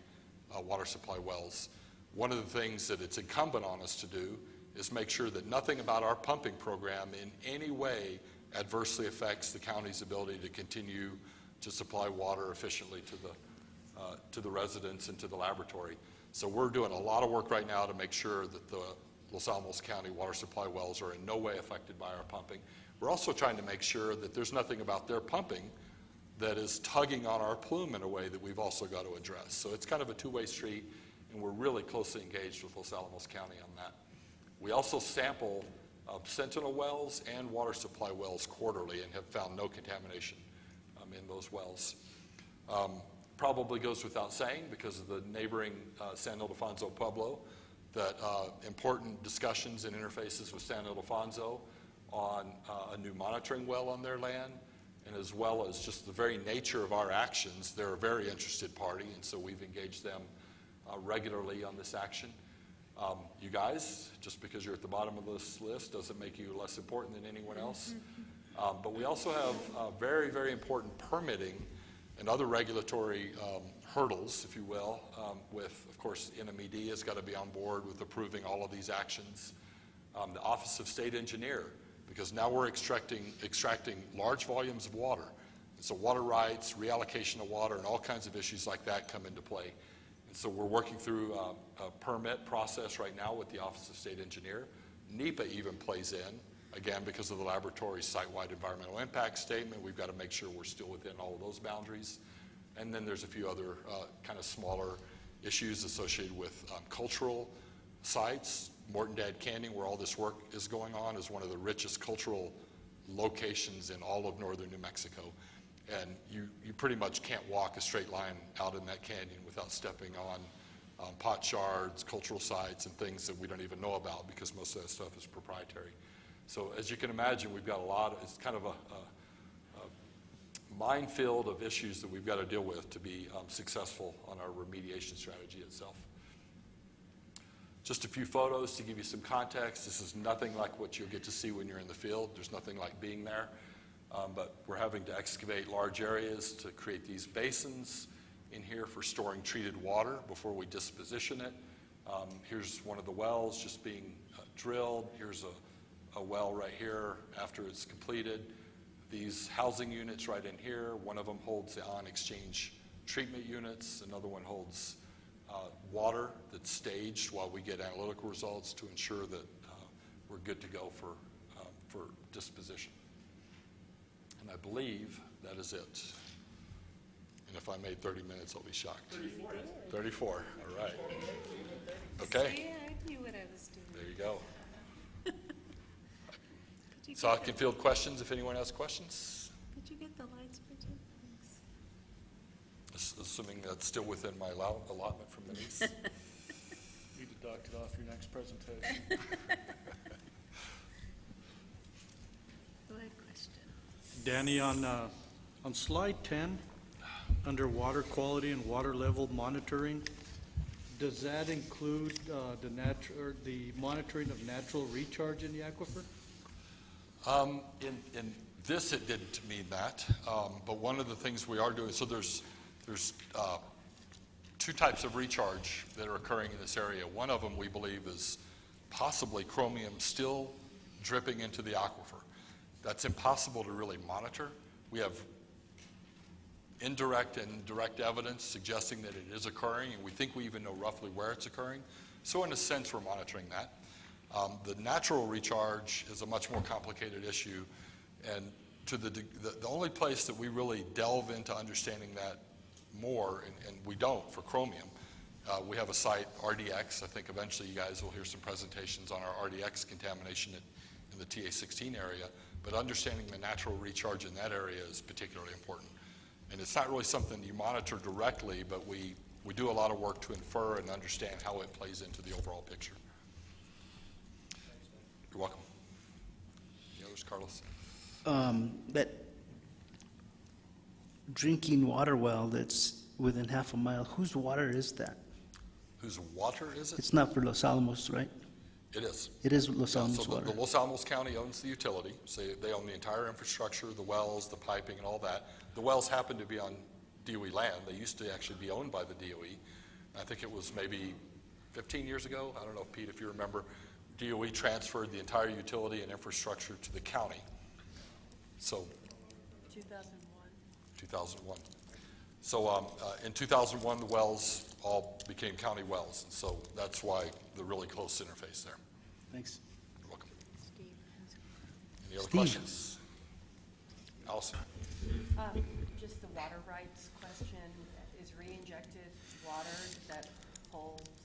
water supply wells. One of the things that it's incumbent on us to do is make sure that nothing about our pumping program in any way adversely affects the county's ability to continue to supply water efficiently to the residents and to the laboratory. So we're doing a lot of work right now to make sure that the Los Alamos County water supply wells are in no way affected by our pumping. We're also trying to make sure that there's nothing about their pumping that is tugging on our plume in a way that we've also got to address. So it's kind of a two-way street, and we're really closely engaged with Los Alamos County on that. We also sample Sentinel wells and water supply wells quarterly and have found no contamination in those wells. Probably goes without saying, because of the neighboring San Ildefonso Pueblo, that important discussions and interfaces with San Ildefonso on a new monitoring well on their land, and as well as just the very nature of our actions. They're a very interested party, and so we've engaged them regularly on this action. You guys, just because you're at the bottom of this list doesn't make you less important than anyone else. But we also have very important permitting and other regulatory hurdles, if you will, with, of course, NMED has got to be on board with approving all of these actions. The Office of State Engineer, because now we're extracting large volumes of water. And so water rights, reallocation of water, and all kinds of issues like that come into play. And so we're working through a permit process right now with the Office of State Engineer. NEPA even plays in. Again, because of the laboratory's site-wide environmental impact statement, we've got to make sure we're still within all of those boundaries. And then there's a few other kind of smaller issues associated with cultural sites. Morton-Dade Canyon, where all this work is going on, is one of the richest cultural locations in all of northern New Mexico. And you pretty much can't walk a straight line out in that canyon without stepping on pot shards, cultural sites, and things that we don't even know about, because most of that stuff is proprietary. So as you can imagine, we've got it's kind of a minefield of issues that we've got to deal with to be successful on our remediation strategy itself. Just a few photos to give you some context. This is nothing like what you'll get to see when you're in the field. There's nothing like being there. But we're having to excavate large areas to create these basins in here for storing treated water before we disposition it. Here's one of the wells just being drilled. Here's a well right here after it's completed. These housing units right in here, one of them holds the on-exchange treatment units, another one holds water that's staged while we get analytical results to ensure that we're good to go for disposition. And I believe that is it. And if I made 30 minutes, I'll be shocked. 34, all right. Okay. See, I knew what I was doing. There you go. So I can field questions if anyone has questions. Did you get the lights for two? Thanks. Assuming that's still within my allotment from Denise. You deduct it off your next presentation. Good question. Danny, on slide 10, under water quality and water level monitoring, does that include the monitoring of natural recharge in the aquifer? In this, it didn't mean that, but one of the things we are doing, so there's two types of recharge that are occurring in this area. One of them, we believe, is possibly chromium still dripping into the aquifer. That's impossible to really monitor. We have indirect and direct evidence suggesting that it is occurring, and we think we even know roughly where it's occurring. So in a sense, we're monitoring that. The natural recharge is a much more complicated issue, and to the only place that we really delve into understanding that more, and we don't for chromium, we have a site, RDX. I think eventually you guys will hear some presentations on our RDX contamination in the TA16 area, but understanding the natural recharge in that area is particularly important. And it's not really something you monitor directly, but we do a lot of work to infer and understand how it plays into the overall picture. You're welcome. Any others, Carlos? That drinking water well that's within half a mile, whose water is that? Whose water is it? It's not for Los Alamos, right? It is. It is Los Yeah, Alamos so water. the Los Alamos County owns the utility, so they own the entire infrastructure, the wells, the piping, and all that. The wells happen to be on DOE land. They used to actually be owned by the DOE. I think it was maybe 15 years ago. I don't know, Pete, if you remember. DOE transferred the entire utility and infrastructure to the county. So 2001. So in 2001, the wells all became county wells, and so that's why the really close interface there. Thanks. You're welcome. Any other questions? Allison? Just the water rights question, is re-injected water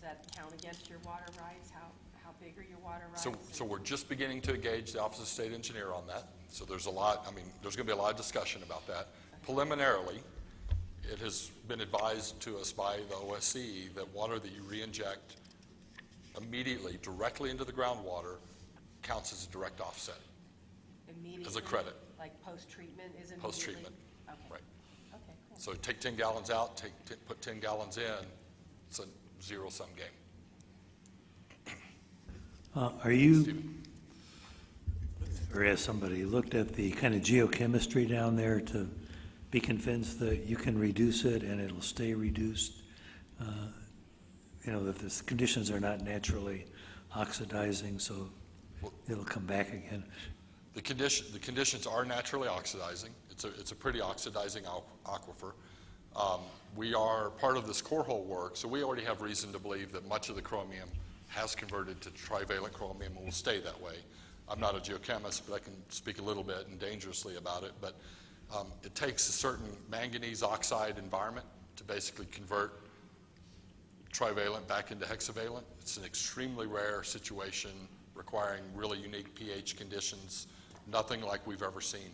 that count against your water rights? How big are your water rights? So we're just beginning to engage the Office of State Engineer on that. So there's a lot, there's going to be a lot of discussion about that. Preliminarily, it has been advised to us by the OSC that water that you re-inject immediately, directly into the groundwater, counts as a direct offset. Immediately? As a credit. Like post-treatment is immediately? Post-treatment. Okay. Right. Okay, cool. So take 10 gallons out, put 10 gallons in, it's a zero-sum game. Are you, or has somebody looked at the kind of geochemistry down there to be convinced that you can reduce it and it'll stay reduced? That the conditions are not naturally oxidizing, so it'll come back again. The conditions are naturally oxidizing. It's a pretty oxidizing aquifer. We are part of this core hole work, so we already have reason to believe that much of the chromium has converted to trivalent chromium and will stay that way. I'm not a geochemist, but I can speak a little bit and dangerously about it. But it takes a certain manganese oxide environment to basically convert trivalent back into hexavalent. It's an extremely rare situation requiring really unique pH conditions, nothing like we've ever seen.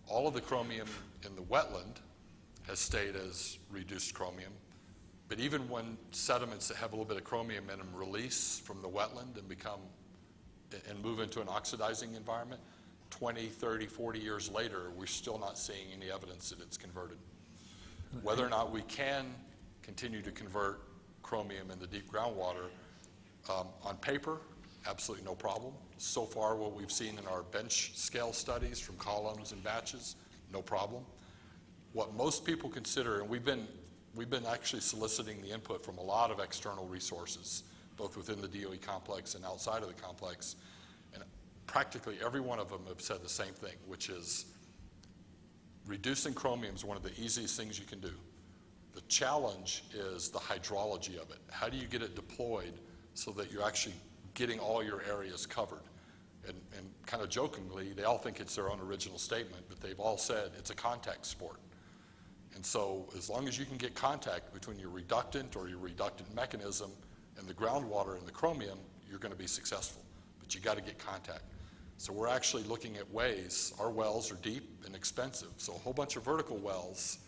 All of the chromium in the wetland has stayed as reduced chromium. But even when sediments that have a little bit of chromium in them release from the wetland and move into an oxidizing environment, 20, 30, 40 years later, we're still not seeing any evidence that it's converted. Whether or not we can continue to convert chromium in the deep groundwater, on paper, absolutely no problem. So far, what we've seen in our bench scale studies from columns and batches, no problem. What most people consider, and we've been actually soliciting the input from a lot of external resources, both within the DOE complex and outside of the complex, and practically every one of them have said the same thing, which is reducing chromium is one of the easiest things you can do. The challenge is the hydrology of it. How do you get it deployed so that you're actually getting all your areas covered? And kind of jokingly, they all think it's their own original statement, but they've all said it's a contact sport. And so as long as you can get contact between your reductant or your reductant mechanism and the groundwater and the chromium, you're going to be successful. But you got to get contact. So we're actually looking at ways. Our wells are deep and expensive. So a whole bunch of vertical wells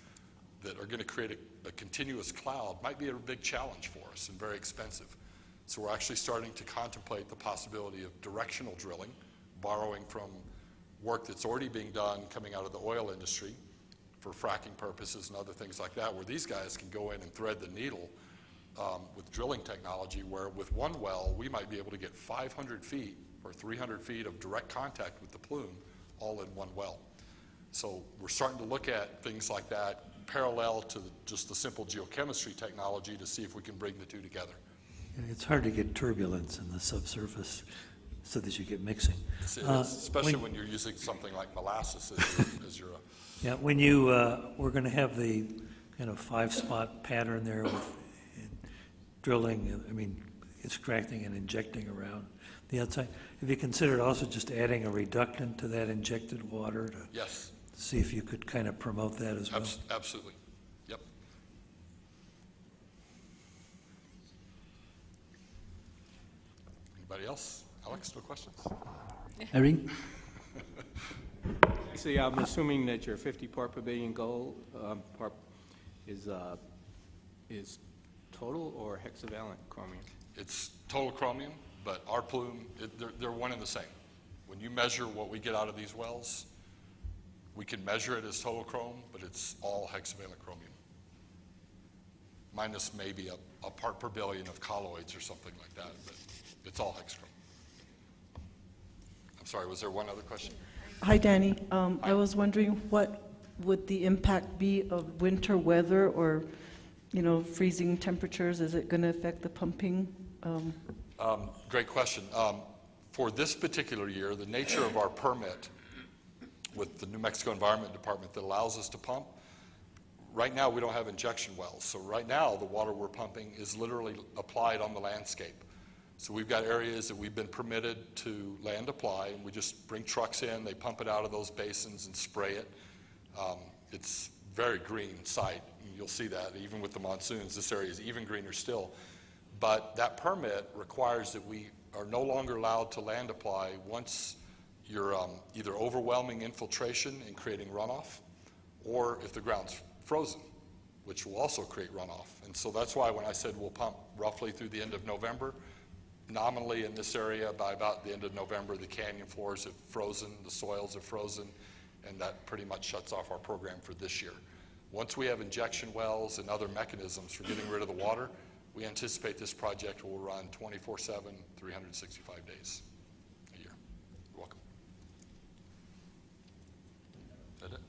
that are going to create a continuous cloud might be a big challenge for us and very expensive. So we're actually starting to contemplate the possibility of directional drilling, borrowing from work that's already being done coming out of the oil industry for fracking purposes and other things like that, where these guys can go in and thread the needle with drilling technology, where with one well, we might be able to get 500 feet or 300 feet of direct contact with the plume all in one well. So we're starting to look at things like that parallel to just the simple geochemistry technology to see if we can bring the two together. And it's hard to get turbulence in the subsurface so that you get mixing. Especially when you're using something like molasses as your Yeah, when you, we're going to have the kind of 5-spot pattern there with drilling, I mean, extracting and injecting around the outside. Have you considered also just adding a reductant to that injected water to Yes. see if you could kind of promote that as well? Absolutely. Yep. Anybody else? Alex, no questions? Irene? See, I'm assuming that your 50 part per billion goal is total or hexavalent chromium? It's total chromium, but our plume, they're one and the same. When you measure what we get out of these wells, we can measure it as total chrome, but it's all hexavalent chromium. Minus maybe a part per billion of colloids or something like that, but it's all hexachrome. I'm sorry, was there one other question? Hi, Danny. I was wondering what would the impact be of winter weather or, freezing temperatures? Is it going to affect the pumping? Great question. For this particular year, the nature of our permit with the New Mexico Environment Department that allows us to pump, right now we don't have injection wells. So right now the water we're pumping is literally applied on the landscape. So we've got areas that we've been permitted to land apply, and we just bring trucks in, they pump it out of those basins and spray it. It's very green site. You'll see that even with the monsoons. This area is even greener still. But that permit requires that we are no longer allowed to land apply once you're either overwhelming infiltration and creating runoff, or if the ground's frozen, which will also create runoff. And so that's why when I said we'll pump roughly through the end of November, nominally in this area by about the end of November, the canyon floors have frozen, the soils have frozen, and that pretty much shuts off our program for this year. Once we have injection wells and other mechanisms for getting rid of the water, we anticipate this project will run 24/7, 365 days a year. You're welcome. Is that it?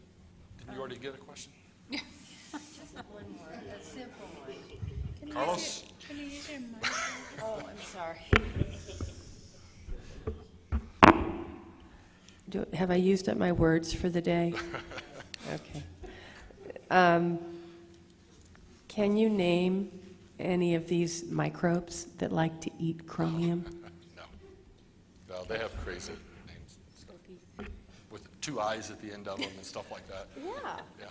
Did you already get a question? Yeah. Just one more, a simple one. Carlos? Can you use your mic? Oh, I'm sorry. Have I used up my words for the day? Okay. Can you name any of these microbes that like to eat chromium? No, they have crazy names and stuff. With 2 eyes at the end of them and stuff like that. Yeah. Yeah.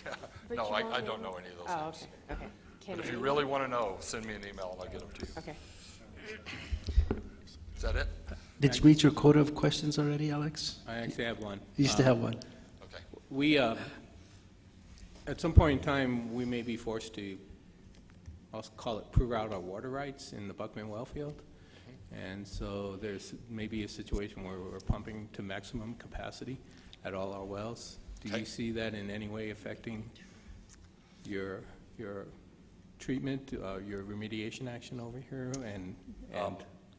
Yeah. But No, you I won't don't name know them? any of those Oh, names. okay. But if you really want to know, send me an email and I'll get them to you. Okay. Is that it? Did you reach your quota of questions already, Alex? I actually have one. You used to have one. Okay. We, at some point in time, we may be forced to, I'll call it, prove out our water rights in the Buckman well field. And so there's maybe a situation where we're pumping to maximum capacity at all our wells. Do you see that in any way affecting your treatment, your remediation action over here and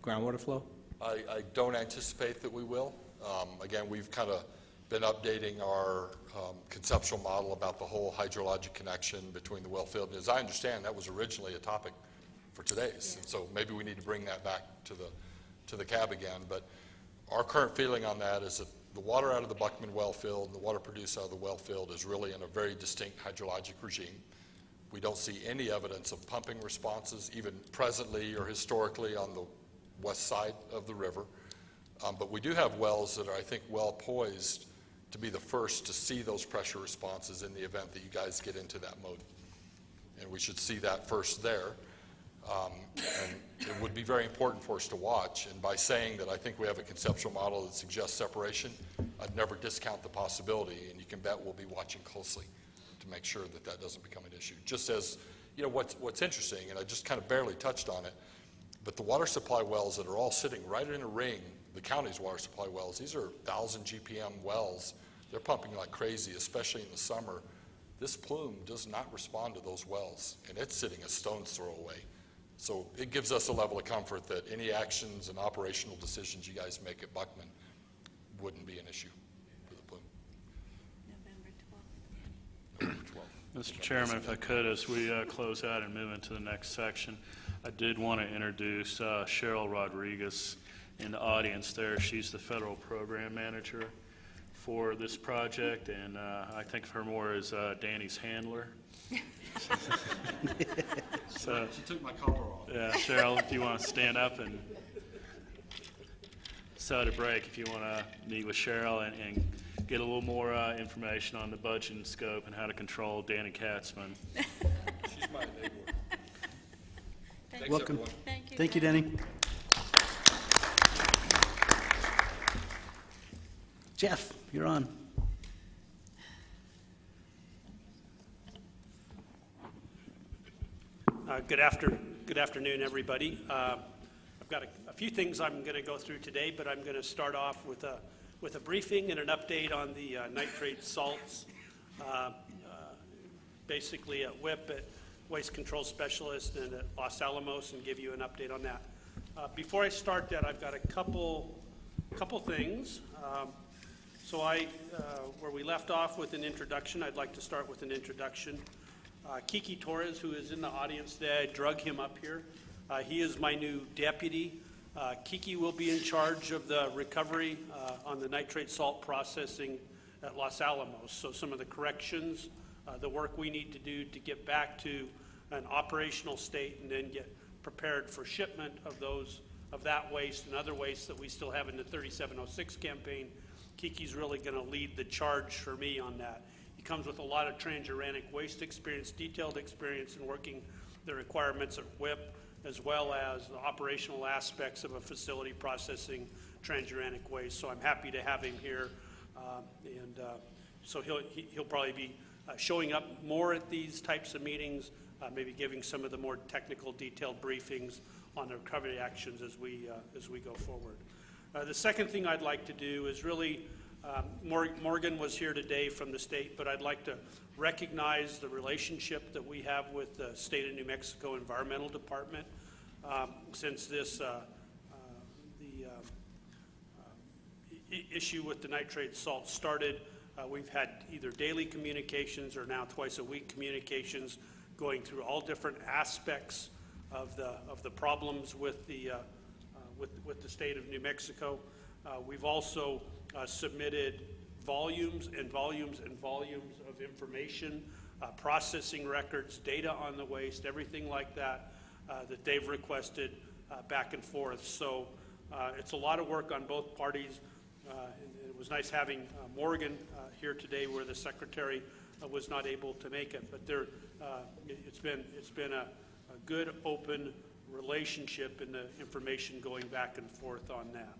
groundwater flow? I don't anticipate that we will. Again, we've kind of been updating our conceptual model about the whole hydrologic connection between the well field. And as I understand, that was originally a topic for today's. And so maybe we need to bring that back to the cab again. But our current feeling on that is that the water out of the Buckman well field and the water produced out of the well field is really in a very distinct hydrologic regime. We don't see any evidence of pumping responses, even presently or historically on the west side of the river. But we do have wells that are, I think, well poised to be the first to see those pressure responses in the event that you guys get into that mode. And we should see that first there. And it would be very important for us to watch. And by saying that I think we have a conceptual model that suggests separation, I'd never discount the possibility. And you can bet we'll be watching closely to make sure that that doesn't become an issue. Just as, what's interesting, and I just kind of barely touched on it, But the water supply wells that are all sitting right in a ring, the county's water supply wells, these are 1,000 GPM wells. They're pumping like crazy, especially in the summer. This plume does not respond to those wells, and it's sitting a stone's throw away. So it gives us a level of comfort that any actions and operational decisions you guys make at Buckman wouldn't be an issue for the plume. November 12th. Mr. Chairman, if I could, as we close out and move into the next section, I did want to introduce Cheryl Rodriguez in the audience there. She's the federal program manager for this project, and I think of her more as Danny's handler. So, She took my collar off. yeah, Cheryl, if you want to stand up and set a break, if you want to meet with Cheryl and get a little more information on the budget and scope and how to control Danny Katzman. She's my neighbor. Welcome. Thank you. Thank you, Danny. Jeff, you're on. Good afternoon, everybody. I've got a few things I'm going to go through today, but I'm going to start off with a briefing and an update on the nitrate salts, basically at WIP, at Waste Control Specialist, and at Los Alamos, and give you an update on that. Before I start that, I've got a couple things. Where we left off with an introduction, I'd like to start with an introduction. Kiki Torres, who is in the audience today, I drug him up here. He is my new deputy. Kiki will be in charge of the recovery on the nitrate salt processing at Los Alamos. So some of the corrections, the work we need to do to get back to an operational state and then get prepared for shipment of that waste and other waste that we still have in the 3706 campaign. Kiki's really going to lead the charge for me on that. He comes with a lot of transuranic waste experience, detailed experience in working the requirements of WIP, as well as the operational aspects of a facility processing transuranic waste. So I'm happy to have him here, so he'll probably be showing up more at these types of meetings, maybe giving some of the more technical, detailed briefings on the recovery actions as we go forward. The second thing I'd like to do is really, Morgan was here today from the state, but I'd like to recognize the relationship that we have with the State of New Mexico Environmental Department. Since this, issue with the nitrate salt started, we've had either daily communications or now twice a week communications going through all different aspects of the problems with the state of New Mexico. We've also submitted volumes and volumes and volumes of information, processing records, data on the waste, everything like that that they've requested back and forth. So it's a lot of work on both parties. And it was nice having Morgan here today where the secretary was not able to make it. But it's been a good, open relationship and the information going back and forth on that.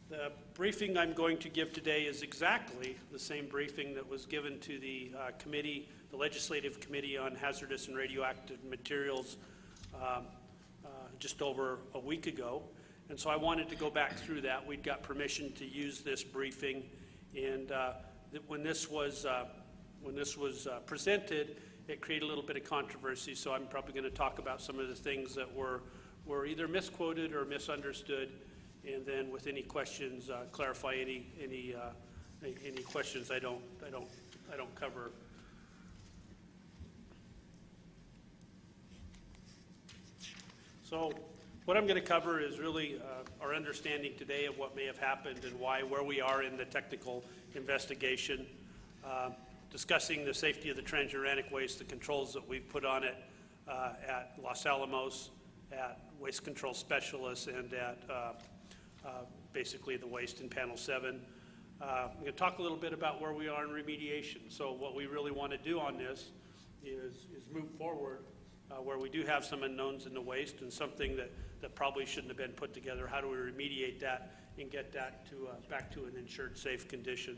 The briefing I'm going to give today is exactly the same briefing that was given to the committee, the Legislative Committee on Hazardous and Radioactive Materials just over a week ago. And so I wanted to go back through that. We'd got permission to use this briefing, and when this was presented, it created a little bit of controversy. So I'm probably going to talk about some of the things that were either misquoted or misunderstood, and then with any questions, clarify any questions I don't cover. So what I'm going to cover is really our understanding today of what may have happened and where we are in the technical investigation, discussing the safety of the transuranic waste, the controls that we've put on it at Los Alamos, at Waste Control Specialists, and at basically the waste in Panel 7. I'm going to talk a little bit about where we are in remediation. So what we really want to do on this is move forward where we do have some unknowns in the waste and something that probably shouldn't have been put together. How do we remediate that and get that back to an insured safe condition?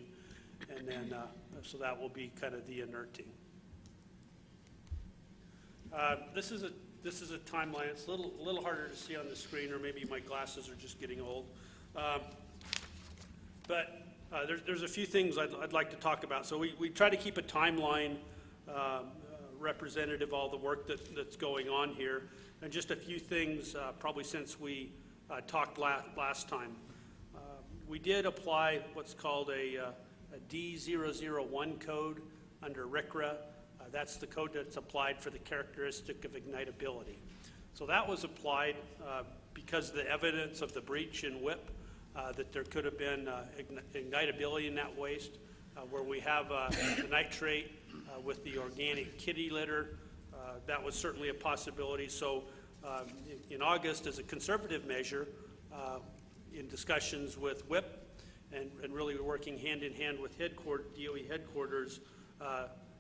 And then, so that will be kind of the inerting. This this is a timeline. It's a little harder to see on the screen, or maybe my glasses are just getting old. But there's a few things I'd like to talk about. So we try to keep a timeline representative of all the work that's going on here. And just a few things, probably since we talked last time. We did apply what's called a D001 code under RCRA. That's the code that's applied for the characteristic of ignitability. So that was applied because the evidence of the breach in WIP, that there could have been ignitability in that waste, where we have the nitrate with the organic kitty litter. That was certainly a possibility. So in August, as a conservative measure, in discussions with WIP and really working hand in hand with DOE headquarters,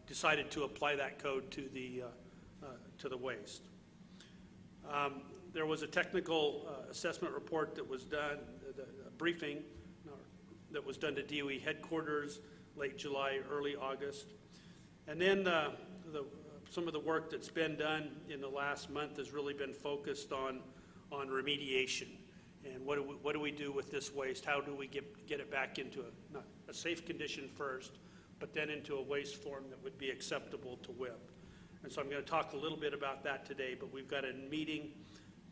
decided to apply that code to the waste. There was a technical assessment report that was done, a briefing that was done to DOE headquarters late July, early August. And then some of the work that's been done in the last month has really been focused on remediation. And what do we do with this waste? How do we get it back into a safe condition first, but then into a waste form that would be acceptable to WIP? And so I'm going to talk a little bit about that today, but we've got a meeting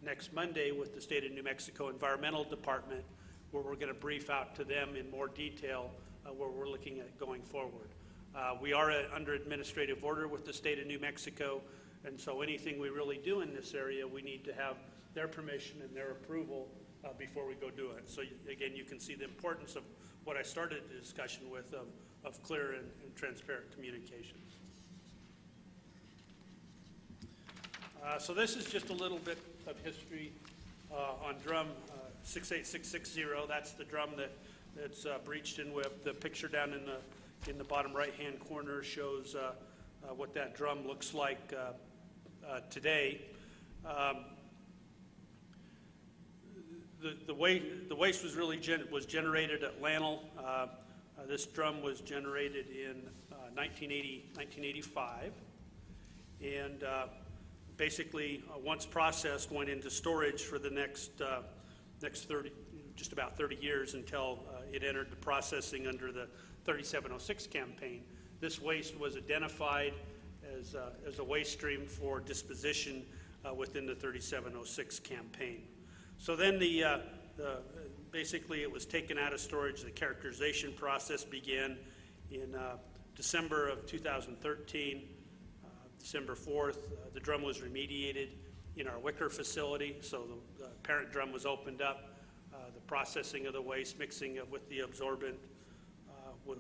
next Monday with the State of New Mexico Environmental Department, where we're going to brief out to them in more detail where we're looking at going forward. We are under administrative order with the State of New Mexico, and so anything we really do in this area, we need to have their permission and their approval before we go do it. So again, you can see the importance of what I started the discussion with, of clear and transparent communications. So this is just a little bit of history on drum 68660. That's the drum that's breached in WIP. The picture down in the bottom right-hand corner shows what that drum looks like today. The waste was really generated at Lannel. This drum was generated in 1985, and basically, once processed, went into storage for the next 30, just about 30 years until it entered the processing under the 3706 campaign. This waste was identified as a waste stream for disposition within the 3706 campaign. So then basically it was taken out of storage. The characterization process began in December of 2013. December 4th, the drum was remediated in our Wicker facility. So the parent drum was opened up. The processing of the waste, mixing it with the absorbent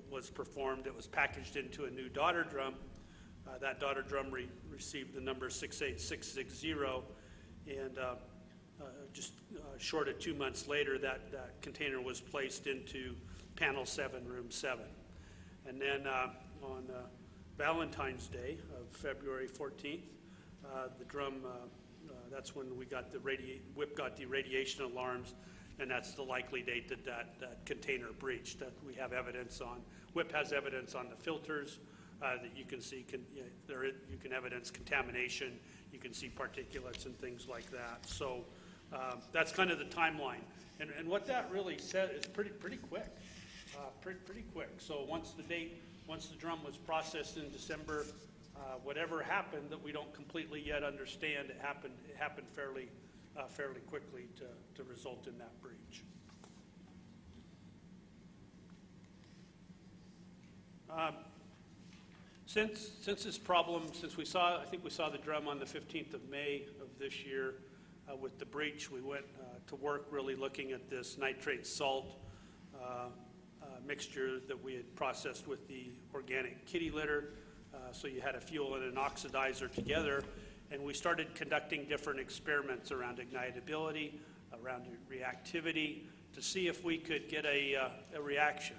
was performed. It was packaged into a new daughter drum. That daughter drum received the number 68660, and just short of 2 months later, that container was placed into panel 7, room 7. And then on Valentine's Day of February 14th, the drum, that's when we got WIP got the radiation alarms, and that's the likely date that container breached, that we have evidence on. WIP has evidence on the filters that you can see, you can evidence contamination, you can see particulates and things like that. So that's kind of the timeline. And what that really said is pretty quick, pretty quick. So once the drum was processed in December, whatever happened that we don't completely yet understand, it happened fairly quickly to result in that breach. Since this problem, I think we saw the drum on the 15th of May of this year with the breach, we went to work really looking at this nitrate salt mixture that we had processed with the organic kitty litter. So you had a fuel and an oxidizer together, and we started conducting different experiments around ignitability, around reactivity, to see if we could get a reaction.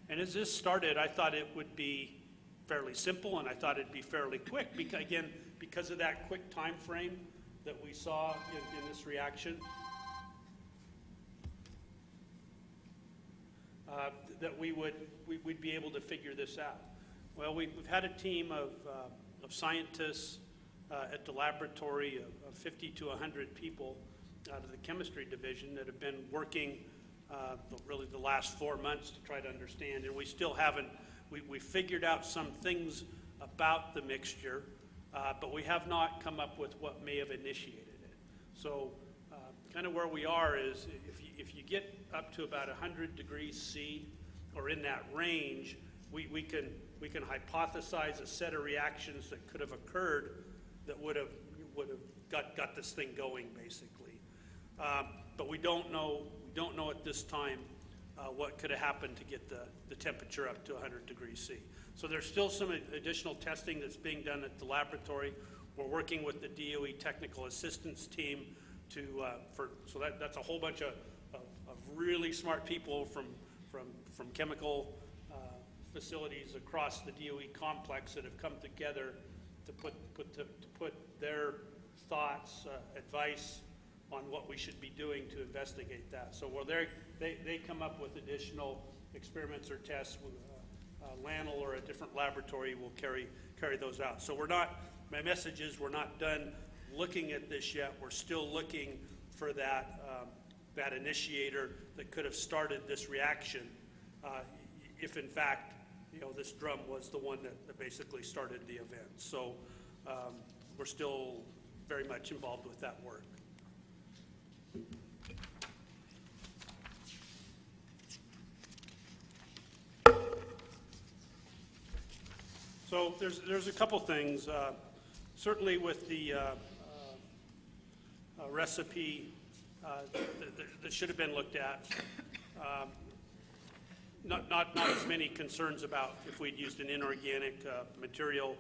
And as this started, I thought it would be fairly simple, and I thought it'd be fairly quick, because of that quick time frame that we saw in this reaction. That we'd be able to figure this out. Well, we've had a team of scientists at the laboratory of 50 to 100 people out of the chemistry division that have been working really the last 4 months to try to understand, and we still haven't, we figured out some things about the mixture, but we have not come up with what may have initiated it. So kind of where we are is if you get up to about 100 degrees C or in that range, we can hypothesize a set of reactions that could have occurred that would have got this thing going, basically. But we don't know at this time what could have happened to get the temperature up to 100 degrees C. So there's still some additional testing that's being done at the laboratory. We're working with the DOE technical assistance team so that's a whole bunch of really smart people from chemical facilities across the DOE complex that have come together to put their thoughts, advice on what we should be doing to investigate that. So they come up with additional experiments or tests. LANL or a different laboratory will carry those out. So my message is we're not done looking at this yet. We're still looking for that initiator that could have started this reaction, if in fact, this drum was the one that basically started the event. So we're still very much involved with that work. So there's a couple things. Certainly with the recipe that should have been looked at. Not as many concerns about if we'd used an inorganic material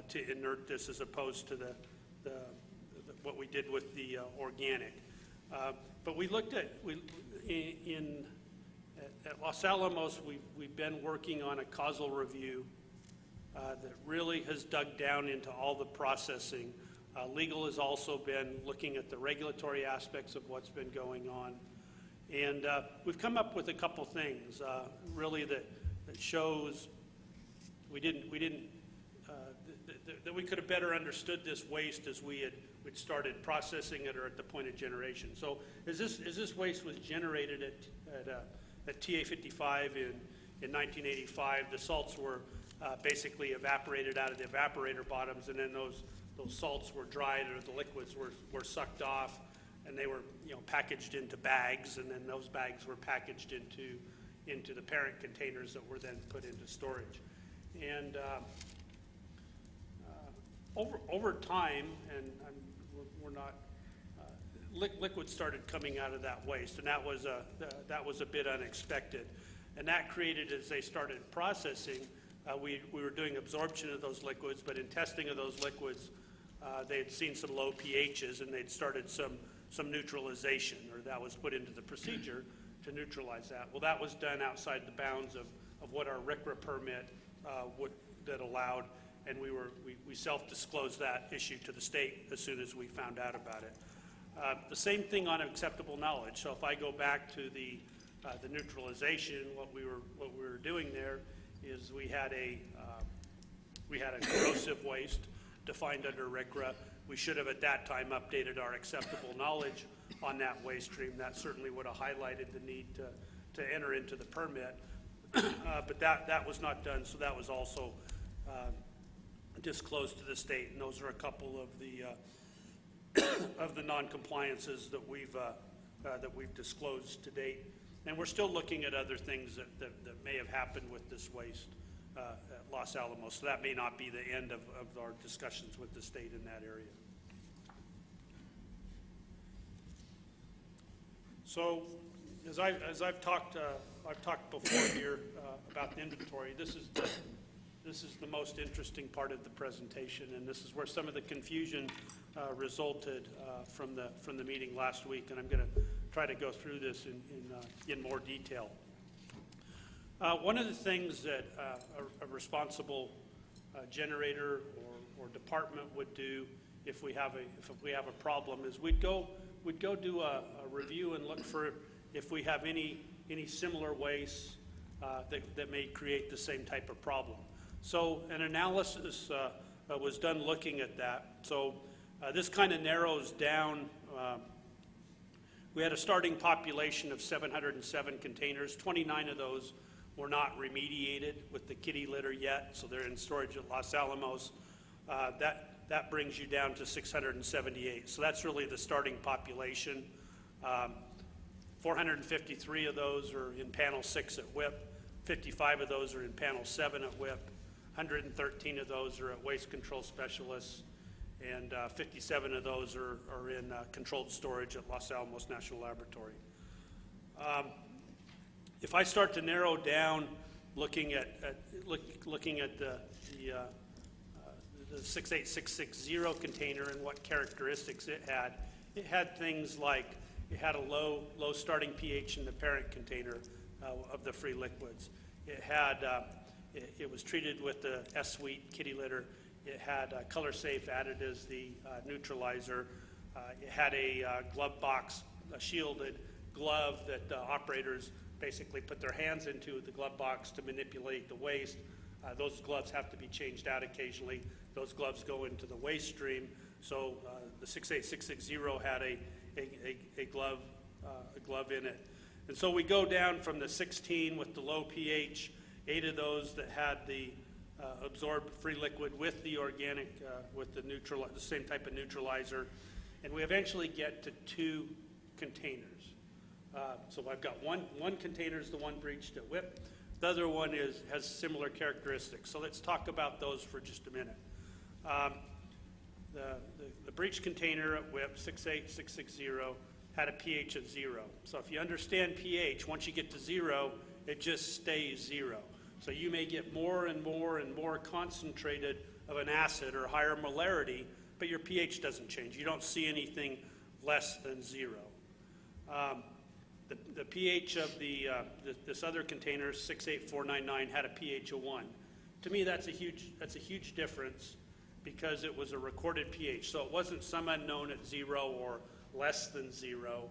to inert this as opposed to what we did with the organic. But we looked at Los Alamos. We've been working on a causal review that really has dug down into all the processing. Legal has also been looking at the regulatory aspects of what's been going on. And we've come up with a couple things really that shows that we could have better understood this waste as we'd started processing it or at the point of generation. So as this waste was generated at TA55 in 1985, the salts were basically evaporated out of the evaporator bottoms, and then those salts were dried, or the liquids were sucked off, and they were packaged into bags, and then those bags were packaged into the parent containers that were then put into storage. And over time, and we're not, liquid started coming out of that waste, and that was a bit unexpected, and that created, as they started processing, we were doing absorption of those liquids, but in testing of those liquids, they had seen some low pHs, and they'd started some neutralization, or that was put into the procedure to neutralize that. Well, that was done outside the bounds of what our RCRA permit that allowed, and we self-disclosed that issue to the state as soon as we found out about it. The same thing on acceptable knowledge. So if I go back to the neutralization, what we were doing there is we had a corrosive waste defined under RCRA. We should have at that time updated our acceptable knowledge on that waste stream. That certainly would have highlighted the need to enter into the permit. But that was not done, so that was also disclosed to the state, and those are a couple of the non-compliances that we've disclosed to date. And we're still looking at other things that may have happened with this waste at Los Alamos. So that may not be the end of our discussions with the state in that area. So as I've talked before here about the inventory, this is the most interesting part of the presentation, and this is where some of the confusion resulted from the meeting last week, and I'm going to try to go through this in more detail. One of the things that a responsible generator or department would do if we have a problem is we'd go do a review and look for if we have any similar waste that may create the same type of problem. So an analysis was done looking at that, So this kind of narrows down. We had a starting population of 707 containers. 29 of those were not remediated with the kitty litter yet, so they're in storage at Los Alamos. That brings you down to 678. So that's really the starting population. 453 of those are in panel 6 at WIP. 55 of those are in panel 7 at WIP. 113 of those are at waste control specialists. And 57 of those are in controlled storage at Los Alamos National Laboratory. If I start to narrow down, looking at the 68660 container and what characteristics it had things like it had a low starting pH in the parent container of the free liquids. It was treated with the S-Sweet kitty litter. It had color safe added as the neutralizer. It had a glove box, a shielded glove that operators basically put their hands into the glove box to manipulate the waste. Those gloves have to be changed out occasionally. Those gloves go into the waste stream. So the 68660 had a glove in it. And so we go down from the 16 with the low pH, 8 of those that had the absorbed free liquid with the organic, with the same type of neutralizer, and we eventually get to 2 containers. So I've got one container is the one breached at WIP. The other one has similar characteristics. So let's talk about those for just a minute. The breached container at WIP 68660 had a pH of 0. So if you understand pH, once you get to 0, it just stays 0. So you may get more and more and more concentrated of an acid or higher molarity, but your pH doesn't change. You don't see anything less than 0. The pH of this other container, 68499, had a pH of 1. To me, that's a huge difference because it was a recorded pH. So it wasn't some unknown at 0 or less than 0.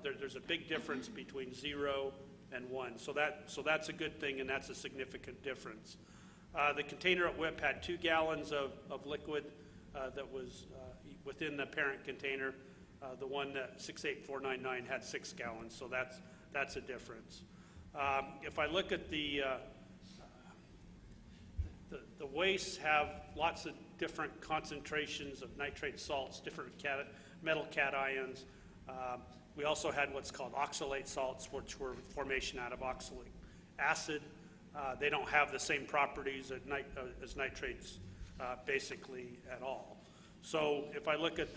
There's a big difference between 0 and 1. So that's a good thing, and that's a significant difference. The container at WIP had 2 gallons of liquid that was within the parent container. The one that 68499 had 6 gallons, so that's a difference. If I look at the wastes have lots of different concentrations of nitrate salts, different metal cations. We also had what's called oxalate salts, which were formation out of oxalic acid. They don't have the same properties as nitrates basically at all. So if I look at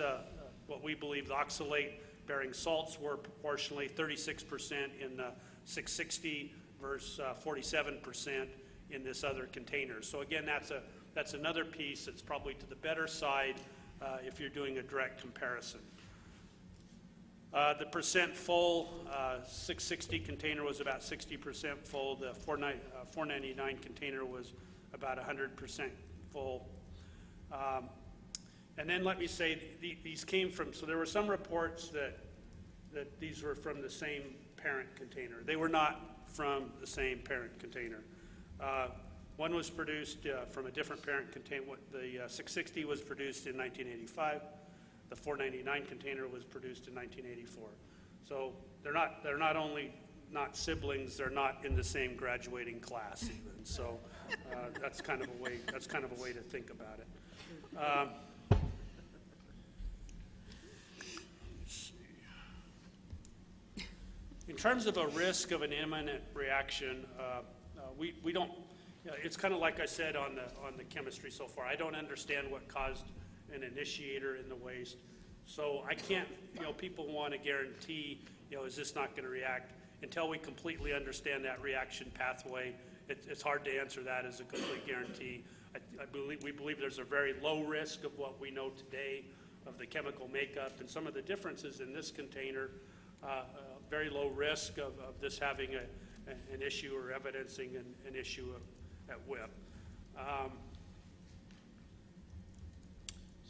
what we believe the oxalate-bearing salts were proportionally 36% in the 660 versus 47% in this other container. So again, that's another piece that's probably to the better side if you're doing a direct comparison. The percent full, 660 container was about 60% full. The 499 container was about 100% full. And then let me say, these came from, so there were some reports that these were from the same parent container. They were not from the same parent container. One was produced from a different parent container. The 660 was produced in 1985. The 499 container was produced in 1984. So they're not only not siblings, they're not in the same graduating class even. So that's kind of a way to think about it. In terms of a risk of an imminent reaction, we don't. It's kind of like I said on the chemistry so far. I don't understand what caused an initiator in the waste, so I can't. People want to guarantee. Is this not going to react? Until we completely understand that reaction pathway, it's hard to answer that as a complete guarantee. We believe there's a very low risk of what we know today of the chemical makeup and some of the differences in this container. Very low risk of this having an issue or evidencing an issue at WIP. See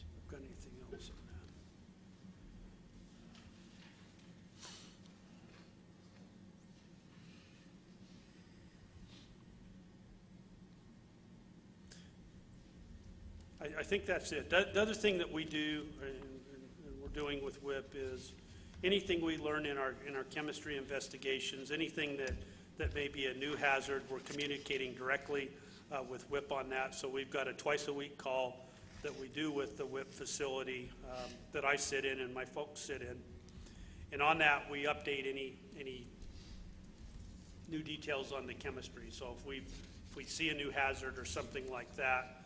if I've got anything else on that. I think that's it. The other thing that we do, and we're doing with WIP, is anything we learn in our chemistry investigations, anything that may be a new hazard, we're communicating directly with WIP on that. So we've got a twice-a-week call that we do with the WIP facility that I sit in and my folks sit in. And on that, we update any new details on the chemistry. So if we see a new hazard or something like that,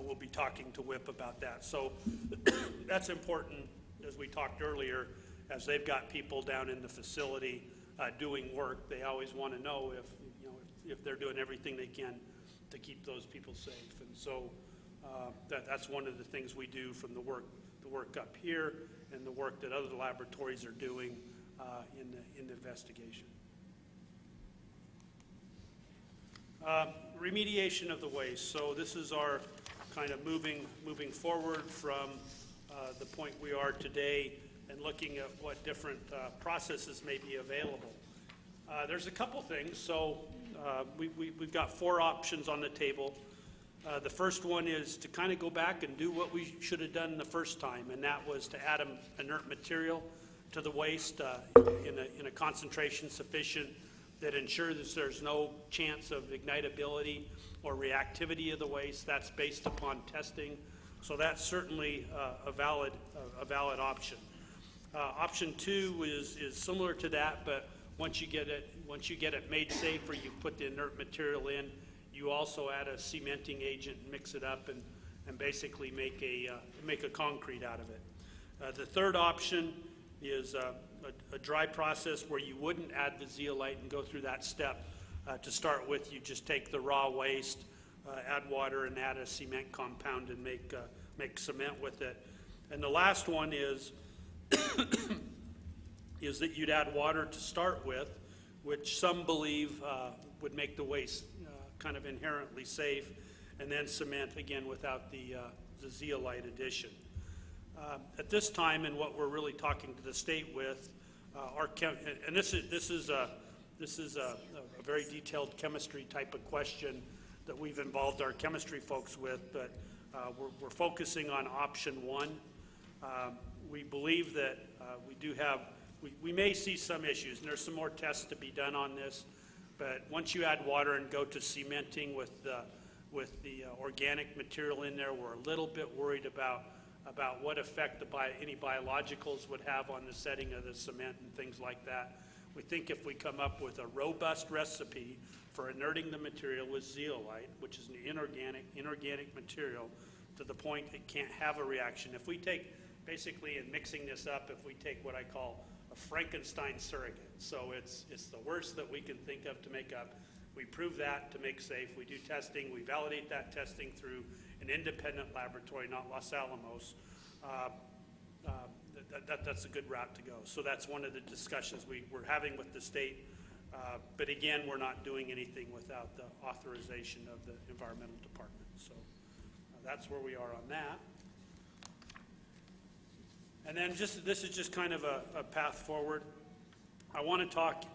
we'll be talking to WIP about that. So that's important, as we talked earlier, as they've got people down in the facility doing work. They always want to know if they're doing everything they can to keep those people safe. And so that's one of the things we do from the work up here and the work that other laboratories are doing in the investigation. Remediation of the waste. So this is our kind of moving forward from the point we are today and looking at what different processes may be available. There's a couple things. So we've got 4 options on the table. The first one is to kind of go back and do what we should have done the first time, and that was to add inert material to the waste in a concentration sufficient that ensures there's no chance of ignitability or reactivity of the waste. That's based upon testing. So that's certainly a valid option. Option 2 is similar to that, but once you get it made safe or you put the inert material in, you also add a cementing agent and mix it up and basically make a concrete out of it. The third option is a dry process where you wouldn't add the zeolite and go through that step. To start with, you just take the raw waste, add water, and add a cement compound and make cement with it. And the last one is is that you'd add water to start with, which some believe would make the waste kind of inherently safe, and then cement again without the zeolite addition. At this time, and what we're really talking to the state with, and this is a very detailed chemistry type of question that we've involved our chemistry folks with, but we're focusing on option 1. We believe that we may see some issues, and there's some more tests to be done on this, but once you add water and go to cementing with the organic material in there, we're a little bit worried about what effect any biologicals would have on the setting of the cement and things like that. We think if we come up with a robust recipe for inerting the material with zeolite, which is an inorganic material, to the point it can't have a reaction. If we take, basically in mixing this up, if we take what I call a Frankenstein surrogate, so it's the worst that we can think of to make up. We prove that to make safe. We do testing. We validate that testing through an independent laboratory, not Los Alamos. That's a good route to go. So that's one of the discussions we're having with the state. But again, we're not doing anything without the authorization of the environmental department. So that's where we are on that. And then this is just kind of a path forward. I want to talk,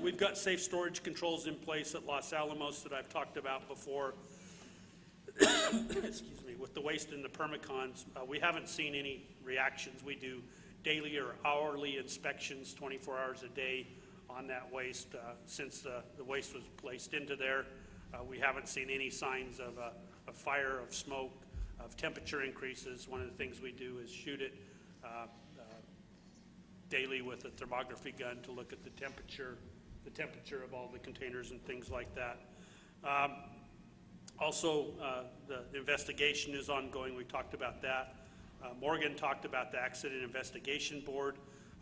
we've got safe storage controls in place at Los Alamos that I've talked about before. Excuse me, with the waste and the permacons. We haven't seen any reactions. We do daily or hourly inspections, 24 hours a day on that waste. Since the waste was placed into there, we haven't seen any signs of fire, of smoke, of temperature increases. One of the things we do is shoot it daily with a thermography gun to look at the temperature of all the containers and things like that. Also, the investigation is ongoing. We talked about that. Morgan talked about the Accident Investigation Board.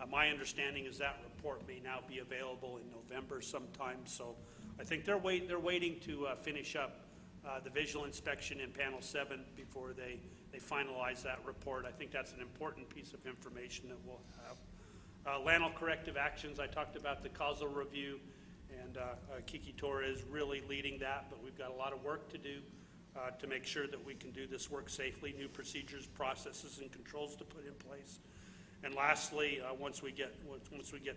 My understanding is that report may now be available in November sometime. So I think they're waiting to finish up the visual inspection in Panel 7 before they finalize that report. I think that's an important piece of information that we'll have. Landfill corrective actions, I talked about the causal review, and Kiki Torres is really leading that, but we've got a lot of work to do to make sure that we can do this work safely, new procedures, processes, and controls to put in place. And lastly, once we get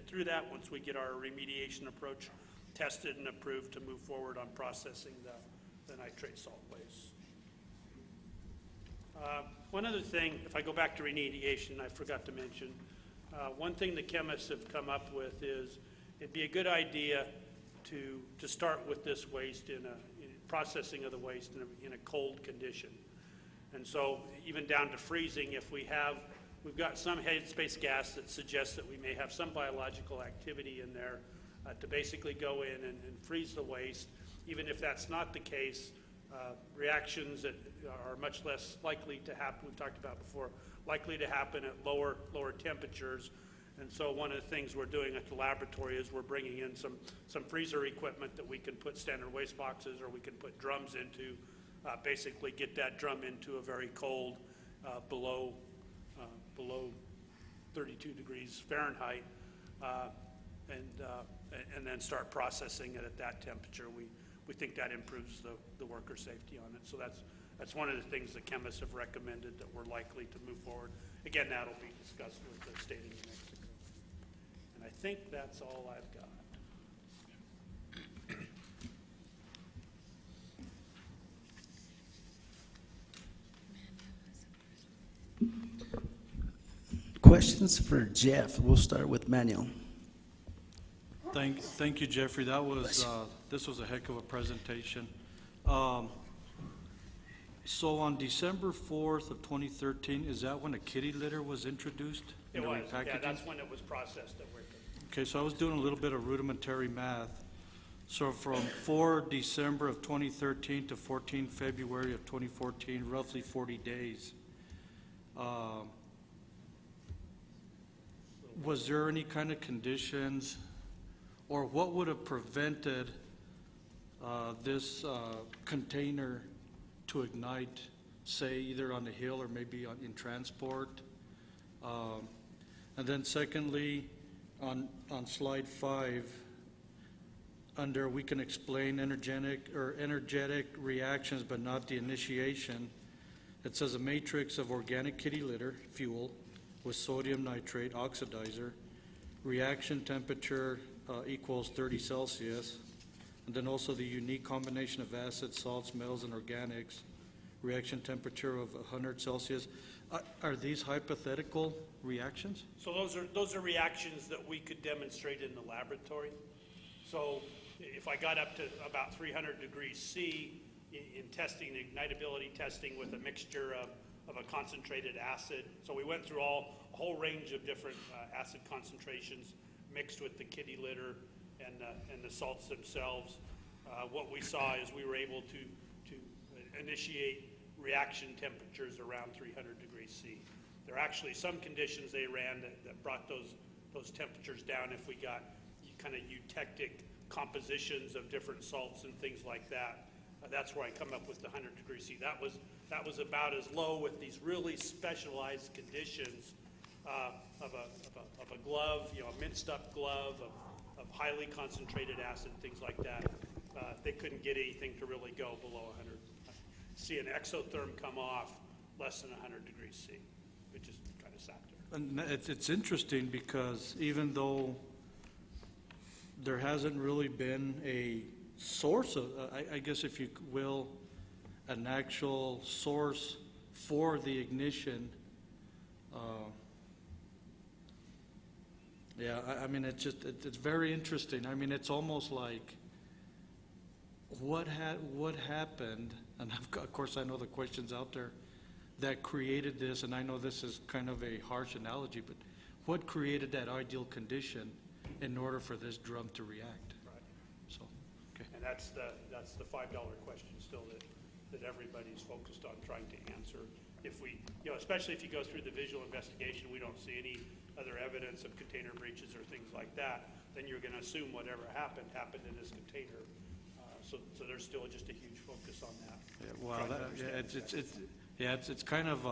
through that, once we get our remediation approach tested and approved, to move forward on processing the nitrate salt waste. One other thing, if I go back to remediation, I forgot to mention, one thing the chemists have come up with is it'd be a good idea to start with this waste in processing of the waste in a cold condition. And so even down to freezing, if we've got some headspace gas that suggests that we may have some biological activity in there, to basically go in and freeze the waste. Even if that's not the case, reactions that are much less likely to happen, we've talked about before, likely to happen at lower temperatures. And so one of the things we're doing at the laboratory is we're bringing in some freezer equipment that we can put standard waste boxes or we can put drums into, basically get that drum into a very cold, below 32 degrees Fahrenheit, and then start processing it at that temperature. We think that improves the worker safety on it. So that's one of the things the chemists have recommended that we're likely to move forward. Again, that'll be discussed with the state of New Mexico. And I think that's all I've got. Questions for Jeff? We'll start with Manuel. Thank you, Jeffrey. This was a heck of a presentation. So on December 4th of 2013, is that when a kitty litter was introduced? It was, yeah, that's when it was processed at Wicked. Okay, so I was doing a little bit of rudimentary math. So from 4 December of 2013 to 14 February of 2014, roughly 40 days. Was there any kind of conditions, or what would have prevented this container to ignite, say, either on the hill or maybe in transport? And then secondly, on slide 5, under we can explain energetic reactions but not the initiation, it says a matrix of organic kitty litter fuel with sodium nitrate oxidizer, reaction temperature equals 30 Celsius, and then also the unique combination of acids, salts, metals, and organics, reaction temperature of 100 Celsius. Are these hypothetical reactions? So those are reactions that we could demonstrate in the laboratory. So if I got up to about 300 degrees C in testing, ignitability testing with a mixture of a concentrated acid. So we went through a whole range of different acid concentrations mixed with the kitty litter and the salts themselves. What we saw is we were able to initiate reaction temperatures around 300 degrees C. There are actually some conditions they ran that brought those temperatures down if we got kind of eutectic compositions of different salts and things like that. That's where I come up with the 100 degrees C. That was about as low with these really specialized conditions of a glove, a minced up glove, of highly concentrated acid, things like that. They couldn't get anything to really go below 100. See an exotherm come off less than 100 degrees C, which is kind of sad. And it's interesting because even though there hasn't really been a source of, I guess if you will, an actual source for the ignition. Yeah, I mean, it's very interesting. I mean, it's almost like what happened, and of course I know the question's out there, that created this, and I know this is kind of a harsh analogy, but what created that ideal condition in order for this drum to react? Right. So, okay. And that's the $5 question still that everybody's focused on trying to answer. If we, especially if you go through the visual investigation, we don't see any other evidence of container breaches or things like that, then you're going to assume whatever happened in this container. So there's still just a huge focus on that. Yeah, well, it's kind of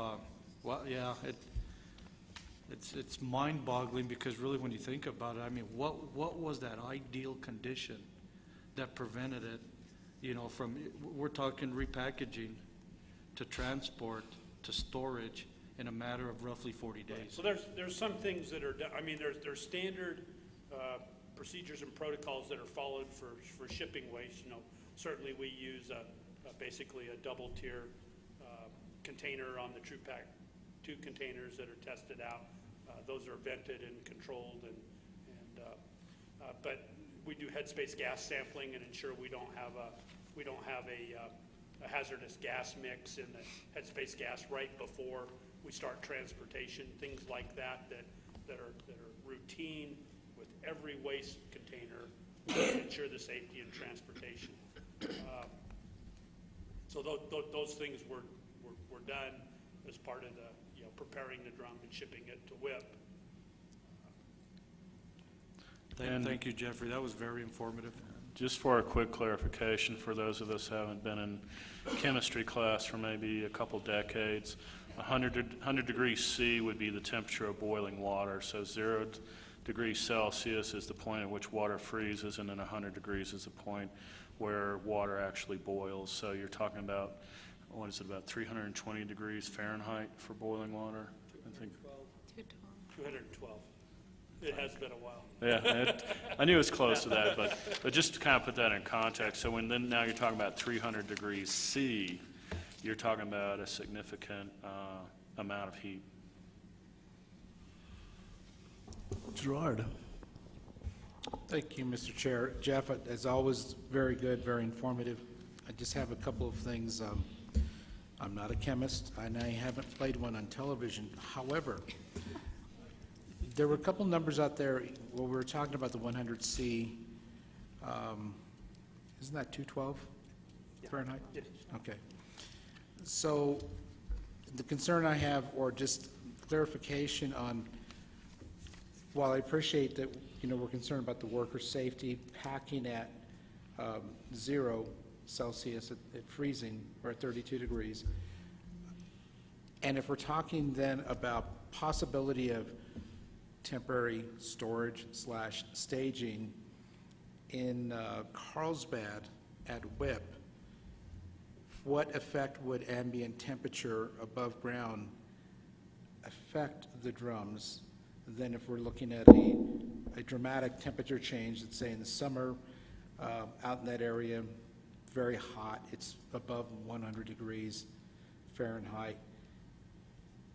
it's mind-boggling because really when you think about it, I mean, what was that ideal condition that prevented it, from, we're talking repackaging to transport to storage in a matter of roughly 40 days. Right. So there's some things that are, there's standard procedures and protocols that are followed for shipping waste. Certainly we use basically a double tier container on the True Pack 2 containers that are tested out. Those are vented and controlled, but we do headspace gas sampling and ensure we don't have a hazardous gas mix in the headspace gas right before we start transportation. Things like that are routine with every waste container to ensure the safety and transportation. So those things were done as part of the preparing the drum and shipping it to WIP. Thank you, Jeffrey. That was very informative. Just for a quick clarification, for those of us who haven't been in chemistry class for maybe a couple decades, 100 degrees C would be the temperature of boiling water. So 0 degrees Celsius is the point at which water freezes, and then 100 degrees is the point where water actually boils. So you're talking about, what is it, about 320 degrees Fahrenheit for boiling water? I think. 212. It has been a while. Yeah, I knew it was close to that, but just to kind of put that in context, so now you're talking about 300 degrees C, you're talking about a significant amount of heat. Gerard. Thank you, Mr. Chair. Jeff, as always, very good, very informative. I just have a couple of things. I'm not a chemist, and I haven't played one on television. However, there were a couple numbers out there where we were talking about the 100C. Isn't that 212 Fahrenheit? Yes. Okay. So the concern I have, or just clarification on, while I appreciate that, we're concerned about the worker safety, packing at 0 Celsius at freezing, or at 32 degrees. And if we're talking then about possibility of temporary storage / staging in Carlsbad at WIP, what effect would ambient temperature above ground affect the drums? Then if we're looking at a dramatic temperature change, let's say in the summer, out in that area, very hot, it's above 100 degrees Fahrenheit.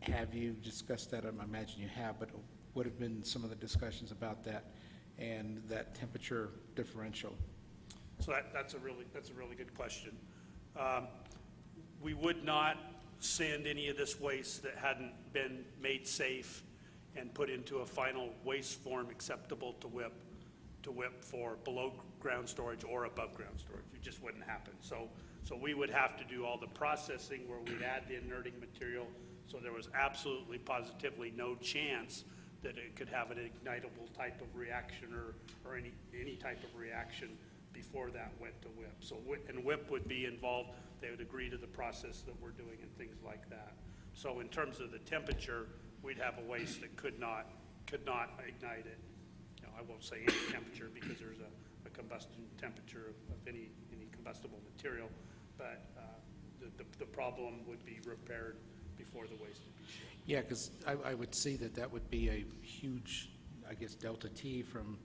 Have you discussed that? I imagine you have, but what have been some of the discussions about that and that temperature differential? So that's a really good question. We would not send any of this waste that hadn't been made safe and put into a final waste form acceptable to WIP for below ground storage or above ground storage. It just wouldn't happen. So we would have to do all the processing where we'd add the inerting material. So there was absolutely, positively no chance that it could have an ignitable type of reaction or any type of reaction before that went to WIP. So WIP would be involved. They would agree to the process that we're doing and things like that. So in terms of the temperature, we'd have a waste that could not ignite it. I won't say any temperature because there's a combustion temperature of any combustible material, but the problem would be repaired before the waste would be shipped. Yeah, because I would see that would be a huge, I guess, delta T from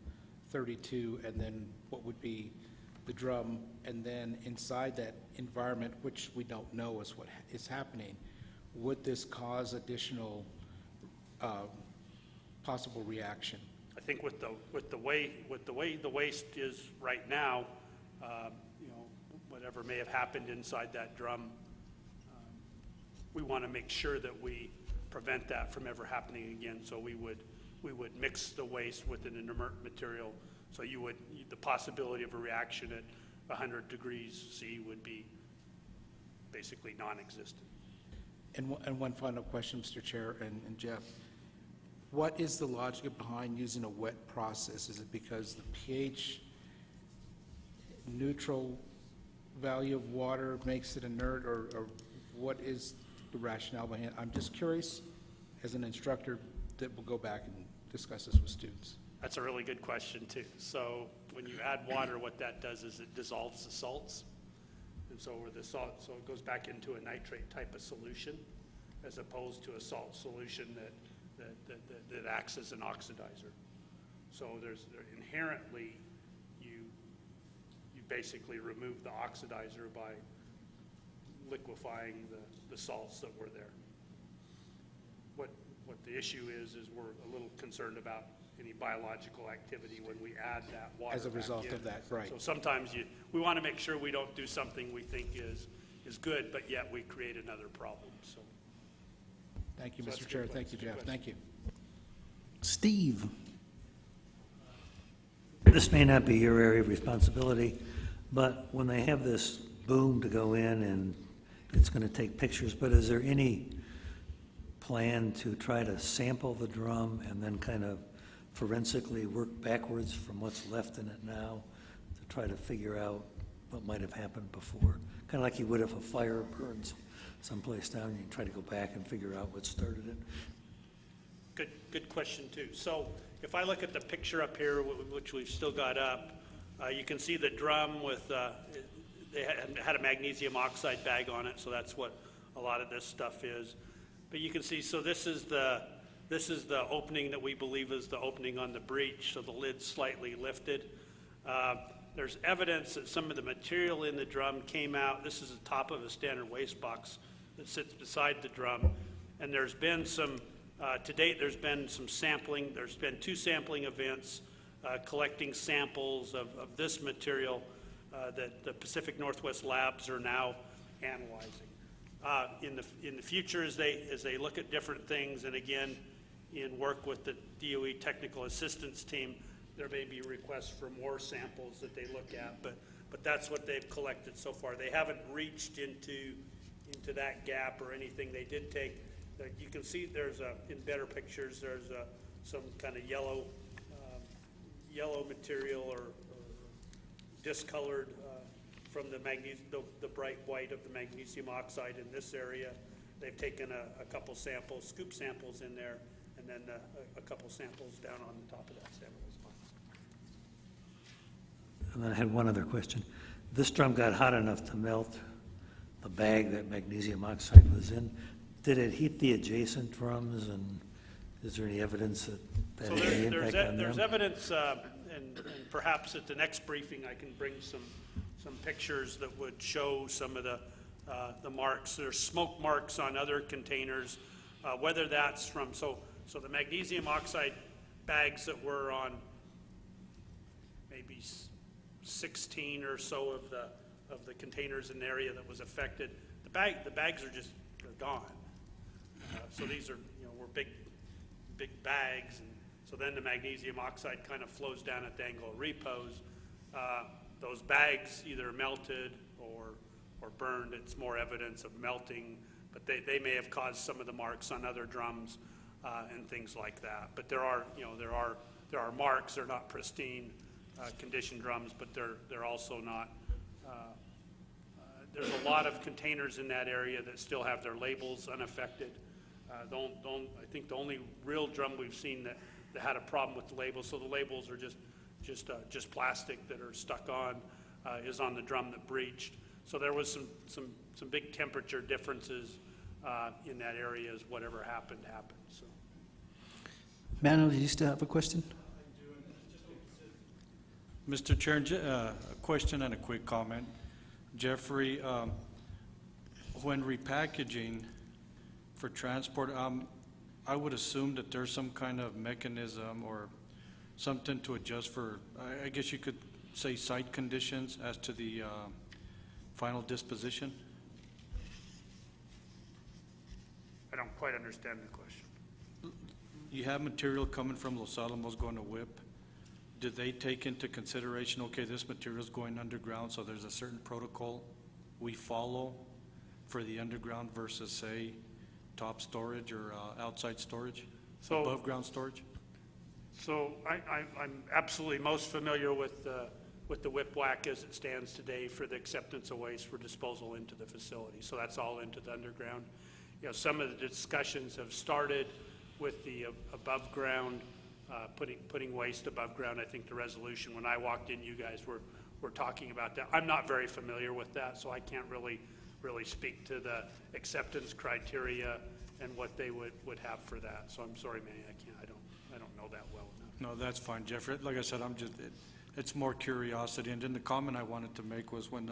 32, and then what would be the drum, and then inside that environment, which we don't know is what is happening, would this cause additional possible reaction? I think with the way the waste is right now, whatever may have happened inside that drum, we want to make sure that we prevent that from ever happening again. So we would mix the waste with an inert material. So the possibility of a reaction at 100 degrees C would be basically non-existent. And one final question, Mr. Chair and Jeff. What is the logic behind using a wet process? Is it because the pH neutral value of water makes it inert, or what is the rationale behind it? I'm just curious, as an instructor, that will go back and discuss this with students. That's a really good question too. So when you add water, what that does is it dissolves the salts. And so where the salt, so it goes back into a nitrate type of solution as opposed to a salt solution that acts as an oxidizer. So inherently, you basically remove the oxidizer by liquefying the salts that were there. What the issue is we're a little concerned about any biological activity when we add that water As a back result in. of that, right. So sometimes we want to make sure we don't do something we think is good, but yet we create another problem, so. Thank you, So that's Mr. a Chair. good Thank you, question. Jeff. Thank you. Steve? This may not be your area of responsibility, but when they have this boom to go in and it's going to take pictures, but is there any plan to try to sample the drum and then kind of forensically work backwards from what's left in it now to try to figure out what might have happened before? Kind of like you would if a fire burns someplace down, you try to go back and figure out what started it. Good question too. So if I look at the picture up here, which we've still got up, you can see the drum with, they had a magnesium oxide bag on it, so that's what a lot of this stuff is. But you can see, so this is the opening that we believe is the opening on the breech, so the lid's slightly lifted. There's evidence that some of the material in the drum came out. This is the top of a standard waste box that sits beside the drum. And there's been some, to date, there's been some sampling. There's been 2 sampling events collecting samples of this material that the Pacific Northwest labs are now analyzing. In the future, as they look at different things, and again, in work with the DOE Technical Assistance Team, there may be requests for more samples that they look at, but that's what they've collected so far. They haven't reached into that gap or anything. They did take, you can see there's in better pictures, there's some kind of yellow material or discolored from the bright white of the magnesium oxide in this area. They've taken a couple samples, scoop samples in there, and then a couple samples down on the top of that sample as well. And then I had one other question. This drum got hot enough to melt the bag that magnesium oxide was in. Did it heat the adjacent drums, and is there any evidence that So had any impact on them? there's evidence, and perhaps at the next briefing I can bring some pictures that would show some of the marks. There's smoke marks on other containers, whether that's from, so the magnesium oxide bags that were on maybe 16 or so of the containers in the area that was affected, the bags are just, they're gone. So these are, were big bags, and so then the magnesium oxide kind of flows down at the angle of repose. Those bags either melted or burned. It's more evidence of melting, but they may have caused some of the marks on other drums and things like that. But there are marks. They're not pristine condition drums, but they're also not. There's a lot of containers in that area that still have their labels unaffected. I think the only real drum we've seen that had a problem with the labels, so the labels are just plastic that are stuck on, is on the drum that breached. So there was some big temperature differences in that area as whatever happened. So. Mano, do you still have a question? Mr. Chair, a question and a quick comment. Jeffrey, when repackaging for transport, I would assume that there's some kind of mechanism or something to adjust for, I guess you could say, site conditions as to the final disposition? I don't quite understand the question. You have material coming from Los Alamos going to WIP. Did they take into consideration, okay, this material is going underground, so there's a certain protocol we follow for the underground versus, say, top storage or outside storage, above ground storage? So I'm absolutely most familiar with the WIP WAC as it stands today for the acceptance of waste for disposal into the facility. So that's all into the underground. Some of the discussions have started with the above ground, putting waste above ground. I think the resolution, when I walked in, you guys were talking about that. I'm not very familiar with that, so I can't really speak to the acceptance criteria and what they would have for that. So I'm sorry, Manny, I don't know that well enough. No, that's fine, Jeffrey. Like I said, it's more curiosity. And then the comment I wanted to make was when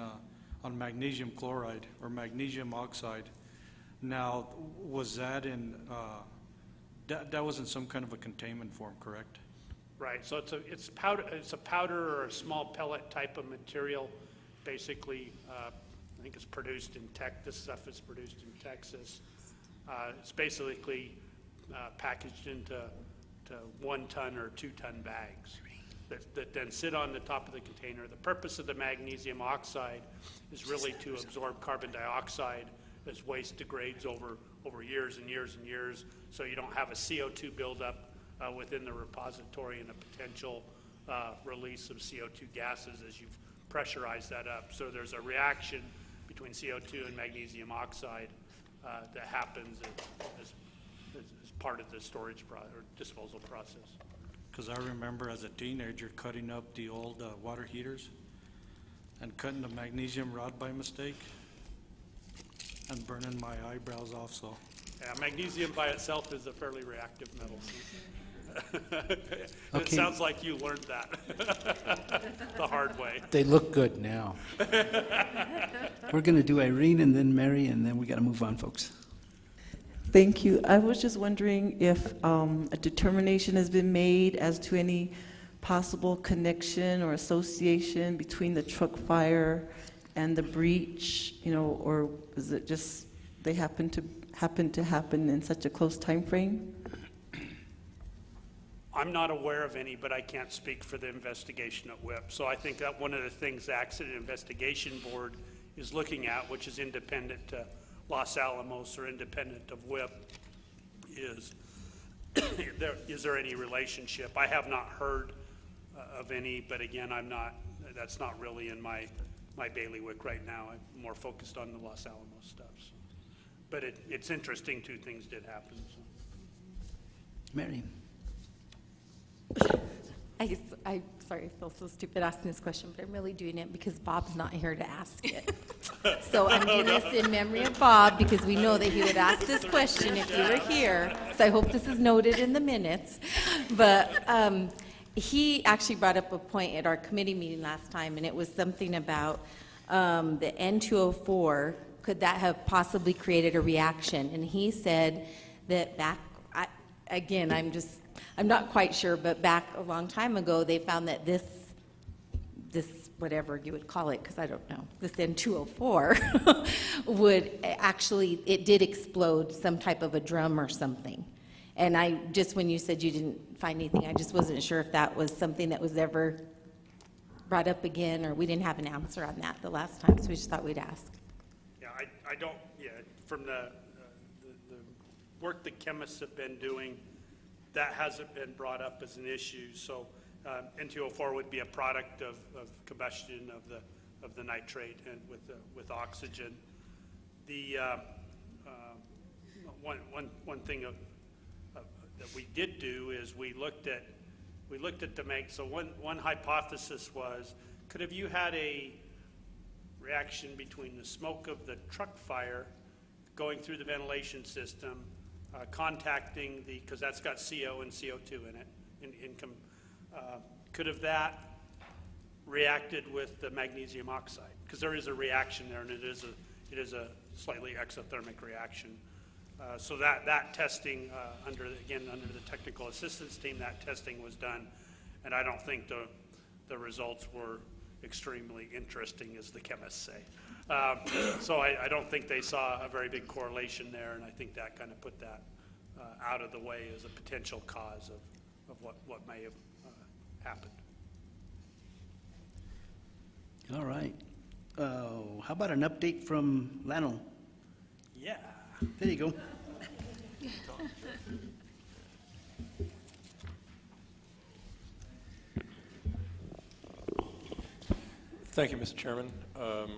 on magnesium chloride or magnesium oxide. Now, was that in, that was in some kind of a containment form, correct? Right, so it's a powder or a small pellet type of material. Basically, I think it's produced in this stuff is produced in Texas. It's basically packaged into 1 ton or 2 ton bags that then sit on the top of the container. The purpose of the magnesium oxide is really to absorb carbon dioxide as waste degrades over years and years and years, so you don't have a CO2 buildup within the repository and a potential release of CO2 gases as you've pressurized that up. So there's a reaction between CO2 and magnesium oxide that happens as part of the storage or disposal process. Because I remember as a teenager cutting up the old water heaters and cutting the magnesium rod by mistake and burning my eyebrows off, so. Yeah, magnesium by itself is a fairly reactive metal. It Okay. sounds like you learned that the hard way. They look good now. We're going to do Irene and then Mary, and then we got to move on, folks. Thank you. I was just wondering if a determination has been made as to any possible connection or association between the truck fire and the breach, or is it just they happen to happen in such a close time frame? I'm not aware of any, but I can't speak for the investigation at WIP. So I think that one of the things the Accident Investigation Board is looking at, which is independent to Los Alamos or independent of WIP, is is there any relationship? I have not heard of any, but again, that's not really in my bailiwick right now. I'm more focused on the Los Alamos stuff. So. But it's interesting, 2 things did happen. So. Mary. I'm sorry, I feel so stupid asking this question, but I'm really doing it because Bob's not here to ask it. So I'm doing this in memory of Bob because we know that he would ask this question if you were here. So I hope this is noted in the minutes. But he actually brought up a point at our committee meeting last time, and it was something about the N204. Could that have possibly created a reaction? And he said that I'm not quite sure, but back a long time ago, they found that this whatever you would call it, because I don't know, this N204 it did explode some type of a drum or something. And when you said you didn't find anything, I just wasn't sure if that was something that was ever brought up again, or we didn't have an answer on that the last time, so we just thought we'd ask. Yeah, I don't, from the work the chemists have been doing, that hasn't been brought up as an issue. So N204 would be a product of combustion of the nitrate and with oxygen. The one thing that we did do is we looked at so one hypothesis was, could have you had a reaction between the smoke of the truck fire going through the ventilation system, contacting because that's got CO and CO2 in it, could have that reacted with the magnesium oxide? Because there is a reaction there, and it is a slightly exothermic reaction. So that testing, under the technical assistance team, that testing was done, and I don't think the results were extremely interesting, as the chemists say. So I don't think they saw a very big correlation there, and I think that kind of put that out of the way as a potential cause of what may have happened. All right. How about an update from Lano? Yeah. There you go. Thank you, Mr. Chairman. Do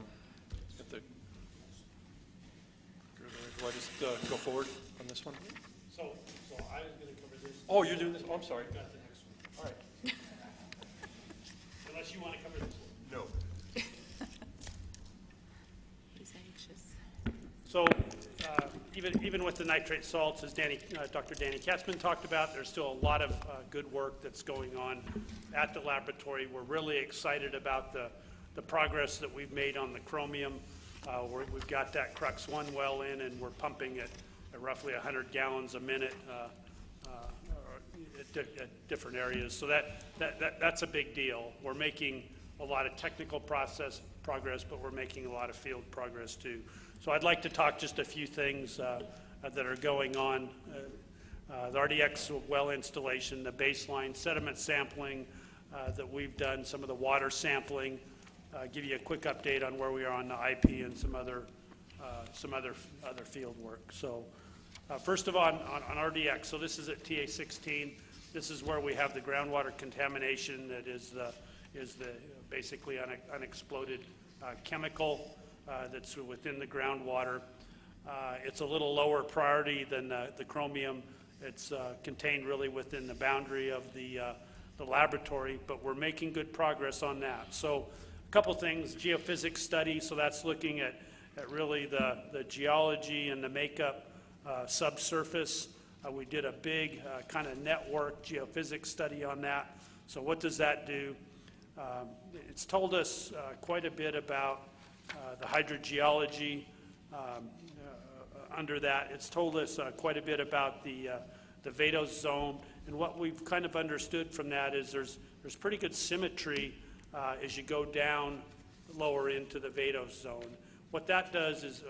I just go forward on this one? So I was going to cover this. Oh, you're doing this? Oh, I'm sorry. Got the next one. All right. Unless you want to cover this one. No. He's anxious. So even with the nitrate salts, as Dr. Danny Katzman talked about, there's still a lot of good work that's going on at the laboratory. We're really excited about the the progress that we've made on the chromium. We've got that Crux 1 well in, and we're pumping at roughly 100 gallons a minute at different areas. So that's a big deal. We're making a lot of technical progress, but we're making a lot of field progress too. So I'd like to talk just a few things that are going on. The RDX well installation, the baseline sediment sampling that we've done, some of the water sampling, give you a quick update on where we are on the IP and some other field work. So first of all, on RDX, so this is at TA-16. This is where we have the groundwater contamination that is the basically unexploded chemical that's within the groundwater. It's a little lower priority than the chromium. It's contained really within the boundary of the laboratory, but we're making good progress on that. So a couple things, geophysics study, so that's looking at really the geology and the makeup subsurface. We did a big kind of network geophysics study on that. So what does that do? It's told us quite a bit about the hydrogeology under that. It's told us quite a bit about the Vados zone, and what we've kind of understood from that is there's pretty good symmetry as you go down lower into the Vados zone. What that does is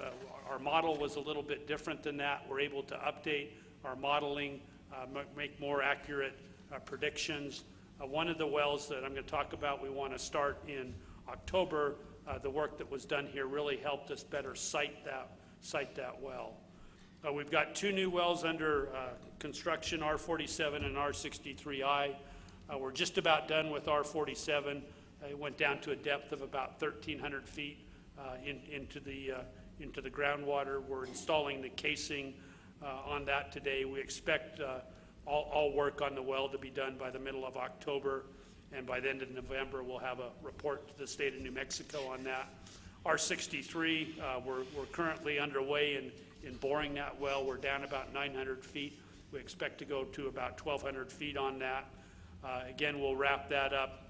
our model was a little bit different than that. We're able to update our modeling, make more accurate predictions. One of the wells that I'm going to talk about, we want to start in October. The work that was done here really helped us better site that well. We've got two new wells under construction, R47 and R63I. We're just about done with R47. It went down to a depth of about 1,300 feet into the groundwater. We're installing the casing on that today. We expect all work on the well to be done by the middle of October, and by the end of November we'll have a report to the state of New Mexico on that. R63, we're currently underway in boring that well. We're down about 900 feet. We expect to go to about 1,200 feet on that. Again, we'll wrap that up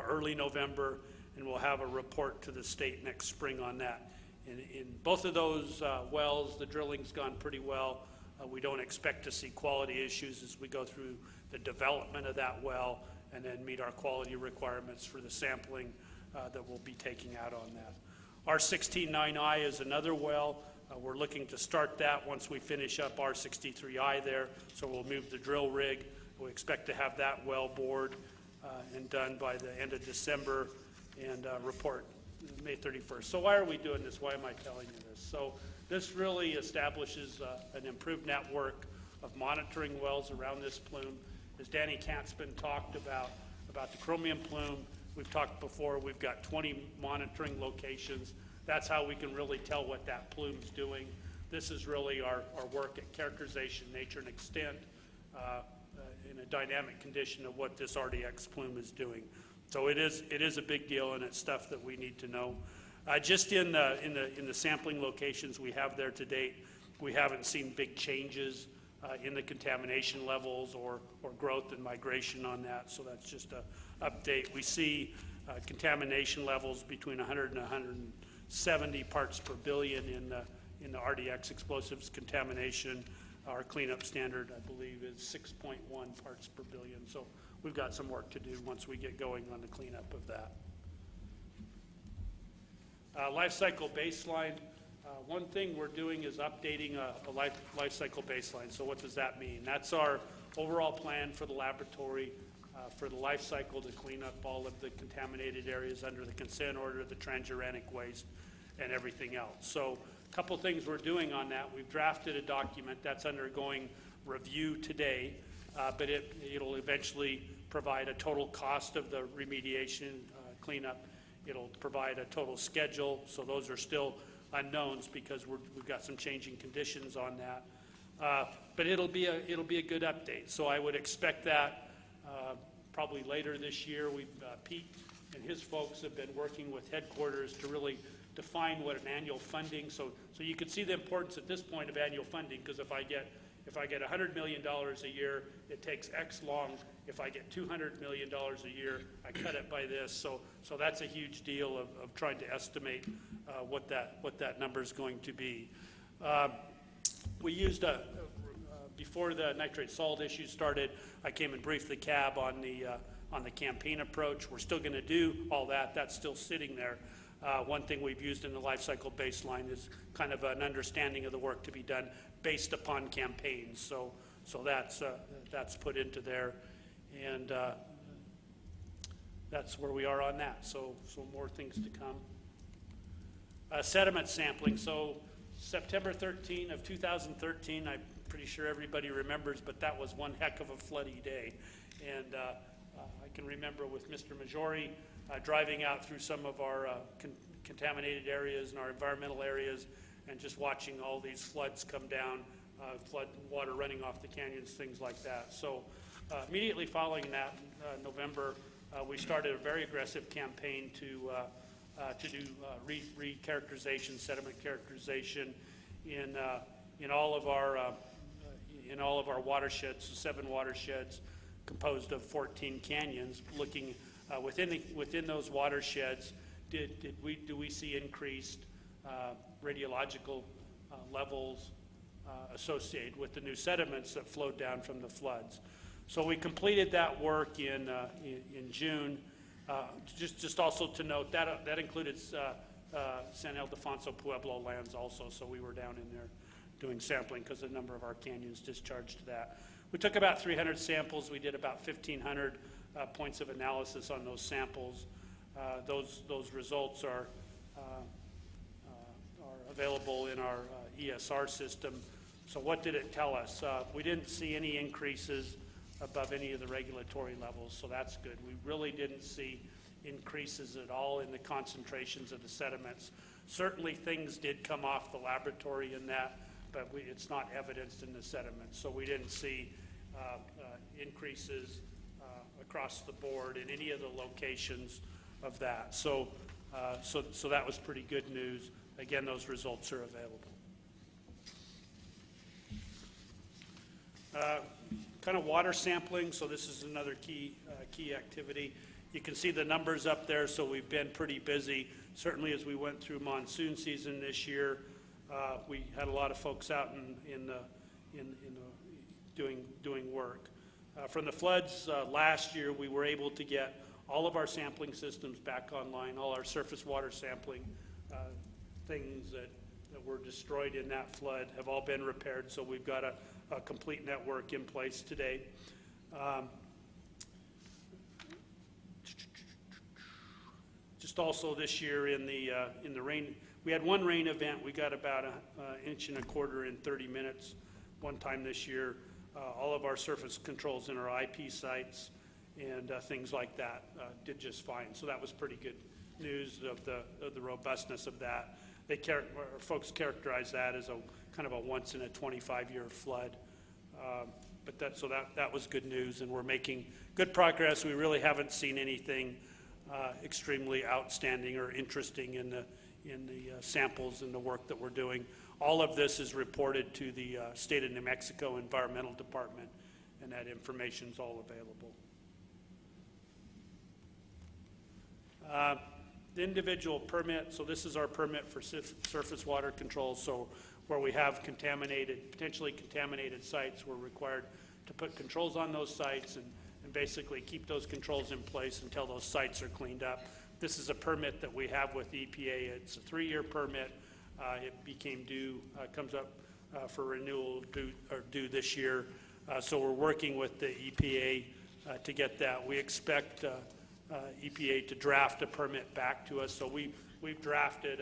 early November, and we'll have a report to the state next spring on that. In both of those wells, the drilling's gone pretty well. We don't expect to see quality issues as we go through the development of that well and then meet our quality requirements for the sampling that we'll be taking out on that. R169I is another well. We're looking to start that once we finish up R63I there, so we'll move the drill rig. We expect to have that well bored and done by the end of December and report May 31st. So why are we doing this? Why am I telling you this? So this really establishes an improved network of monitoring wells around this plume. As Danny Kantzman talked about the chromium plume, we've talked before, we've got 20 monitoring locations. That's how we can really tell what that plume's doing. This is really our work at characterization, nature, and extent in a dynamic condition of what this RDX plume is doing. So it is a big deal, and it's stuff that we need to know. Just in the sampling locations we have there to date, we haven't seen big changes in the contamination levels or growth and migration on that. So that's just an update. We see contamination levels between 100 and 170 parts per billion in the RDX explosives contamination. Our cleanup standard, I believe, is 6.1 parts per billion. So we've got some work to do once we get going on the cleanup of that. Life cycle baseline. One thing we're doing is updating a life cycle baseline. So what does that mean? That's our overall plan for the laboratory for the life cycle to clean up all of the contaminated areas under the consent order, the transuranic waste, and everything else. So a couple things we're doing on that. We've drafted a document that's undergoing review today, but it'll eventually provide a total cost of the remediation cleanup. It'll provide a total schedule, so those are still unknowns because we've got some changing conditions on that. But it'll be a good update. So I would expect that probably later this year. Pete and his folks have been working with headquarters to really define what an annual funding. So you can see the importance at this point of annual funding, because if if I get $100 million a year, it takes X long. If I get $200 million a year, I cut it by this. So that's a huge deal of trying to estimate what that number is going to be. We used before the nitrate salt issue started, I came and briefed the CAB on the campaign approach. We're still going to do all that. That's still sitting there. One thing we've used in the life cycle baseline is kind of an understanding of the work to be done based upon campaigns. So that's put into there, and that's where we are on that. So more things to come. Sediment sampling. So September 13 of 2013, I'm pretty sure everybody remembers, but that was one heck of a floody day. And I can remember with Mr. Majori driving out through some of our contaminated areas and our environmental areas and just watching all these floods come down, flood water running off the canyons, things like that. So immediately following that, November, we started a very aggressive campaign to do re-characterization, sediment characterization in all of our watersheds, 7 watersheds composed of 14 canyons, looking within those watersheds, do we see increased radiological levels associated with the new sediments that flowed down from the floods. So we completed that work in June. Just also to note, that included San Ildefonso Pueblo lands also, so we were down in there doing sampling because a number of our canyons discharged to that. We took about 300 samples. We did about 1,500 points of analysis on those samples. Those results are available in our ESR system. So what did it tell us? We didn't see any increases above any of the regulatory levels, so that's good. We really didn't see increases at all in the concentrations of the sediments. Certainly things did come off the laboratory in that, but it's not evidenced in the sediments. So we didn't see increases across the board in any of the locations of that. So that was pretty good news. Again, those results are available. Kind of water sampling, so this is another key activity. You can see the numbers up there, so we've been pretty busy. Certainly as we went through monsoon season this year, we had a lot of folks out doing work. From the floods last year, we were able to get all of our sampling systems back online, all our surface water sampling things that were destroyed in that flood have all been repaired, so we've got a complete network in place today. Just also this year in the rain, we had one rain event. We got about an inch and a quarter in 30 minutes one time this year. All of our surface controls in our IP sites and things like that did just fine. So that was pretty good news of the robustness of that. Folks characterize that as a kind of a once in a 25-year flood. But that was good news, and we're making good progress. We really haven't seen anything extremely outstanding or interesting in the samples and the work that we're doing. All of this is reported to the State of New Mexico Environmental Department, and that information is all available. The individual permit, so this is our permit for surface water control. So where we have potentially contaminated sites, we're required to put controls on those sites and basically keep those controls in place until those sites are cleaned up. This is a permit that we have with EPA. It's a 3-year permit. It became due, comes up for renewal due this year. So we're working with the EPA to get that. We expect EPA to draft a permit back to us. So we've drafted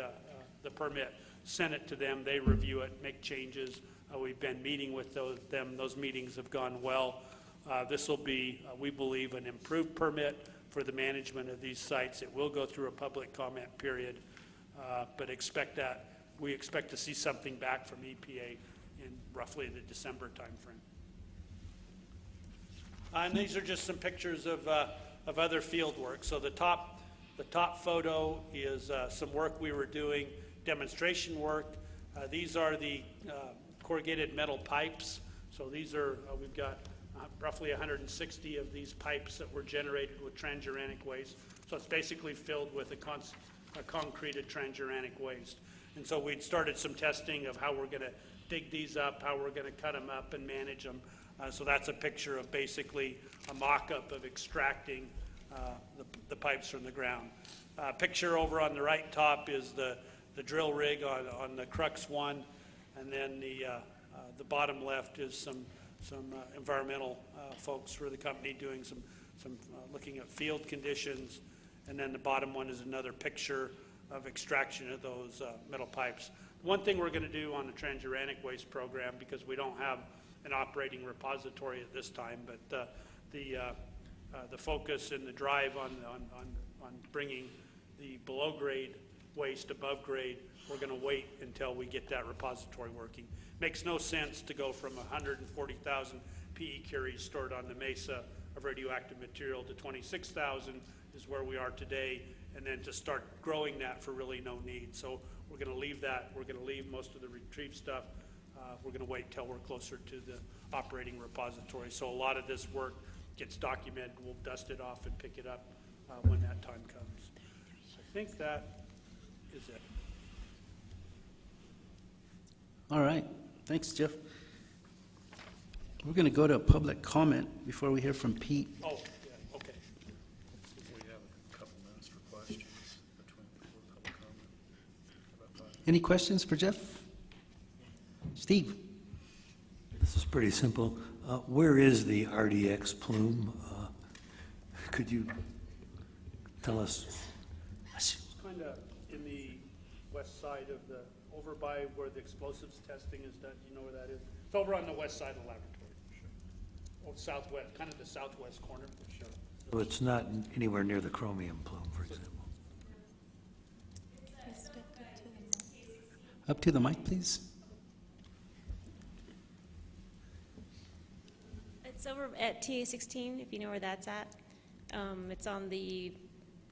the permit, sent it to them. They review it, make changes. We've been meeting with them. Those meetings have gone well. This will be, we believe, an improved permit for the management of these sites. It will go through a public comment period, but we expect to see something back from EPA in roughly the December timeframe. And these are just some pictures of other field work. So the top photo is some work we were doing, demonstration work. These are the corrugated metal pipes. So these are, we've got roughly 160 of these pipes that were generated with transuranic waste. So it's basically filled with a concreted transuranic waste. And so we'd started some testing of how we're going to dig these up, how we're going to cut them up and manage them. So that's a picture of basically a mock-up of extracting the pipes from the ground. Picture over on the right top is the drill rig on the Crux 1, and then the bottom left is some environmental folks for the company doing some looking at field conditions, and then the bottom one is another picture of extraction of those metal pipes. One thing we're going to do on the transuranic waste program, because we don't have an operating repository at this time, but the focus and the drive on bringing the below grade waste above grade, we're going to wait until we get that repository working. Makes no sense to go from 140,000 PE curies stored on the mesa of radioactive material to 26,000 is where we are today, and then to start growing that for really no need. So we're going to leave that. We're going to leave most of the retrieve stuff. We're going to wait until we're closer to the operating repository. So a lot of this work gets documented. We'll dust it off and pick it up when that time comes. So I think that is it. All right, thanks, Jeff. We're going to go to a public comment before we hear from Pete. Oh, yeah, okay. We have a couple minutes for questions before public comment. About 5 minutes. Any questions for Jeff? Steve? This is pretty simple. Where is the RDX plume? Could you tell us? It's kind of in the west side of the, over by where the explosives testing is done. Do you know where that is? It's over on the west side of the laboratory. Sure. Or southwest, kind of the southwest corner. Sure. So it's not anywhere near the chromium plume, for example? Up to the mic, please. It's over at TA16, if you know where that's at. It's on the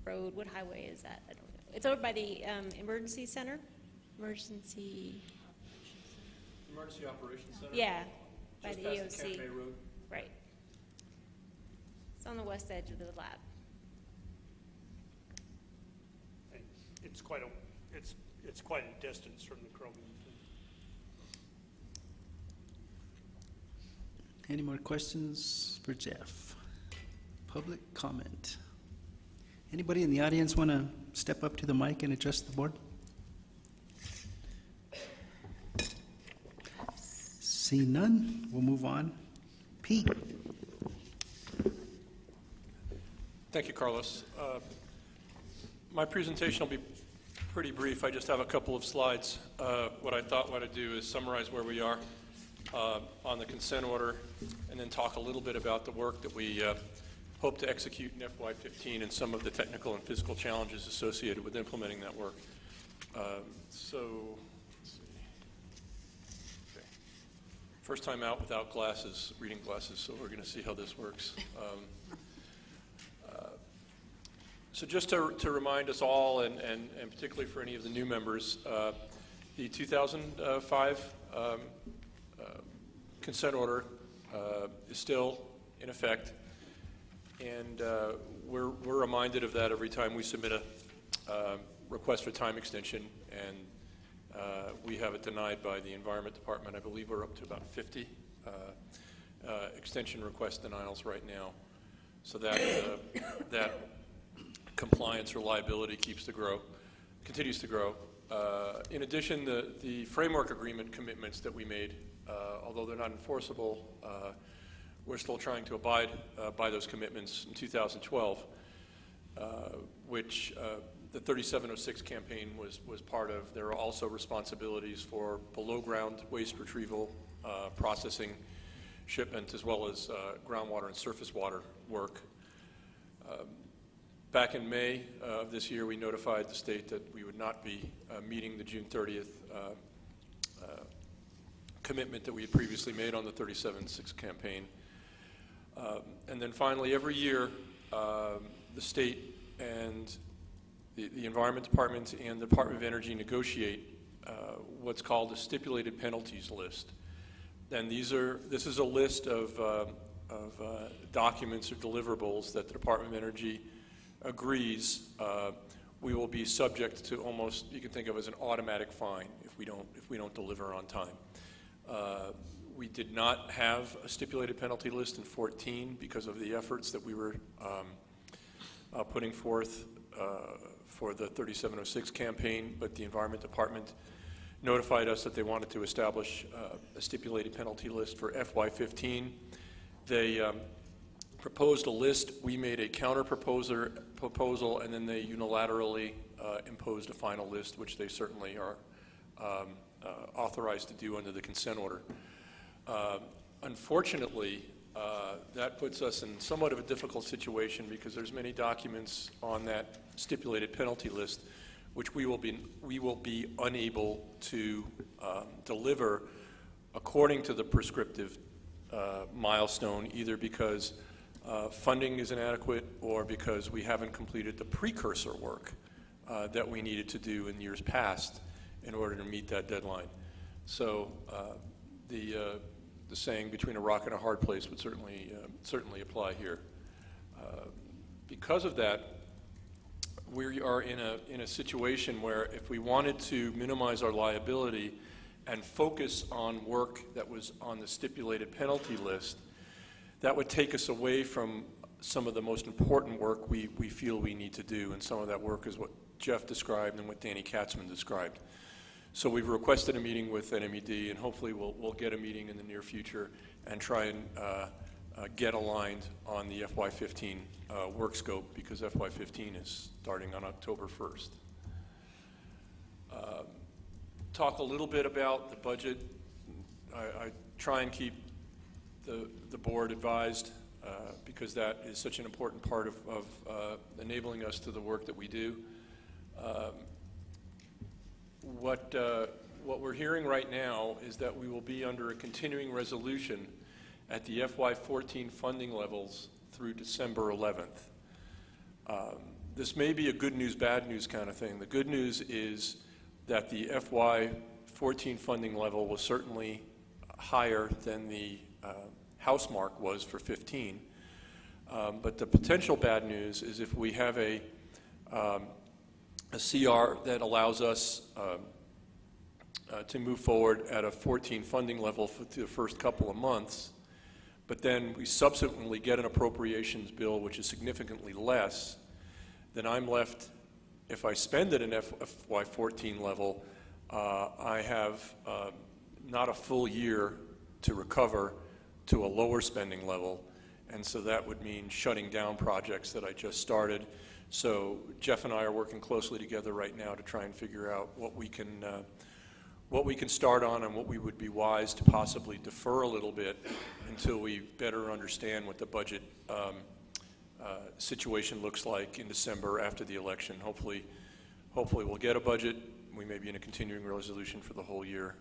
road. What highway is that? I don't know. It's over by the emergency center. Emergency Operations Center? Yeah, by Just the past the EOC. Cafe Road? Right. It's on the west edge of the lab. It's quite a distance from the chromium. Any more questions for Jeff? Public comment. Anybody in the audience want to step up to the mic and address the board? See none, we'll move on. Pete? Thank you, Carlos. My presentation will be pretty brief. I just have a couple of slides. What I thought what I'd do is summarize where we are on the consent order, and then talk a little bit about the work that we hope to execute in FY15 and some of the technical and physical challenges associated with implementing that work. So, let's see. Okay. First time out without glasses, reading glasses, so we're going to see how this works. So just to remind us all, and particularly for any of the new members, the 2005 consent order is still in effect, and we're reminded of that every time we submit a request for time extension, and we have it denied by the Environment Department. I believe we're up to about 50 extension request denials right now, so that compliance or liability continues to grow. In addition, the framework agreement commitments that we made, although they're not enforceable, we're still trying to abide by those commitments in 2012, which the 3706 campaign was part of. There are also responsibilities for below ground waste retrieval, processing, shipment, as well as groundwater and surface water work. Back in May of this year, we notified the state that we would not be meeting the June 30th commitment that we had previously made on the 3706 campaign. And then finally, every year, the state and the Environment Department and the Department of Energy negotiate what's called a stipulated penalties list, This is a list of documents or deliverables that the Department of Energy agrees we will be subject to almost, you can think of as an automatic fine if we don't deliver on time. We did not have a stipulated penalty list in 14 because of the efforts that we were putting forth for the 3706 campaign, but the Environment Department notified us that they wanted to establish a stipulated penalty list for FY15. They proposed a list. We made a counter proposal, and then they unilaterally imposed a final list, which they certainly are authorized to do under the consent order. Unfortunately, that puts us in somewhat of a difficult situation because there's many documents on that stipulated penalty list which we will be unable to deliver according to the prescriptive milestone, either because funding is inadequate or because we haven't completed the precursor work that we needed to do in years past in order to meet that deadline. So the saying between a rock and a hard place would certainly apply here. Because of that, we are in a situation where if we wanted to minimize our liability and focus on work that was on the stipulated penalty list, that would take us away from some of the most important work we feel we need to do, and some of that work is what Jeff described and what Danny Katzman described. So we've requested a meeting with NMED, and hopefully we'll get a meeting in the near future and try and get aligned on the FY15 work scope, because FY15 is starting on October 1st. Talk a little bit about the budget. I try and keep the board advised because that is such an important part of enabling us to the work that we do. What we're hearing right now is that we will be under a continuing resolution at the FY14 funding levels through December 11th. This may be a good news, bad news kind of thing. The good news is that the FY14 funding level was certainly higher than the house mark was for 15. But the potential bad news is if we have a CR that allows us to move forward at a 14 funding level for the first couple of months, but then we subsequently get an appropriations bill which is significantly less, then I'm left, if I spend it in FY14 level, I have not a full year to recover to a lower spending level, and so that would mean shutting down projects that I just started. So Jeff and I are working closely together right now to try and figure out what we can start on and what we would be wise to possibly defer a little bit until we better understand what the budget situation looks like in December after the election. Hopefully we'll get a budget. We may be in a continuing resolution for the whole year.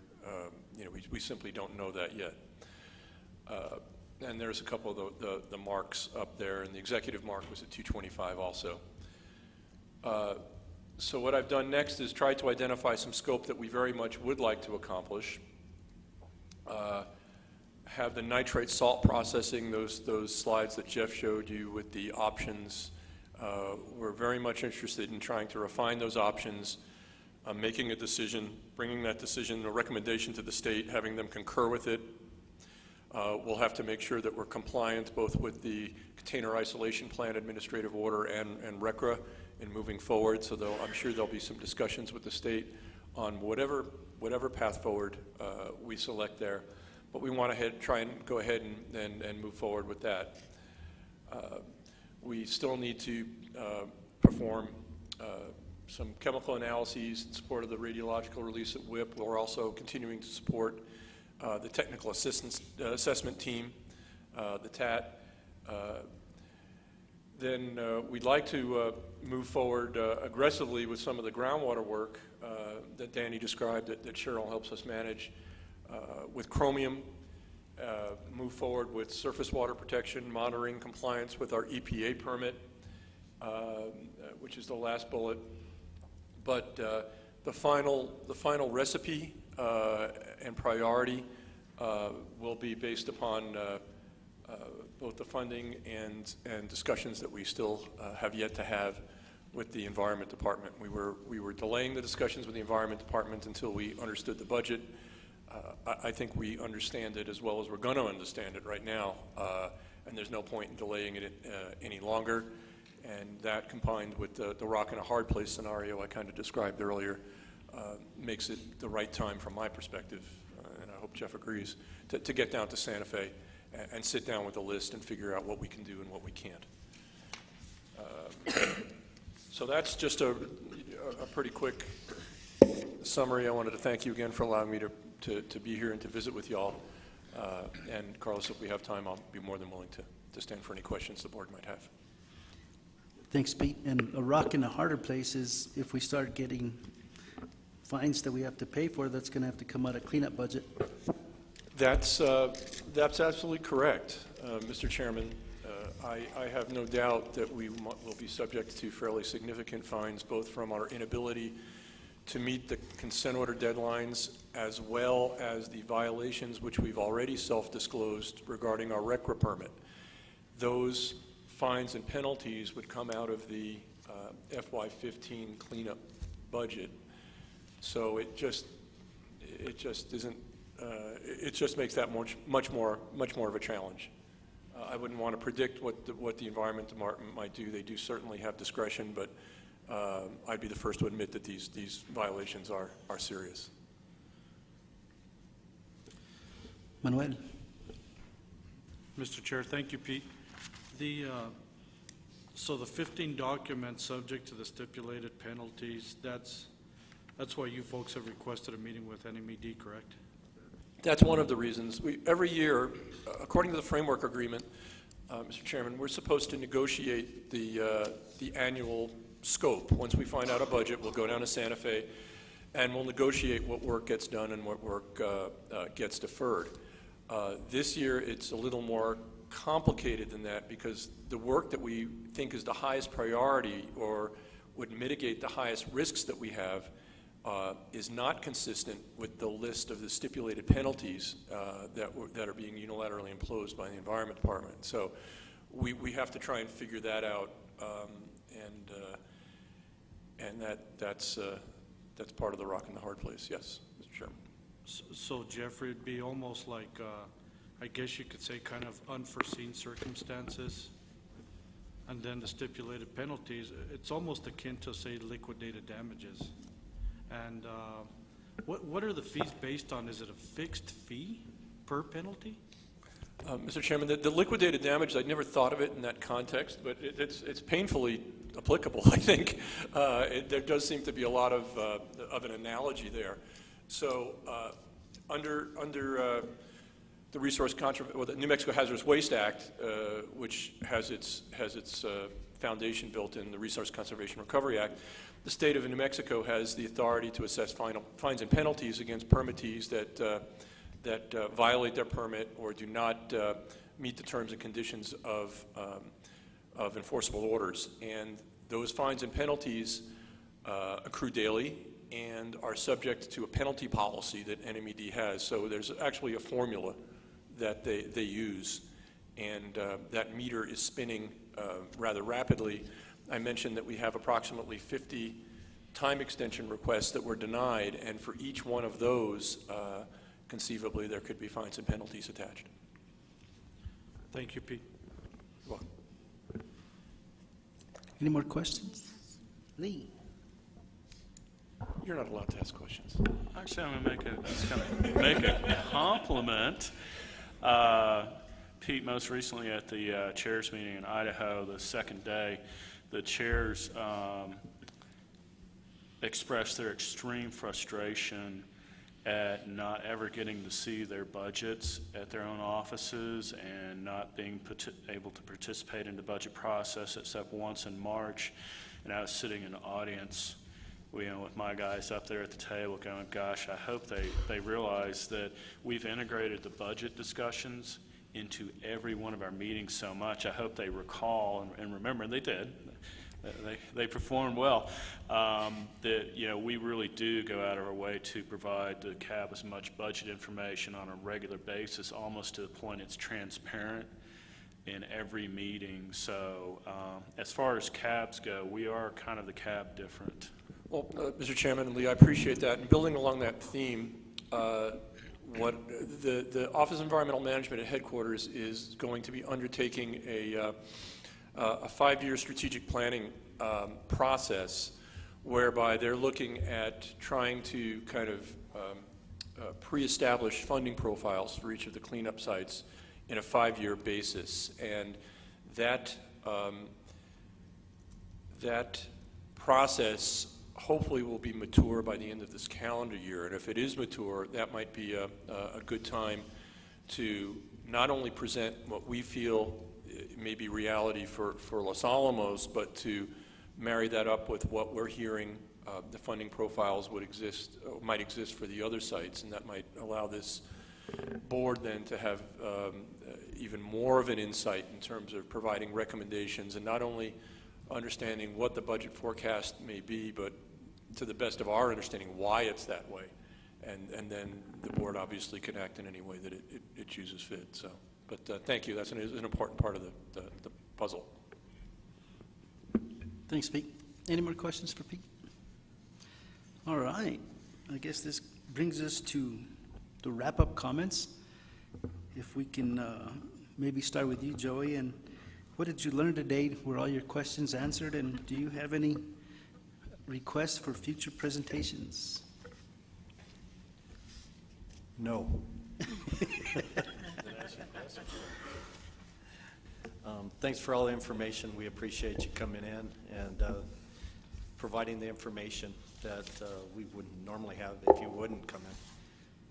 We simply don't know that yet. And there's a couple of the marks up there, and the executive mark was at 225 also. So what I've done next is try to identify some scope that we very much would like to accomplish. Have the nitrate salt processing, those slides that Jeff showed you with the options. We're very much interested in trying to refine those options, making a decision, bringing that decision, a recommendation to the state, having them concur with it. We'll have to make sure that we're compliant both with the Container Isolation Plan Administrative Order and RCRA in moving forward, so I'm sure there'll be some discussions with the state on whatever path forward we select there. But we want to try and go ahead and move forward with that. We still need to perform some chemical analyses in support of the radiological release at WIP. We're also continuing to support the Technical Assessment Team, the TAT. Then we'd like to move forward aggressively with some of the groundwater work that Danny described that Cheryl helps us manage with chromium, move forward with surface water protection, monitoring compliance with our EPA permit, which is the last bullet. But the final recipe and priority will be based upon both the funding and discussions that we still have yet to have with the Environment Department. We were delaying the discussions with the Environment Department until we understood the budget. I think we understand it as well as we're going to understand it right now, and there's no point in delaying it any longer. And that, combined with the rock and a hard place scenario I kind of described earlier, makes it the right time from my perspective, and I hope Jeff agrees, to get down to Santa Fe and sit down with a list and figure out what we can do and what we can't. So that's just a pretty quick summary. I wanted to thank you again for allowing me to be here and to visit with y'all. And Carlos, if we have time, I'll be more than willing to stand for any questions the board might have. Thanks, Pete. And a rock in a harder place is if we start getting fines that we have to pay for, that's going to have to come out of cleanup budget. That's absolutely correct, Mr. Chairman. I have no doubt that we will be subject to fairly significant fines, both from our inability to meet the consent order deadlines, as well as the violations which we've already self-disclosed regarding our RCRA permit. Those fines and penalties would come out of the FY15 cleanup budget. So it just isn't. It just makes that much more of a challenge. I wouldn't want to predict what the Environment Department might do. They do certainly have discretion, but I'd be the first to admit that these violations are serious. Manuel. Mr. Chair, thank you, Pete. So the 15 documents subject to the stipulated penalties, that's why you folks have requested a meeting with NMED, correct? That's one of the reasons. Every year, according to the framework agreement, Mr. Chairman, we're supposed to negotiate the annual scope. Once we find out a budget, we'll go down to Santa Fe and we'll negotiate what work gets done and what work gets deferred. This year, it's a little more complicated than that because the work that we think is the highest priority or would mitigate the highest risks that we have is not consistent with the list of the stipulated penalties that are being unilaterally imposed by the Environment Department. So we have to try and figure that out, and that's part of the rock and the hard place. Yes, Mr. Chairman. So Jeffrey, it'd be almost like, I guess you could say, kind of unforeseen circumstances, and then the stipulated penalties. It's almost akin to, say, liquidated damages. And what are the fees based on? Is it a fixed fee per penalty? Mr. Chairman, the liquidated damage, I'd never thought of it in that context, but it's painfully applicable, I think. There does seem to be a lot of an analogy there. So under the the New Mexico Hazardous Waste Act, which has its foundation built in the Resource Conservation Recovery Act, the state of New Mexico has the authority to assess fines and penalties against permittees that violate their permit or do not meet the terms and conditions of enforceable orders. And those fines and penalties accrue daily and are subject to a penalty policy that NMED has. So there's actually a formula that they use, and that meter is spinning rather rapidly. I mentioned that we have approximately 50 time extension requests that were denied, and for each one of those, conceivably, there could be fines and penalties attached. Thank you, Pete. You're welcome. Any more questions? Lee. You're not allowed to ask questions. Actually, I'm going to make a compliment. Pete, most recently at the chairs meeting in Idaho, the second day, the chairs expressed their extreme frustration at not ever getting to see their budgets at their own offices and not being able to participate in the budget process except once in March. And I was sitting in the audience with my guys up there at the table going, gosh, I hope they realize that we've integrated the budget discussions into every one of our meetings so much. I hope they recall and remember, and they did, They performed well. We really do go out of our way to provide the CAB as much budget information on a regular basis, almost to the point it's transparent in every meeting. So as far as CABs go, we are kind of the CAB different. Well, Mr. Chairman and Lee, I appreciate that. And building along that theme, what the Office of Environmental Management at headquarters is going to be undertaking a 5-year strategic planning process whereby they're looking at trying to kind of pre-establish funding profiles for each of the cleanup sites in a 5-year basis. And that process hopefully will be mature by the end of this calendar year. And if it is mature, that might be a good time to not only present what we feel may be reality for Los Alamos, but to marry that up with what we're hearing the funding profiles might exist for the other sites, and that might allow this board then to have even more of an insight in terms of providing recommendations and not only understanding what the budget forecast may be, but to the best of our understanding why it's that way. And then the board obviously can act in any way that it chooses fit. So, but thank you. That's an important part of the puzzle. Thanks, Pete. Any more questions for Pete? All right. I guess this brings us to the wrap-up comments. If we can maybe start with you, Joey, and what did you learn today? Were all your questions answered, and do you have any requests for future presentations? No. Thanks for all the information. We appreciate you coming in and providing the information that we wouldn't normally have if you wouldn't come in.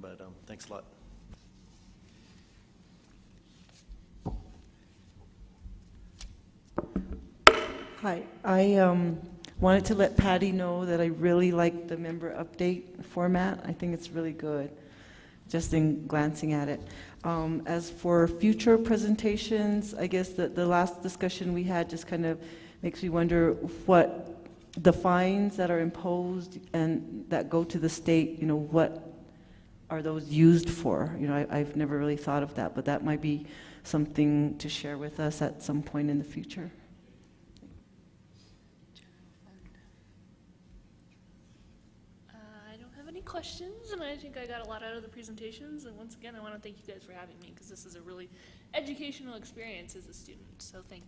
But thanks a lot. Hi, I wanted to let Patty know that I really like the member update format. I think it's really good, just in glancing at it. As for future presentations, I guess the last discussion we had just kind of makes me wonder what the fines that are imposed and that go to the state, what are those used for? I've never really thought of that, but that might be something to share with us at some point in the future. Questions, and I think I got a lot out of the presentations, and once again I want to thank you guys for having me because this is a really educational experience as a student, so thank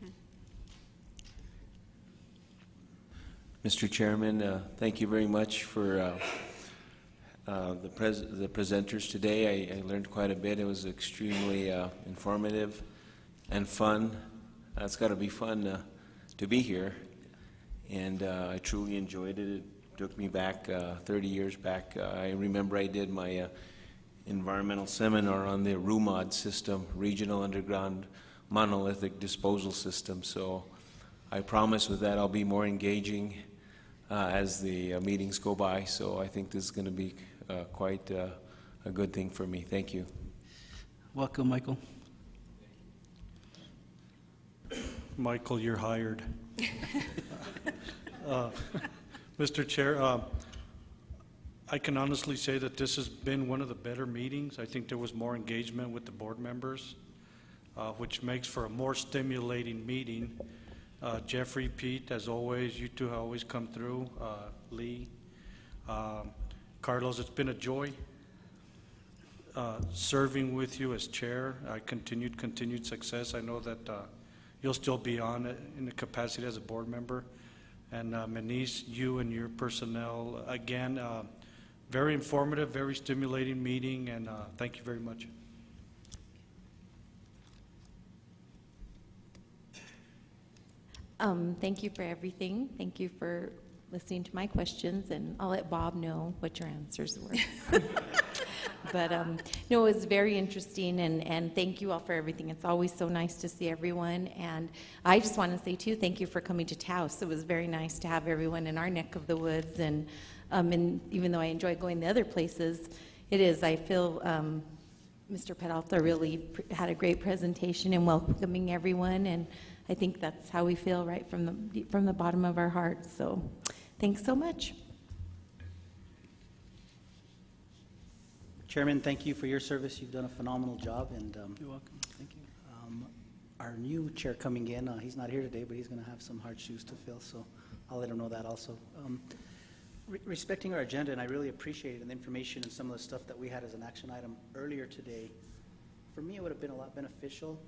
you. Mr. Chairman, thank you very much for the presenters today. I learned quite a bit. It was extremely informative and fun. It's got to be fun to be here, and I truly enjoyed it. It took me back 30 years back. I remember I did my environmental seminar on the RUMOD system, Regional Underground Monolithic Disposal System. So I promise with that I'll be more engaging as the meetings go by. So I think this is going to be quite a good thing for me. Thank you. Welcome, Michael. Michael, you're hired. Mr. Chair, I can honestly say that this has been one of the better meetings. I think there was more engagement with the board members, which makes for a more stimulating meeting. Jeffrey, Pete, as always, you two have always come through. Lee, Carlos, it's been a joy serving with you as chair. Continued success. I know that you'll still be on in the capacity as a board member. And Manish, you and your personnel, again, very informative, very stimulating meeting, and thank you very much. Thank you for everything. Thank you for listening to my questions, and I'll let Bob know what your answers were. But no, it was very interesting, and thank you all for everything. It's always so nice to see everyone, and I just want to say too, thank you for coming to Taos. It was very nice to have everyone in our neck of the woods, and even though I enjoy going to other places, I feel Mr. Peralta really had a great presentation in welcoming everyone, and I think that's how we feel right from the bottom of our hearts. So thanks so much. Chairman, thank you for your service. You've done a phenomenal job, and You're welcome. Thank you. our new chair coming in, he's not here today, but he's going to have some hard shoes to fill, so I'll let him know that also. Respecting our agenda, and I really appreciate it, and the information and some of the stuff that we had as an action item earlier today, for me, it would have been a lot beneficial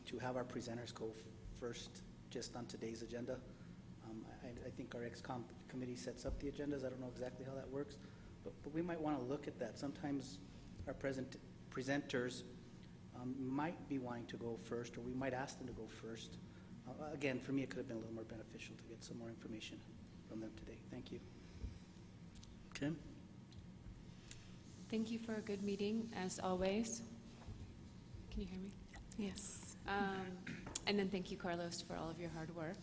to have our presenters go first just on today's agenda. I think our ex-com committee sets up the agendas. I don't know exactly how that works, but we might want to look at that. Sometimes our presenters might be wanting to go first, or we might ask them to go first. Again, for me, it could have been a little more beneficial to get some more information from them today. Thank you. Okay. Thank you for a good meeting, as always. Can you hear me? Yes. And then thank you, Carlos, for all of your hard work.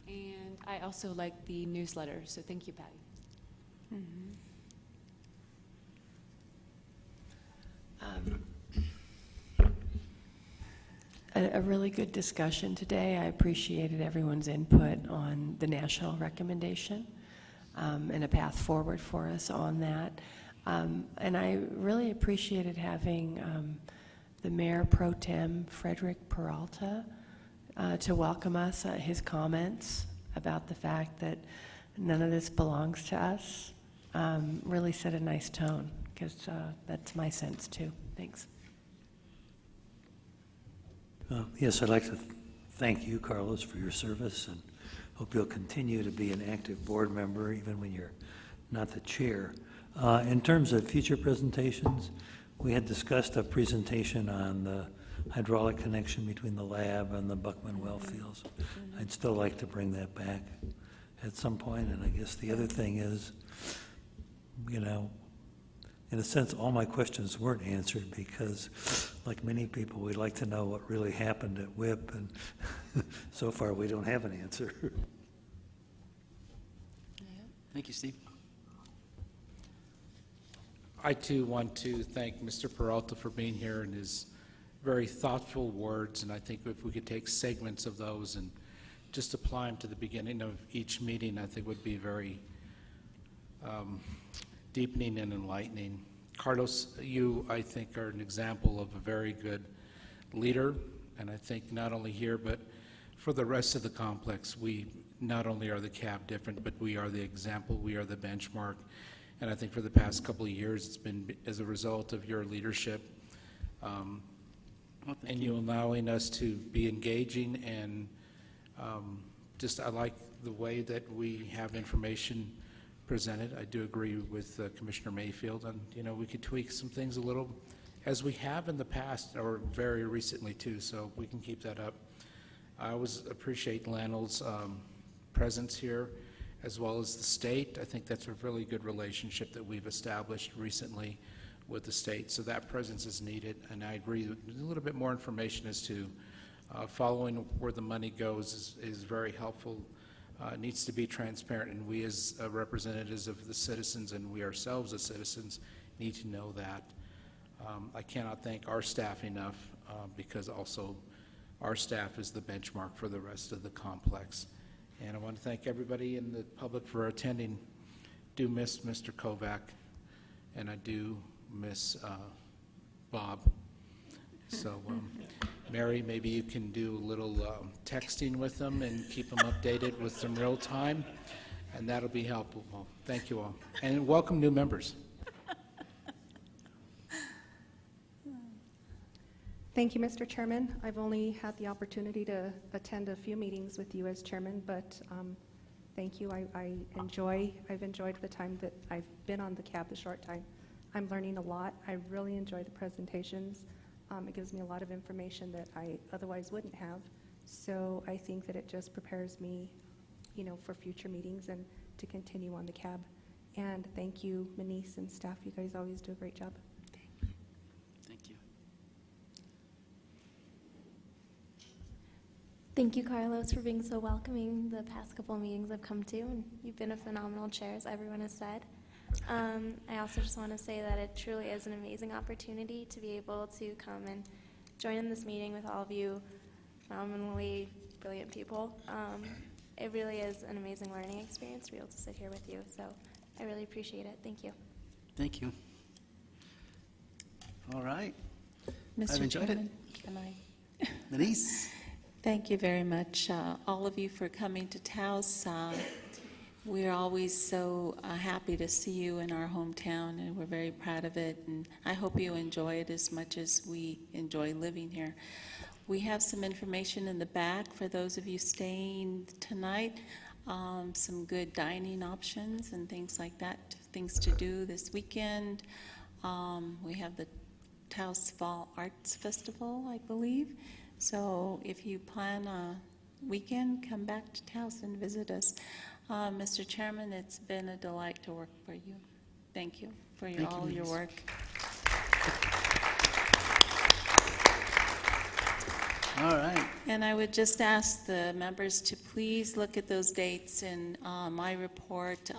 And I also like the newsletter, so thank you, Patty. A really good discussion today. I appreciated everyone's input on the national recommendation and a path forward for us on that. And I really appreciated having the Mayor Pro Tem, Frederick Peralta, to welcome us. His comments about the fact that none of this belongs to us really set a nice tone, because that's my sense too. Thanks. Yes, I'd like to thank you, Carlos, for your service, and hope you'll continue to be an active board member even when you're not the chair. In terms of future presentations, we had discussed a presentation on the hydraulic connection between the lab and the Buckman well fields. I'd still like to bring that back at some point, and I guess the other thing is, you know, in a sense, all my questions weren't answered because, like many people, we'd like to know what really happened at WIP, and so far we don't have an answer. Thank you, Steve. I too want to thank Mr. Peralta for being here and his very thoughtful words, and I think if we could take segments of those and just apply them to the beginning of each meeting, I think would be very deepening and enlightening. Carlos, you, I think, are an example of a very good leader, and I think not only here, but for the rest of the complex, we not only are the CAB different, but we are the example, we are the benchmark, and I think for the past couple of years, it's been as a result of your leadership and you allowing us to be engaging, and just I like the way that we have information presented. I do agree with Commissioner Mayfield, and you know, we could tweak some things a little, as we have in the past or very recently too, so we can keep that up. I always appreciate Lionel's presence here, as well as the state. I think that's a really good relationship that we've established recently with the state, so that presence is needed, and I agree that a little bit more information as to following where the money goes is very helpful. It needs to be transparent, and we as representatives of the citizens, and we ourselves as citizens, need to know that. I cannot thank our staff enough, because also our staff is the benchmark for the rest of the complex. And I want to thank everybody in the public for attending. Do miss Mr. Kovac, and I do miss Bob. So, Mary, maybe you can do a little texting with them and keep them updated with some real time, and that'll be helpful. Thank you all. And welcome new members. Thank you, Mr. Chairman. I've only had the opportunity to attend a few meetings with you as chairman, but thank you. I've enjoyed the time that I've been on the CAB, the short time. I'm learning a lot. I really enjoy the presentations. It gives me a lot of information that I otherwise wouldn't have. So I think that it just prepares me, you know, for future meetings and to continue on the CAB. And thank you, Manise and staff. You guys always do a great job. Thank you. Thank you, Carlos, for being so welcoming the past couple of meetings I've come to, and you've been a phenomenal chair, as everyone has said. I also just want to say that it truly is an amazing opportunity to be able to come and join in this meeting with all of you phenomenally brilliant people. It really is an amazing learning experience to be able to sit here with you, so I really appreciate it. Thank you. Thank you. All right. Mr. I've enjoyed it. Chairman, can I? Denise? Thank you very much, all of you, for coming to Taos. We're always so happy to see you in our hometown, and we're very proud of it. And I hope you enjoy it as much as we enjoy living here. We have some information in the back for those of you staying tonight, some good dining options and things like that, things to do this weekend. We have the Taos Fall Arts Festival, I believe. So if you plan a weekend, come back to Taos and visit us. Mr. Chairman, it's been a delight to work for you. Thank you for all your work. All right. And I would just ask the members to please look at those dates in my report.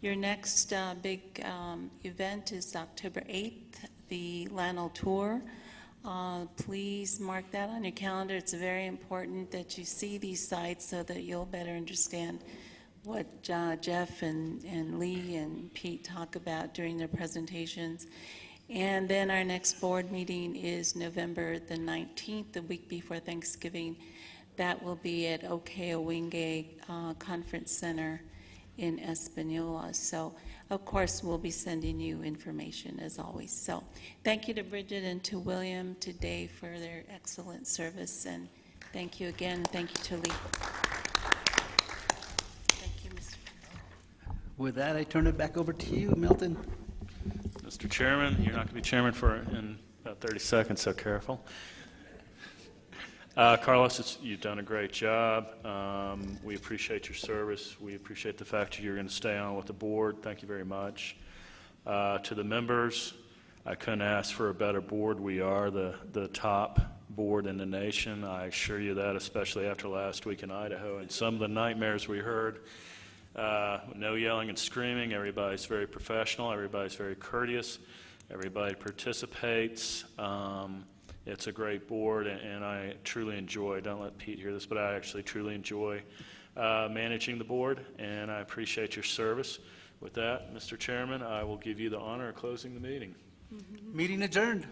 Your next big event is October 8th, the Lano Tour. Please mark that on your calendar. It's very important that you see these sites so that you'll better understand what Jeff and Lee and Pete talk about during their presentations. And then our next board meeting is November the 19th, the week before Thanksgiving. That will be at Okeowinge Conference Center in Espanola. So, of course, we'll be sending you information as always. So, thank you to Bridget and to William, to Dave for their excellent service, and thank you again. Thank you to Lee. Thank you, Mr. With that, I turn it back over to you, Milton. Mr. Chairman, you're not going to be chairman for in about 30 seconds, so careful. Carlos, you've done a great job. We appreciate your service. We appreciate the fact that you're going to stay on with the board. Thank you very much. To the members, I couldn't ask for a better board. We are the top board in the nation. I assure you that, especially after last week in Idaho and some of the nightmares we heard. No yelling and screaming. Everybody's very professional. Everybody's very courteous. Everybody participates. It's a great board, and I truly enjoy, don't let Pete hear this, but I actually truly enjoy managing the board, and I appreciate your service. With that, Mr. Chairman, I will give you the honor of closing the meeting. Meeting adjourned.